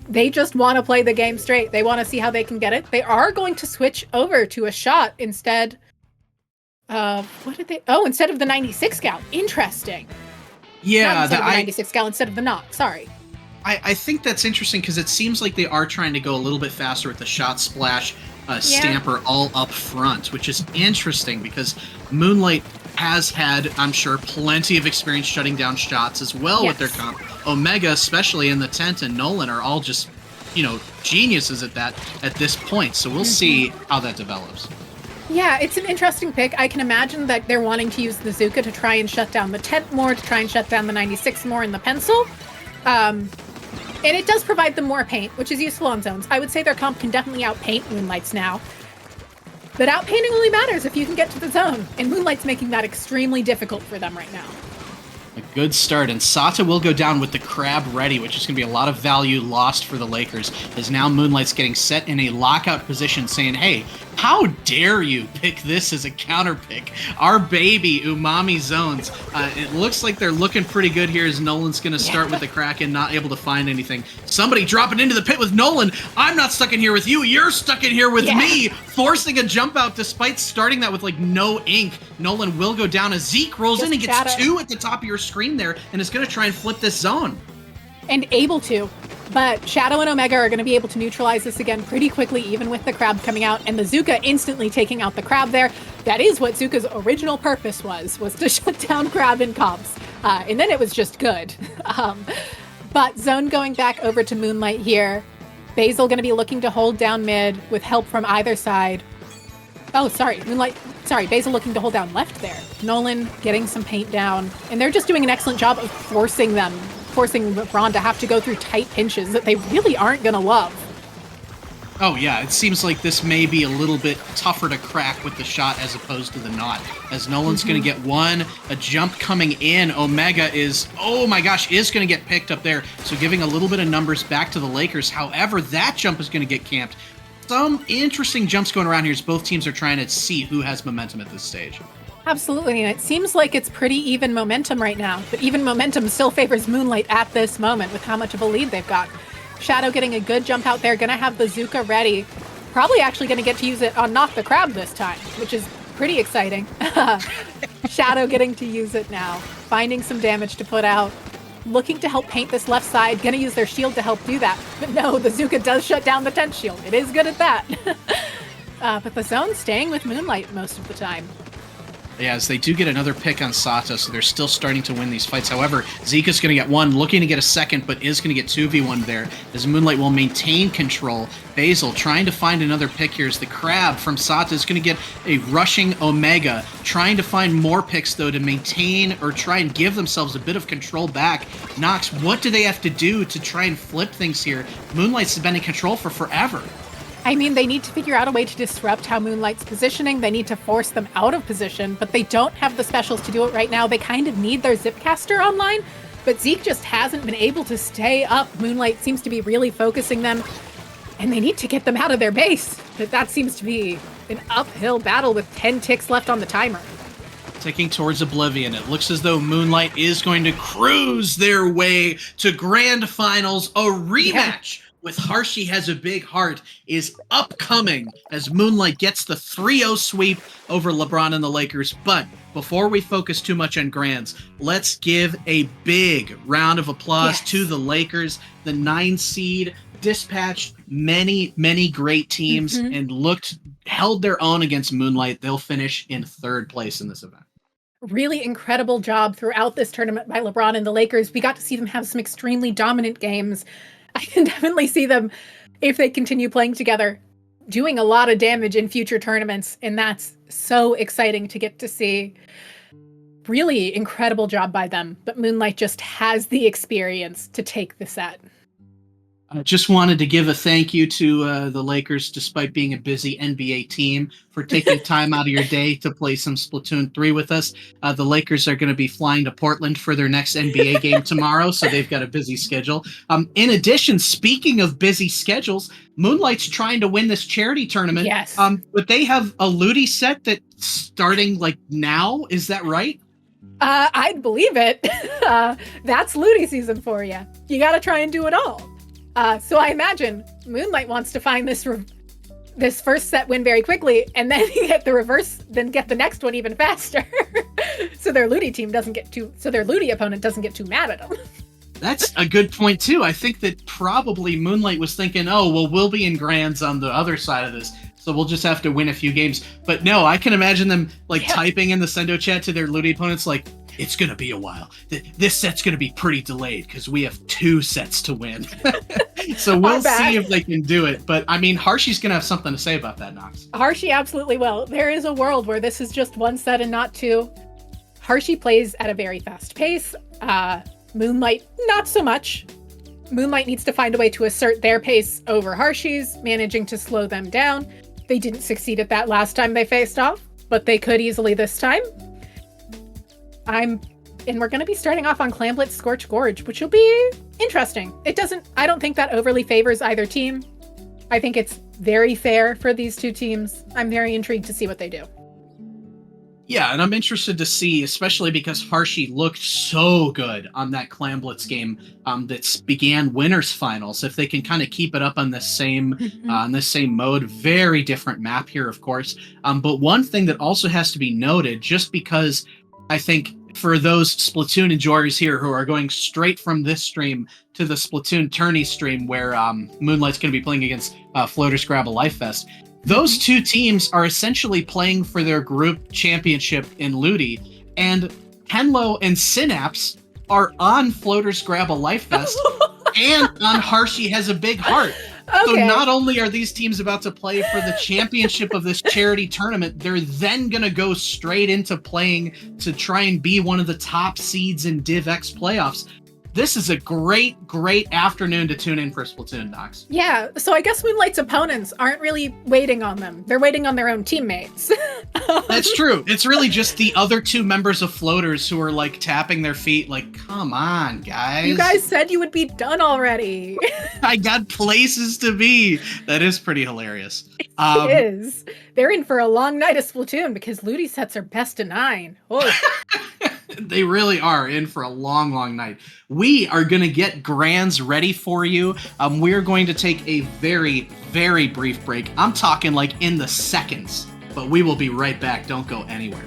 They just want to play the game straight. They want to see how they can get it. They are going to switch over to a shot instead of... What did they... Oh, instead of the 96 gal. Interesting. Yeah. Not instead of the 96 gal, instead of the knock. Sorry. I think that's interesting because it seems like they are trying to go a little bit faster with the shot splash stamper all up front, which is interesting because Moonlight has had, I'm sure, plenty of experience shutting down shots as well with their comp. Omega, especially in the tent, and Nolan are all just, geniuses at that at this point. So we'll see how that develops. Yeah, it's an interesting pick. I can imagine that they're wanting to use the Zuka to try and shut down the tent more, to try and shut down the 96 more in the pencil. And it does provide them more paint, which is useful on zones. I would say their comp can definitely outpaint Moonlight's now. But outpainting only matters if you can get to the zone, and Moonlight's making that extremely difficult for them right now. A good start, and Sata will go down with the crab ready, which is going to be a lot of value lost for the Lakers, as now Moonlight's getting set in a lockout position, saying, hey, How dare you pick this as a counter pick? Our baby Umami Zones. It looks like they're looking pretty good here as Nolan's going to start with the Kraken, not able to find anything. Somebody dropping into the pit with Nolan. I'm not stuck in here with you. You're stuck in here with me. Forcing a jump out despite starting that with like no ink. Nolan will go down as Zeke rolls in and gets 2 at the top of your screen there and is going to try and flip this zone. And able to. But Shadow and Omega are going to be able to neutralize this again pretty quickly, even with the crab coming out, and the Zuka instantly taking out the crab there. That is what Zuka's original purpose was to shut down crab in comps. And then it was just good. But Zone going back over to Moonlight here. Basil going to be looking to hold down mid with help from either side. Oh, sorry, Basil looking to hold down left there. Nolan getting some paint down, and they're just doing an excellent job of forcing LeBron to have to go through tight pinches that they really aren't going to love. Oh yeah, it seems like this may be a little bit tougher to crack with the shot as opposed to the not. As Nolan's going to get one, a jump coming in. Omega is, oh my gosh, is going to get picked up there. So giving a little bit of numbers back to the Lakers. However, that jump is going to get camped. Some interesting jumps going around here as both teams are trying to see who has momentum at this stage. Absolutely, and it seems like it's pretty even momentum right now, but even momentum still favors Moonlight at this moment with how much of a lead they've got. Shadow getting a good jump out there, gonna have the Zuka ready. Probably actually gonna get to use it on Not the Crab this time, which is pretty exciting. Shadow getting to use it now, finding some damage to put out. Looking to help paint this left side, gonna use their shield to help do that. But no, the Zuka does shut down the tent shield. It is good at that. But the Zone's staying with Moonlight most of the time. Yeah, as they do get another pick on Sato, so they're still starting to win these fights. However, Zika's going to get one, looking to get a second, but is going to get 2v1 there, as Moonlight will maintain control. Basil trying to find another pick here as the Crab from Sato is going to get a rushing Omega, trying to find more picks, though, to maintain or try and give themselves a bit of control back. Nox, what do they have to do to try and flip things here? Moonlight's been in control for forever. I mean, they need to figure out a way to disrupt how Moonlight's positioning. They need to force them out of position, but they don't have the specials to do it right now. They kind of need their Zipcaster online, but Zeke just hasn't been able to stay up. Moonlight seems to be really focusing them, and they need to get them out of their base. But that seems to be an uphill battle with 10 ticks left on the timer. Ticking towards oblivion. It looks as though Moonlight is going to cruise their way to grand finals. A rematch with Hershey Has a Big Heart is upcoming as Moonlight gets the 3-0 sweep over LeBron and the Lakers. But before we focus too much on grands, let's give a big round of applause to the Lakers. The 9 seed dispatched many, many great teams and held their own against Moonlight. They'll finish in 3rd place in this event. Really incredible job throughout this tournament by LeBron and the Lakers. We got to see them have some extremely dominant games. I can definitely see them, if they continue playing together, doing a lot of damage in future tournaments, and that's so exciting to get to see. Really incredible job by them, but Moonlight just has the experience to take the set. I just wanted to give a thank you to the Lakers, despite being a busy NBA team, for taking time out of your day to play some Splatoon 3 with us. The Lakers are going to be flying to Portland for their next NBA game tomorrow, so they've got a busy schedule. In addition, speaking of busy schedules, Moonlight's trying to win this charity tournament. Yes. But they have a Ludi set that's starting like now. Is that right? I'd believe it. That's Ludi season for you. You got to try and do it all. So I imagine Moonlight wants to find this first set win very quickly, and then get the reverse, then get the next one even faster. So their Ludi opponent doesn't get too mad at them. That's a good point too. I think that probably Moonlight was thinking, oh, well, we'll be in grands on the other side of this, so we'll just have to win a few games. But no, I can imagine them typing in the Sendo chat to their Ludi opponents like, it's going to be a while. This set's going to be pretty delayed because we have 2 sets to win. So we'll see if they can do it. But, I mean, Hershey's going to have something to say about that, Nox. Hershey absolutely will. There is a world where this is just 1 set and not 2. Hershey plays at a very fast pace. Moonlight, not so much. Moonlight needs to find a way to assert their pace over Hershey's, managing to slow them down. They didn't succeed at that last time they faced off, but they could easily this time. And we're going to be starting off on Clamblitz Scorch Gorge, which will be interesting. I don't think that overly favors either team. I think it's very fair for these two teams. I'm very intrigued to see what they do. Yeah, and I'm interested to see, especially because Harshy looked so good on that Clan Blitz game that began winners finals. If they can kind of keep it up on this same mode, very different map here, of course. But one thing that also has to be noted, just because I think for those Splatoon enjoyers here who are going straight from this stream to the Splatoon tourney stream where Moonlight's going to be playing against Floaters Grab a Life Fest, those two teams are essentially playing for their group championship in Ludi, and Henlo and Synapse are on Floaters Grab a Life Fest and on Harshy Has a Big Heart. Okay. So not only are these teams about to play for the championship of this charity tournament, they're then going to go straight into playing to try and be one of the top seeds in Div X playoffs. This is a great afternoon to tune in for Splatoon, Docs. Yeah, so I guess Moonlight's opponents aren't really waiting on them. They're waiting on their own teammates. That's true. It's really just the other two members of Floaters who are like tapping their feet like, come on, guys. You guys said you would be done already. I got places to be. That is pretty hilarious. It is. They're in for a long night of Splatoon because Ludi sets are best of 9. Oh. They really are in for a long night. We are going to get grands ready for you. We're going to take a very brief break. I'm talking like in the seconds, but we will be right back. Don't go anywhere.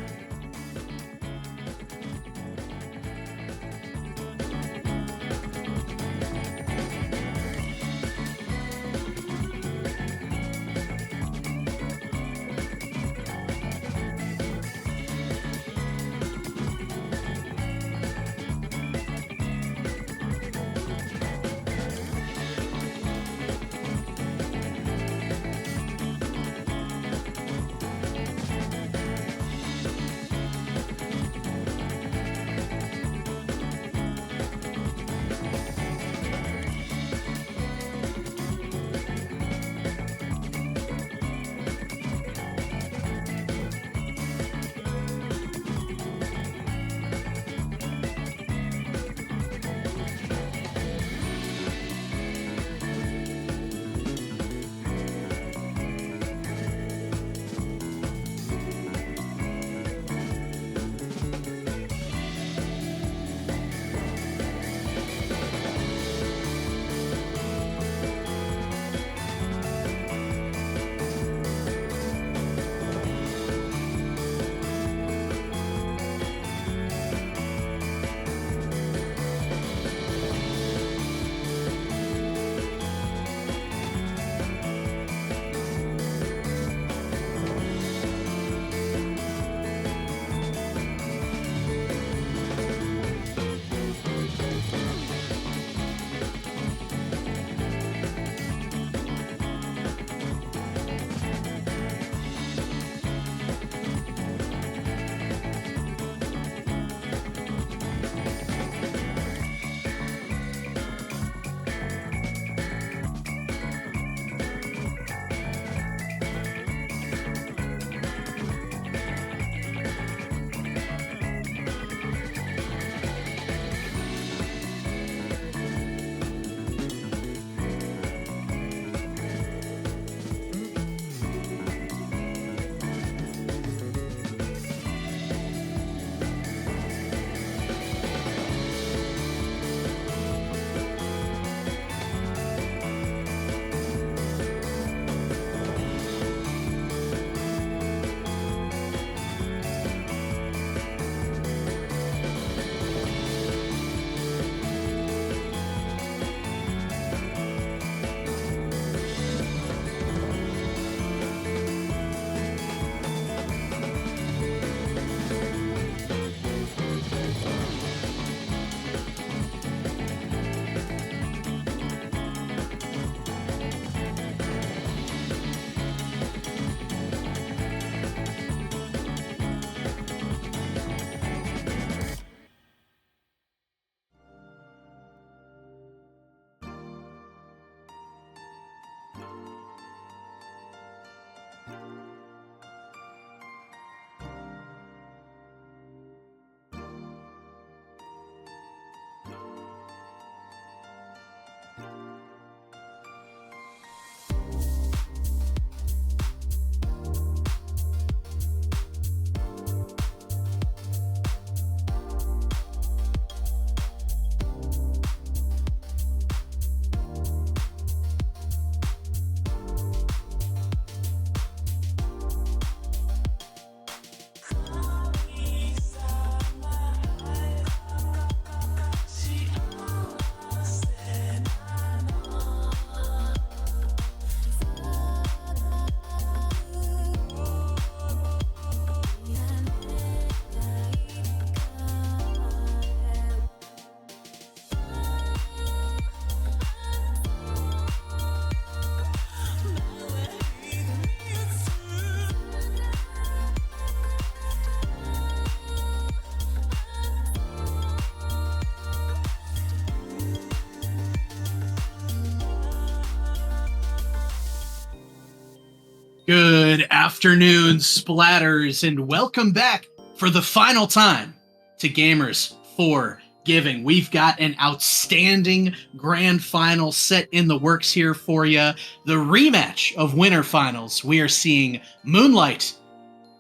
Good afternoon, splatters, and welcome back for the final time to Gamers for Giving. We've got an outstanding grand final set in the works here for you. The rematch of winter finals. We are seeing Moonlight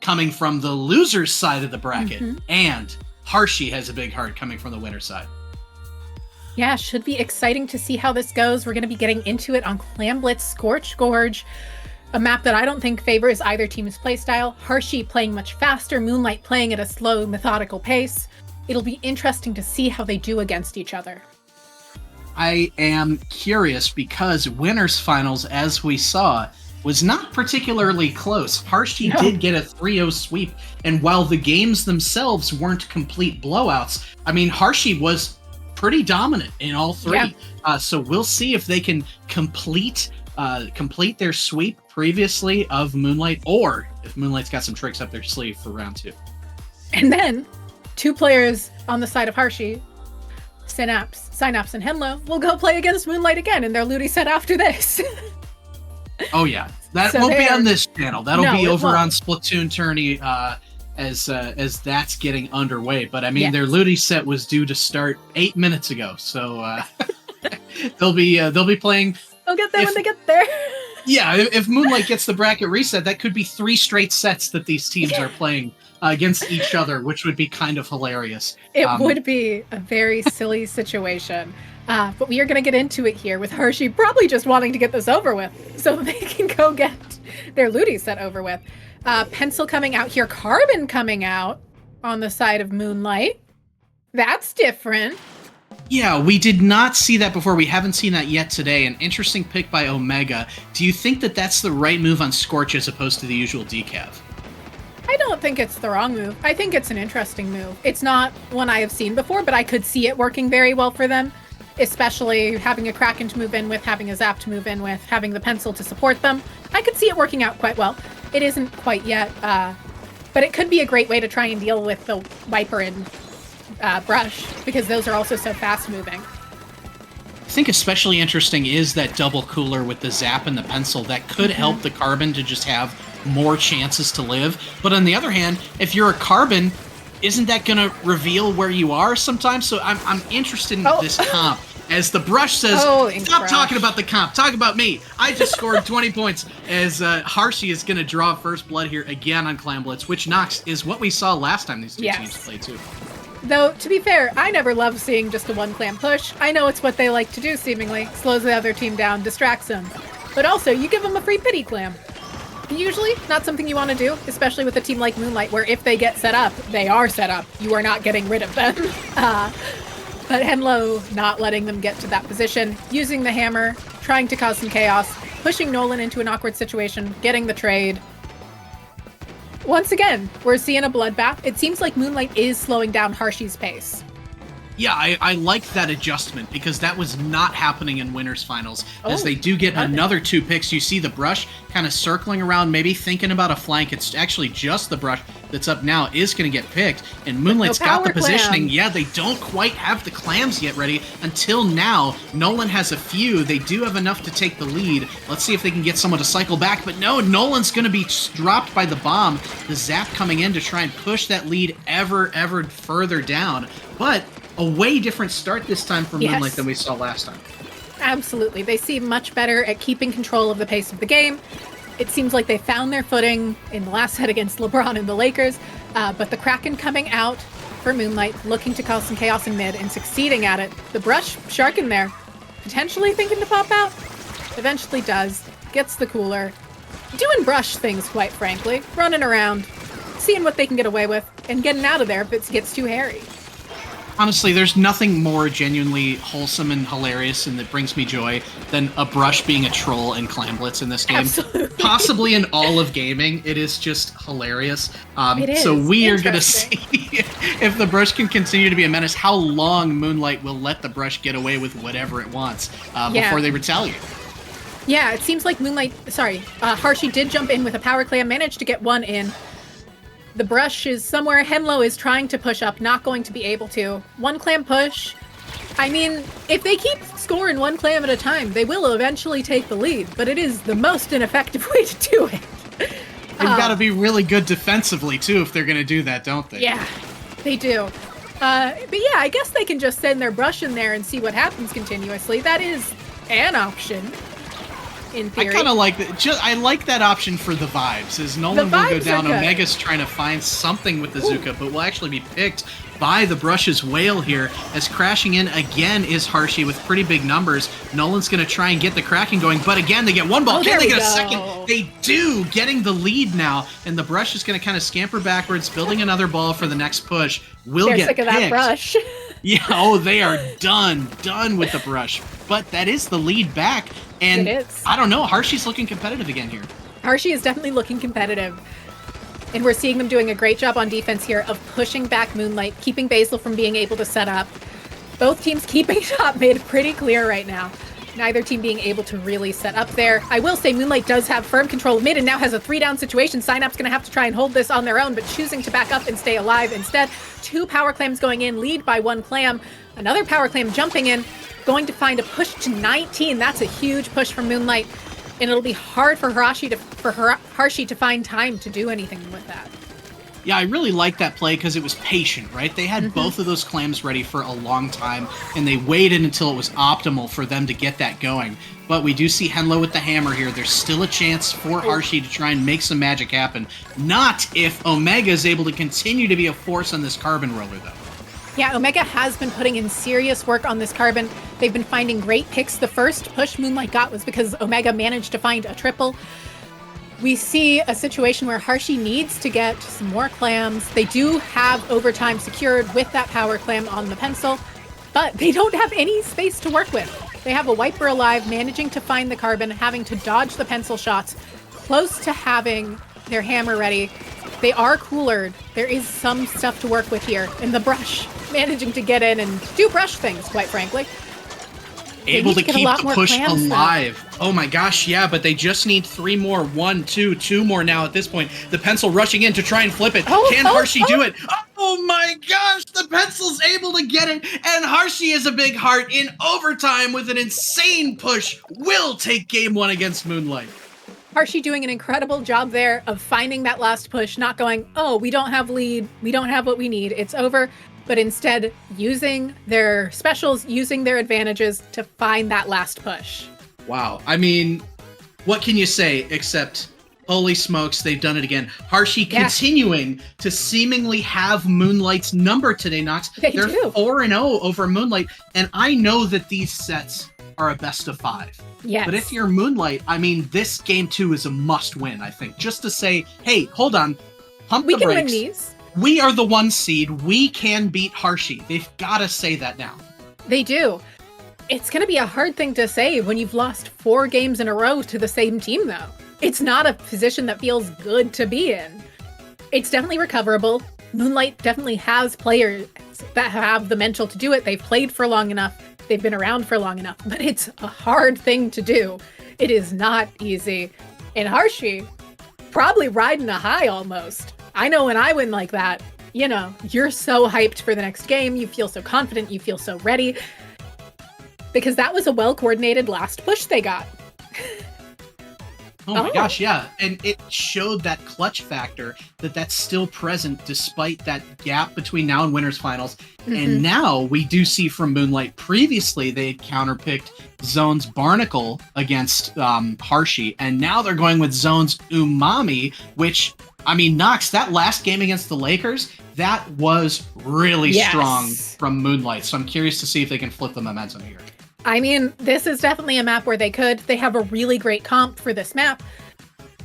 coming from the loser's side of the bracket, and Harshi has a big heart coming from the winner side. Yeah, should be exciting to see how this goes. We're going to be getting into it on Clamblitz Scorch Gorge, a map that I don't think favors either team's playstyle. Harshi playing much faster, Moonlight playing at a slow, methodical pace. It'll be interesting to see how they do against each other. I am curious because winners finals, as we saw, was not particularly close. Harshi did get a 3-0 sweep, and while the games themselves weren't complete blowouts, I mean, Harshi was pretty dominant in all three. Yeah. So we'll see if they can complete their sweep previously of Moonlight, or if Moonlight's got some tricks up their sleeve for round 2. And then 2 players on the side of Harshi, Synapse and Henlo, will go play against Moonlight again in their Ludi set after this. Oh yeah, that won't be on this channel. That'll be over on Splatoon Tourney as that's getting underway. But I mean, their Ludi set was due to start 8 minutes ago, so they'll be playing. They'll get there when they get there. Yeah, if Moonlight gets the bracket reset, that could be 3 straight sets that these teams are playing against each other, which would be kind of hilarious. It would be a very silly situation. But we are going to get into it here with Harshi probably just wanting to get this over with so that they can go get their Ludi set over with. Pencil coming out here, Carbon coming out on the side of Moonlight. That's different. Yeah, we did not see that before. We haven't seen that yet today. An interesting pick by Omega. Do you think that that's the right move on Scorch as opposed to the usual decav? I don't think it's the wrong move. I think it's an interesting move. It's not one I have seen before, but I could see it working very well for them, especially having a Kraken to move in with, having a Zap to move in with, having the Pencil to support them. I could see it working out quite well. It isn't quite yet, but it could be a great way to try and deal with the Viper and Brush, because those are also so fast moving. I think especially interesting is that double cooler with the Zap and the Pencil. That could help the Carbon to just have more chances to live. But on the other hand, if you're a Carbon, isn't that going to reveal where you are sometimes? So I'm interested in this comp. As the Brush says, stop talking about the comp, talk about me. I just scored 20 points. As Harshi is going to draw first blood here again on Clamblitz, which Nox is what we saw last time these two teams played too. Though, to be fair, I never love seeing just a one clam push. I know it's what they like to do, seemingly. Slows the other team down, distracts them. But also, you give them a free pity clam. Usually, not something you want to do, especially with a team like Moonlight, where if they get set up, they are set up. You are not getting rid of them. But Henlo not letting them get to that position, using the hammer, trying to cause some chaos, pushing Nolan into an awkward situation, getting the trade. Once again, we're seeing a bloodbath. It seems like Moonlight is slowing down Harshi's pace. Yeah, I like that adjustment because that was not happening in winners finals. As they do get another 2 picks, you see the Brush kind of circling around, maybe thinking about a flank. It's actually just the Brush that's up now is going to get picked, and Moonlight's got the positioning. Clam. Yeah, they don't quite have the clams yet ready until now. Nolan has a few. They do have enough to take the lead. Let's see if they can get someone to cycle back, but no, Nolan's going to be dropped by the bomb. The Zap coming in to try and push that lead ever further down, but a way different start this time for Moonlight than we saw last time. Absolutely. They seem much better at keeping control of the pace of the game. It seems like they found their footing in the last set against LeBron and the Lakers, but the Kraken coming out for Moonlight, looking to cause some chaos in mid and succeeding at it. The Brush shark in there, potentially thinking to pop out. Eventually does. Gets the cooler. Doing Brush things, quite frankly. Running around, seeing what they can get away with, and getting out of there if it gets too hairy. Honestly, there's nothing more genuinely wholesome and hilarious and that brings me joy than a Brush being a troll in Clamblitz in this game. Absolutely. Possibly in all of gaming. It is just hilarious. It is. So we are going to see if the Brush can continue to be a menace, how long Moonlight will let the Brush get away with whatever it wants before they retaliate. Yeah, it seems like Harshi did jump in with a power clam, managed to get one in. The Brush is somewhere. Henlo is trying to push up, not going to be able to. One clam push. I mean, if they keep scoring one clam at a time, they will eventually take the lead, but it is the most ineffective way to do it. They've got to be really good defensively, too, if they're going to do that, don't they? Yeah, they do. But yeah, I guess they can just send their brush in there and see what happens continuously. That is an option, in theory. I kind of like that. I like that option for the vibes, is Nolan will go down. Omega's trying to find something with the Zuka, but will actually be picked by the Brush's Whale here, as crashing in again is Harshy with pretty big numbers. Nolan's going to try and get the Kraken going, but again, they get one ball. Can they get a second? They do, getting the lead now, and the Brush is going to kind of scamper backwards, building another ball for the next push. They're get sick of that Brush. Yeah, they are done with the Brush. But that is the lead back, and it is. I don't know, Harshy's looking competitive again here. Harshy is definitely looking competitive. And we're seeing them doing a great job on defense here of pushing back Moonlight, keeping Basil from being able to set up. Both teams keeping top mid pretty clear right now. Neither team being able to really set up there. I will say Moonlight does have firm control of mid and now has a 3-down situation. Synapse going to have to try and hold this on their own, but choosing to back up and stay alive instead. 2 power clams going in, lead by 1 clam. Another power clam jumping in, going to find a push to 19. That's a huge push from Moonlight. And it'll be hard for Harshy to find time to do anything with that. Yeah, I really like that play because it was patient, right? They had both of those clams ready for a long time, and they waited until it was optimal for them to get that going. But we do see Henlo with the hammer here. There's still a chance for Harshy to try and make some magic happen. Not if Omega is able to continue to be a force on this carbon roller, though. Yeah, Omega has been putting in serious work on this carbon. They've been finding great picks. The first push Moonlight got was because Omega managed to find a triple. We see a situation where Harshy needs to get some more clams. They do have overtime secured with that power clam on the pencil, but they don't have any space to work with. They have a Wiper alive, managing to find the carbon, having to dodge the pencil shots, close to having their hammer ready. They are coolered. There is some stuff to work with here. And the Brush managing to get in and do Brush things, quite frankly. Able to keep the push alive. Oh my gosh, yeah, but they just need 3 more. 1, 2, 2 more now at this point. The pencil rushing in to try and flip it. Can Harshy do it? Oh my gosh, the pencil's able to get it, and Harshy is a big heart in overtime with an insane push. Will take game 1 against Moonlight. Harshy doing an incredible job there of finding that last push, not going, oh, we don't have lead, we don't have what we need, it's over, but instead using their specials, using their advantages to find that last push. Wow. I mean, what can you say except, holy smokes, they've done it again. Harshy continuing to seemingly have Moonlight's number today, Nox. They're 4-0 over Moonlight, and I know that these sets are a best of 5. Yes. But if you're Moonlight, I mean, this game 2 is a must win, I think. Just to say, hey, hold on, pump the brakes. We can win these. We are the 1 seed. We can beat Harshy. They've got to say that now. They do. It's going to be a hard thing to say when you've lost 4 games in a row to the same team, though. It's not a position that feels good to be in. It's definitely recoverable. Moonlight definitely has players that have the mental to do it. They've played for long enough. They've been around for long enough, but it's a hard thing to do. It is not easy. And Harshy, probably riding a high almost. I know when I win like that, you know, you're so hyped for the next game. You feel so confident. You feel so ready. Because that was a well-coordinated last push they got. Oh my gosh, yeah. And it showed that clutch factor that's still present despite that gap between now and winners finals. And now we do see from Moonlight, previously they had counterpicked Zone's Barnacle against Harshy, and now they're going with Zone's Umami, which, I mean, Nox, that last game against the Lakers, that was really strong from Moonlight. So I'm curious to see if they can flip the momentum here. I mean, this is definitely a map where they could. They have a really great comp for this map.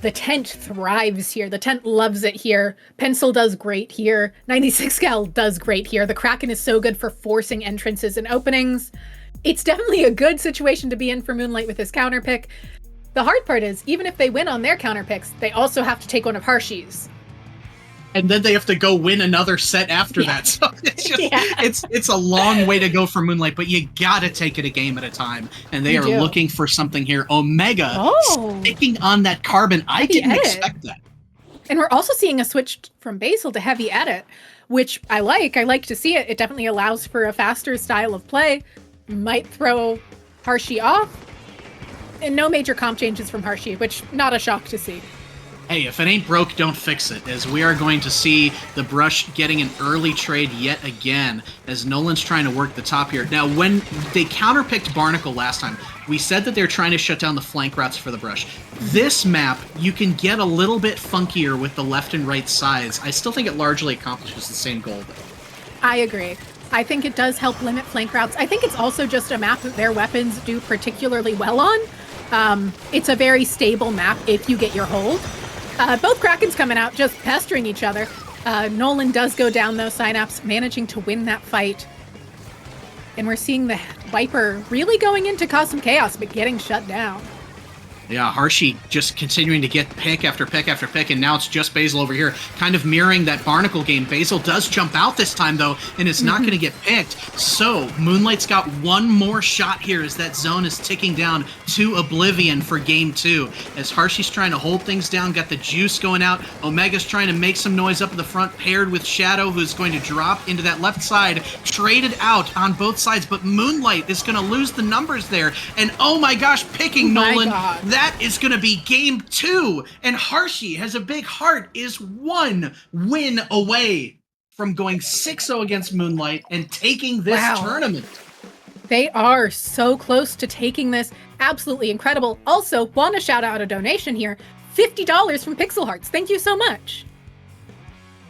The Tent thrives here. The Tent loves it here. Pencil does great here. 96 Cal does great here. The Kraken is so good for forcing entrances and openings. It's definitely a good situation to be in for Moonlight with his counter pick. The hard part is, even if they win on their counter picks, they also have to take one of Harshy's. And then they have to go win another set after that. So it's just it's a long way to go for Moonlight, but you gotta take it a game at a time. And they are looking for something here. Omega sticking on that carbon. I didn't expect that. And we're also seeing a switch from Basil to heavy edit, which I like. I like to see it. It definitely allows for a faster style of play. Might throw Harshy off. And no major comp changes from Harshy, which not a shock to see. Hey, if it ain't broke, don't fix it, as we are going to see the Brush getting an early trade yet again, as Nolan's trying to work the top here. Now, when they counterpicked Barnacle last time, we said that they're trying to shut down the flank routes for the Brush. This map, you can get a little bit funkier with the left and right sides. I still think it largely accomplishes the same goal, though. I agree. I think it does help limit flank routes. I think it's also just a map that their weapons do particularly well on. It's a very stable map if you get your hold. Both Krakens coming out, just pestering each other. Nolan does go down, though. Synapse managing to win that fight. And we're seeing the Viper really going in to cause some chaos, but getting shut down. Yeah, Harshy just continuing to get pick after pick after pick, and now it's just Basil over here, kind of mirroring that Barnacle game. Basil does jump out this time, though, and it's not going to get picked. So Moonlight's got one more shot here as that zone is ticking down to oblivion for game 2. As Harshy's trying to hold things down, got the juice going out. Omega's trying to make some noise up at the front, paired with Shadow, who's going to drop into that left side, traded out on both sides, but Moonlight is going to lose the numbers there. And oh my gosh, picking Nolan. God. That is going to be game 2, and Harshy has a big heart, is one win away from going 6-0 against Moonlight and taking this tournament. They are so close to taking this. Absolutely incredible. Also, want to shout out a donation here. $50 from Pixel Hearts. Thank you so much.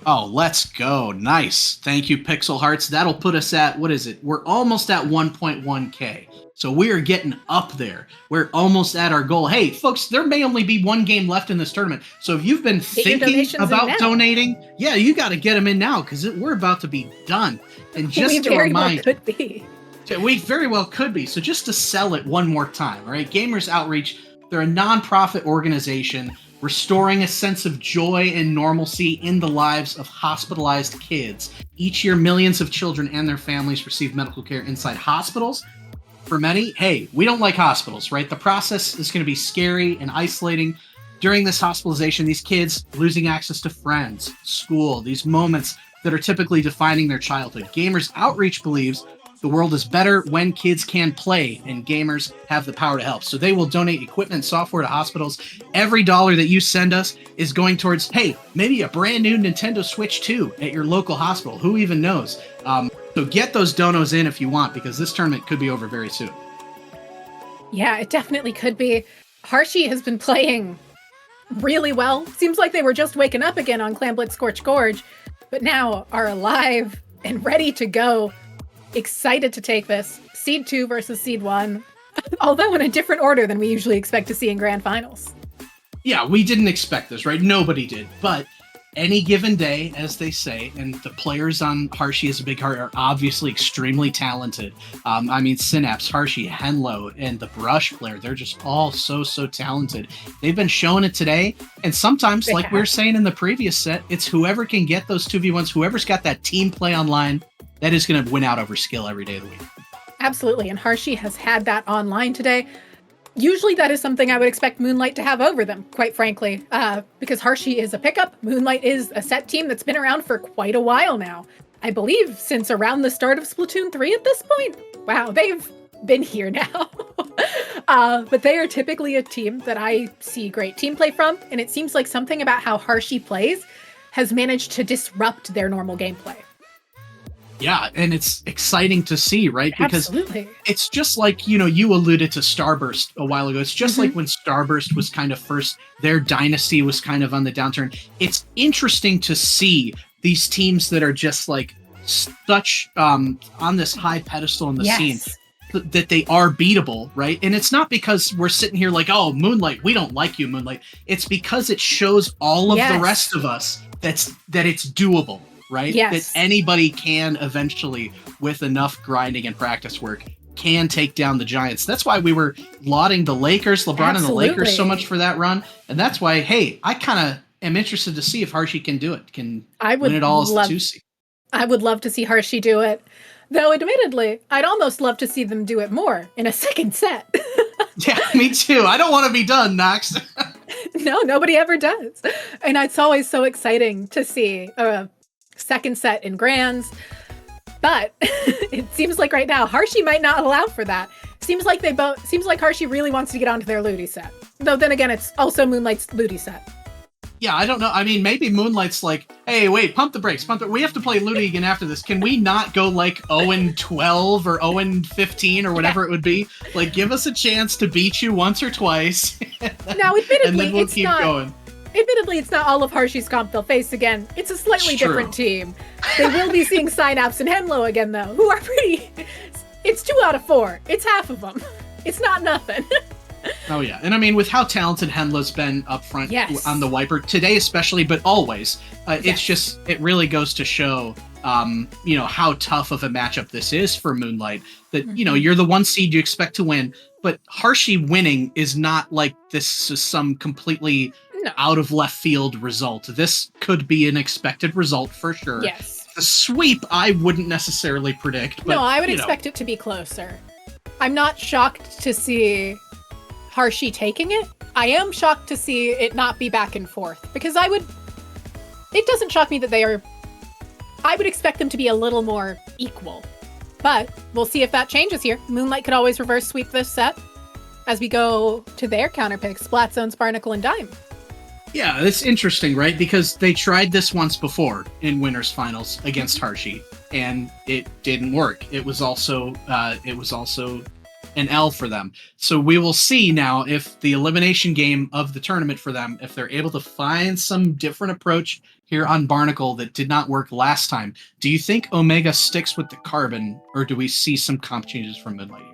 Oh, let's go. Nice. Thank you, Pixel Hearts. That'll put us at, what is it? We're almost at 1.1K. So we are getting up there. We're almost at our goal. Hey, folks, there may only be one game left in this tournament. So if you've been thinking about donating, yeah, you got to get them in now because we're about to be done. And just to remind, we very well could be. So just to sell it one more time, all right? Gamers Outreach, they're a nonprofit organization restoring a sense of joy and normalcy in the lives of hospitalized kids. Each year, millions of children and their families receive medical care inside hospitals. For many, hey, we don't like hospitals, right? The process is going to be scary and isolating. During this hospitalization, these kids losing access to friends, school, these moments that are typically defining their childhood. Gamers Outreach believes the world is better when kids can play, and gamers have the power to help. So they will donate equipment and software to hospitals. Every dollar that you send us is going towards, hey, maybe a brand new Nintendo Switch 2 at your local hospital. Who even knows? So get those donos in if you want, because this tournament could be over very soon. Yeah, it definitely could be. Harshy has been playing really well. Seems like they were just waking up again on Clan Blitz Scorch Gorge, but now are alive and ready to go. Excited to take this. Seed 2 versus Seed 1, although in a different order than we usually expect to see in Grand Finals. Yeah, we didn't expect this, right? Nobody did, but any given day, as they say, and the players on Harshy as a big heart are obviously extremely talented. I mean, Synapse, Harshy, Henlo, and the Brush player, they're just all so talented. They've been showing it today, and sometimes, like we were saying in the previous set, it's whoever can get those 2v1s, whoever's got that team play online, that is going to win out over skill every day of the week. Absolutely, and Harshy has had that online today. Usually that is something I would expect Moonlight to have over them, quite frankly, because Harshy is a pickup. Moonlight is a set team that's been around for quite a while now. I believe since around the start of Splatoon 3 at this point. Wow, they've been here now. But they are typically a team that I see great team play from, and it seems like something about how Harshy plays has managed to disrupt their normal gameplay. Yeah, and it's exciting to see, right? Because Absolutely. It's just like, you alluded to Starburst a while ago. It's just like when Starburst was kind of first, their dynasty was kind of on the downturn. It's interesting to see these teams that are just like such on this high pedestal in the scene that they are beatable, right? And it's not because we're sitting here like, oh, Moonlight, we don't like you, Moonlight. It's because it shows all of the rest of us that it's doable. Right? Yes. That anybody can eventually, with enough grinding and practice work, can take down the Giants. That's why we were lauding the Lakers, LeBron and the Lakers so much for that run. And that's why, hey, I kind of am interested to see if Harshy can do it, can win it all as the 2 seed. I would love to see Harshy do it. Though, admittedly, I'd almost love to see them do it more in a second set. Yeah, me too. I don't want to be done, Nox. No, nobody ever does. And it's always so exciting to see second set in Grands, but it seems like right now Harshy might not allow for that. Seems like Harshy really wants to get onto their Ludi set. Though then again, it's also Moonlight's Ludi set. Yeah, I don't know. I mean, maybe Moonlight's like, hey, wait, pump the brakes. We have to play Ludi again after this. Can we not go like 0-12 or 0-15 or whatever it would be? Like, give us a chance to beat you once or twice. Now, admittedly, and then we'll it's keep not. going. Admittedly, it's not all of Harshy's comp they'll face again. It's a slightly different team. They will be seeing Synapse and Henlo again, though, who are pretty. It's 2 out of 4. It's half of them. It's not nothing. Oh yeah, and I mean, with how talented Henlo's been up front on the Wiper today, especially, but always, it really goes to show, how tough of a matchup this is for Moonlight. That you're the 1 seed, you expect to win, but Harshy winning is not like this is some completely out of left field result. This could be an expected result for sure. Yes. The sweep, I wouldn't necessarily predict. But, no, I would expect it to be closer. I'm not shocked to see Harshy taking it. I am shocked to see it not be back and forth, because it doesn't shock me that I would expect them to be a little more equal, but we'll see if that changes here. Moonlight could always reverse sweep this set as we go to their counterpicks, Splat Zones, Barnacle, and Dime. Yeah, it's interesting, right? Because they tried this once before in winners finals against Harshy, and it didn't work. It was also an L for them. So we will see now if the elimination game of the tournament for them, if they're able to find some different approach here on Barnacle that did not work last time. Do you think Omega sticks with the Carbon, or do we see some comp changes from Moonlight here?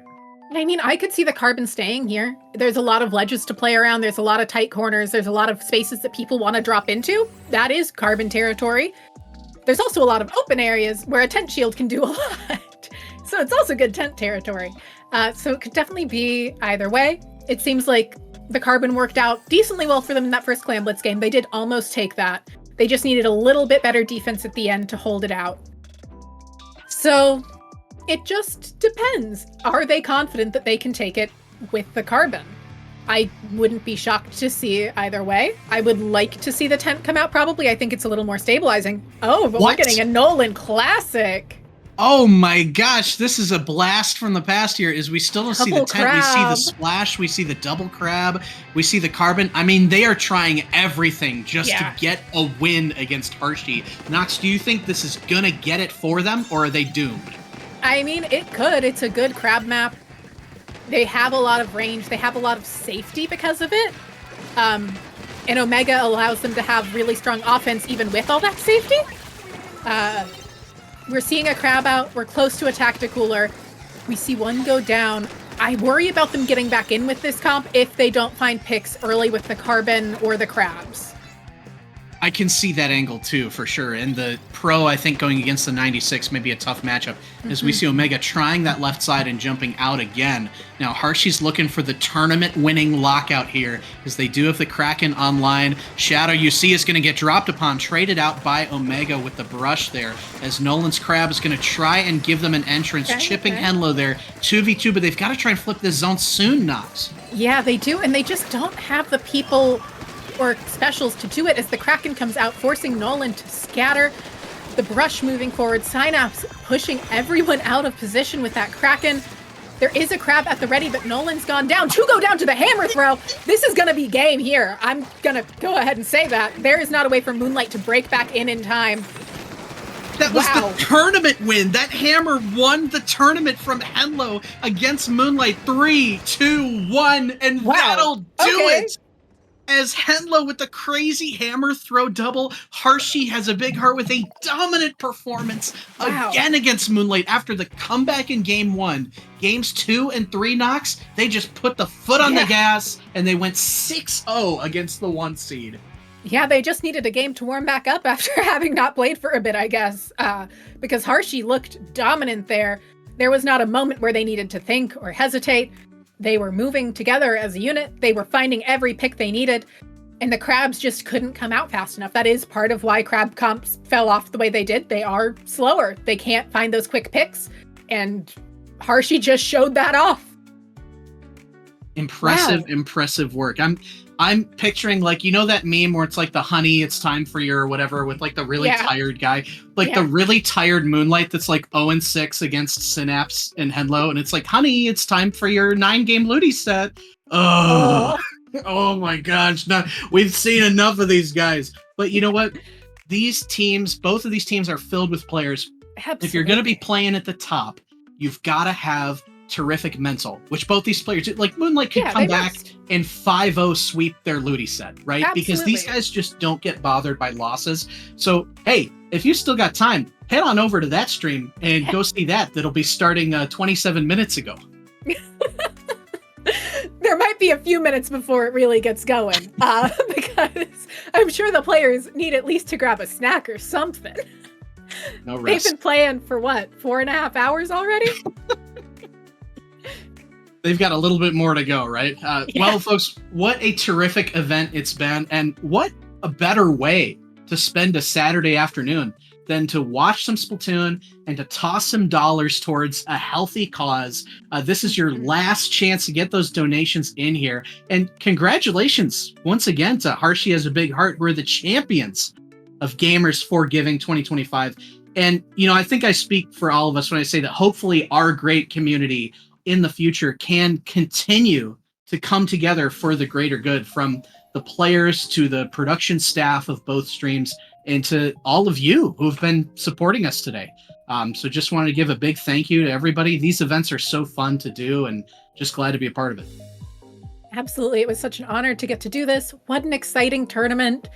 I mean, I could see the Carbon staying here. There's a lot of ledges to play around. There's a lot of tight corners. There's a lot of spaces that people want to drop into. That is Carbon territory. There's also a lot of open areas where a tent shield can do a lot. So it's also good tent territory. So it could definitely be either way. It seems like the Carbon worked out decently well for them in that first Clan Blitz game. They did almost take that. They just needed a little bit better defense at the end to hold it out. So it just depends. Are they confident that they can take it with the Carbon? I wouldn't be shocked to see either way. I would like to see the tent come out probably. I think it's a little more stabilizing. Oh, but we're getting a Nolan Classic. Oh my gosh, this is a blast from the past here. Is we still don't see the tent, we see the splash, we see the double crab, we see the Carbon. I mean, they are trying everything just to get a win against Harshy. Nox, do you think this is gonna get it for them, or are they doomed? I mean, it could. It's a good crab map. They have a lot of range. They have a lot of safety because of it. And Omega allows them to have really strong offense even with all that safety. We're seeing a crab out. We're close to a Tacticooler. We see one go down. I worry about them getting back in with this comp if they don't find picks early with the Carbon or the crabs. I can see that angle too, for sure. And the Pro, I think, going against the 96 may be a tough matchup, as we see Omega trying that left side and jumping out again. Now, Harshy's looking for the tournament-winning lockout here, as they do have the Kraken online. Shadow, you see, is going to get dropped upon, traded out by Omega with the brush there, as Nolan's Crab is going to try and give them an entrance, chipping Henlo there. 2v2, but they've got to try and flip this zone soon, Nox. Yeah, they do, and they just don't have the people or specials to do it, as the Kraken comes out, forcing Nolan to scatter. The brush moving forward, Synapse pushing everyone out of position with that Kraken. There is a crab at the ready, but Nolan's gone down. Two go down to the hammer throw. This is going to be game here. I'm going to go ahead and say that. There is not a way for Moonlight to break back in time. That was the tournament win. That hammer won the tournament from Henlo against Moonlight. 3, 2, 1, and that'll do it. As Henlo with the crazy hammer throw double, Harshy has a big heart with a dominant performance again against Moonlight after the comeback in Game 1. Games 2 and 3, Nox, they just put the foot on the gas, and they went 6-0 against the 1 seed. Yeah, they just needed a game to warm back up after having not played for a bit, I guess, because Harshy looked dominant there. There was not a moment where they needed to think or hesitate. They were moving together as a unit. They were finding every pick they needed, and the crabs just couldn't come out fast enough. That is part of why crab comps fell off the way they did. They are slower. They can't find those quick picks, and Harshy just showed that off. Impressive work. I'm picturing, like, you know that meme where it's like the honey, it's time for your whatever, with like the really tired guy, like the really tired Moonlight that's like 0-6 against Synapse and Henlo, and it's like, honey, it's time for your 9-game Ludi set. Oh. Oh my gosh, no, we've seen enough of these guys. But you know what? These teams, both of these teams are filled with players. Absolutely. If you're going to be playing at the top, you've got to have terrific mental, which both these players do. Like Moonlight could come back and 5-0 sweep their Ludi set, right? Absolutely. Because these guys just don't get bothered by losses. So, hey, if you still got time, head on over to that stream and go see that. That'll be starting 27 minutes ago. There might be a few minutes before it really gets going, because I'm sure the players need at least to grab a snack or something. No rest. They've been playing for what, 4.5 hours already? They've got a little bit more to go, right? Yeah. Well, folks, what a terrific event it's been, and what a better way to spend a Saturday afternoon than to watch some Splatoon and to toss some dollars towards a healthy cause. This is your last chance to get those donations in here. And congratulations once again to Hershey Has a Big Heart. We're the champions of Gamers for Giving 2025. And, you know, I think I speak for all of us when I say that hopefully our great community in the future can continue to come together for the greater good, from the players to the production staff of both streams, and to all of you who have been supporting us today. So just wanted to give a big thank you to everybody. These events are so fun to do, and just glad to be a part of it. Absolutely. It was such an honor to get to do this. What an exciting tournament.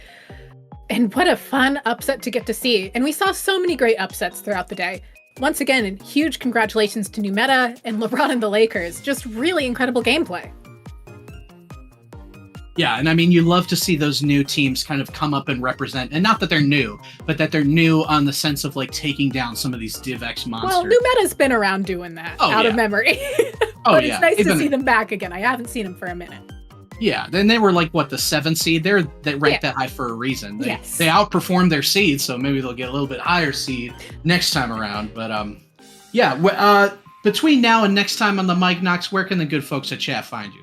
And what a fun upset to get to see. And we saw so many great upsets throughout the day. Once again, huge congratulations to New Meta and LeBron and the Lakers. Just really incredible gameplay. Yeah, and I mean, you love to see those new teams kind of come up and represent, and not that they're new, but that they're new on the sense of like taking down some of these DivX monsters. Well, New Meta's been around doing that out of memory. But it's nice to see them back again. I haven't seen them for a minute. Yeah, then they were like, what, the 7th seed? They ranked that high for a reason. They outperformed their seed, so maybe they'll get a little bit higher seed next time around. But between now and next time on the Mike Knox, where can the good folks at chat find you?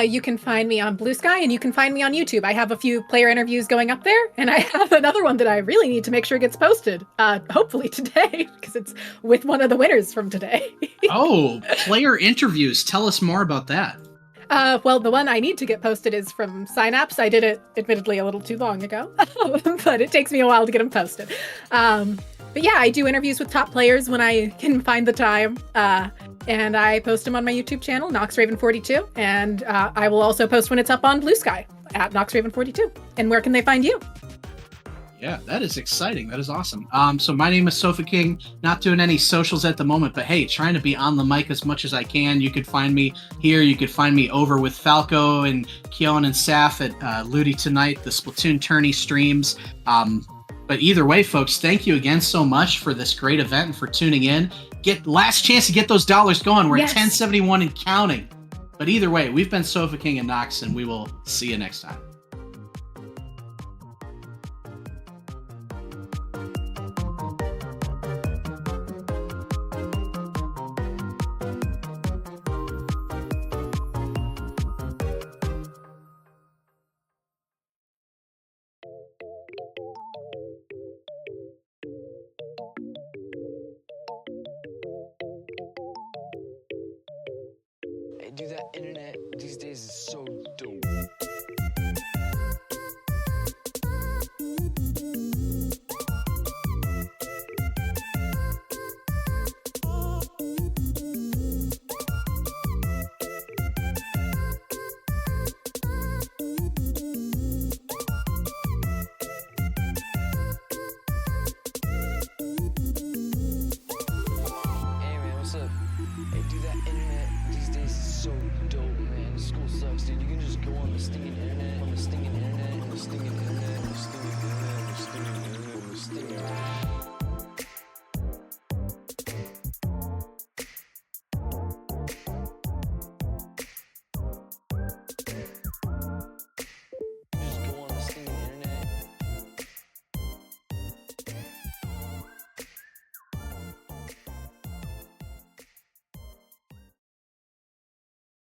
You can find me on Blue Sky, and you can find me on YouTube. I have a few player interviews going up there, and I have another one that I really need to make sure gets posted, hopefully today, because it's with one of the winners from today. Oh, player interviews. Tell us more about that. Well, the one I need to get posted is from Synapse. I did it, admittedly, a little too long ago, but it takes me a while to get them posted. But yeah, I do interviews with top players when I can find the time. And I post them on my YouTube channel, NoxRaven42. And I will also post when it's up on Blue Sky at NoxRaven42. And where can they find you? Yeah, that is exciting. That is awesome. So my name is Sofa King, not doing any socials at the moment, but hey, trying to be on the mic as much as I can. You could find me here. You could find me over with Falco and Keon and Saf at Ludi Tonight, the Splatoon tourney streams. But either way, folks, thank you again so much for this great event and for tuning in. Last chance to get those dollars going. We're at 1071 and counting. But either way, we've been Sofa King and Nox, and we will see you next time. Dude, that internet these days is so dope. Hey man, what's up? Hey dude, that internet these days is so dope, man. School sucks, dude. You can just go on the stinging internet,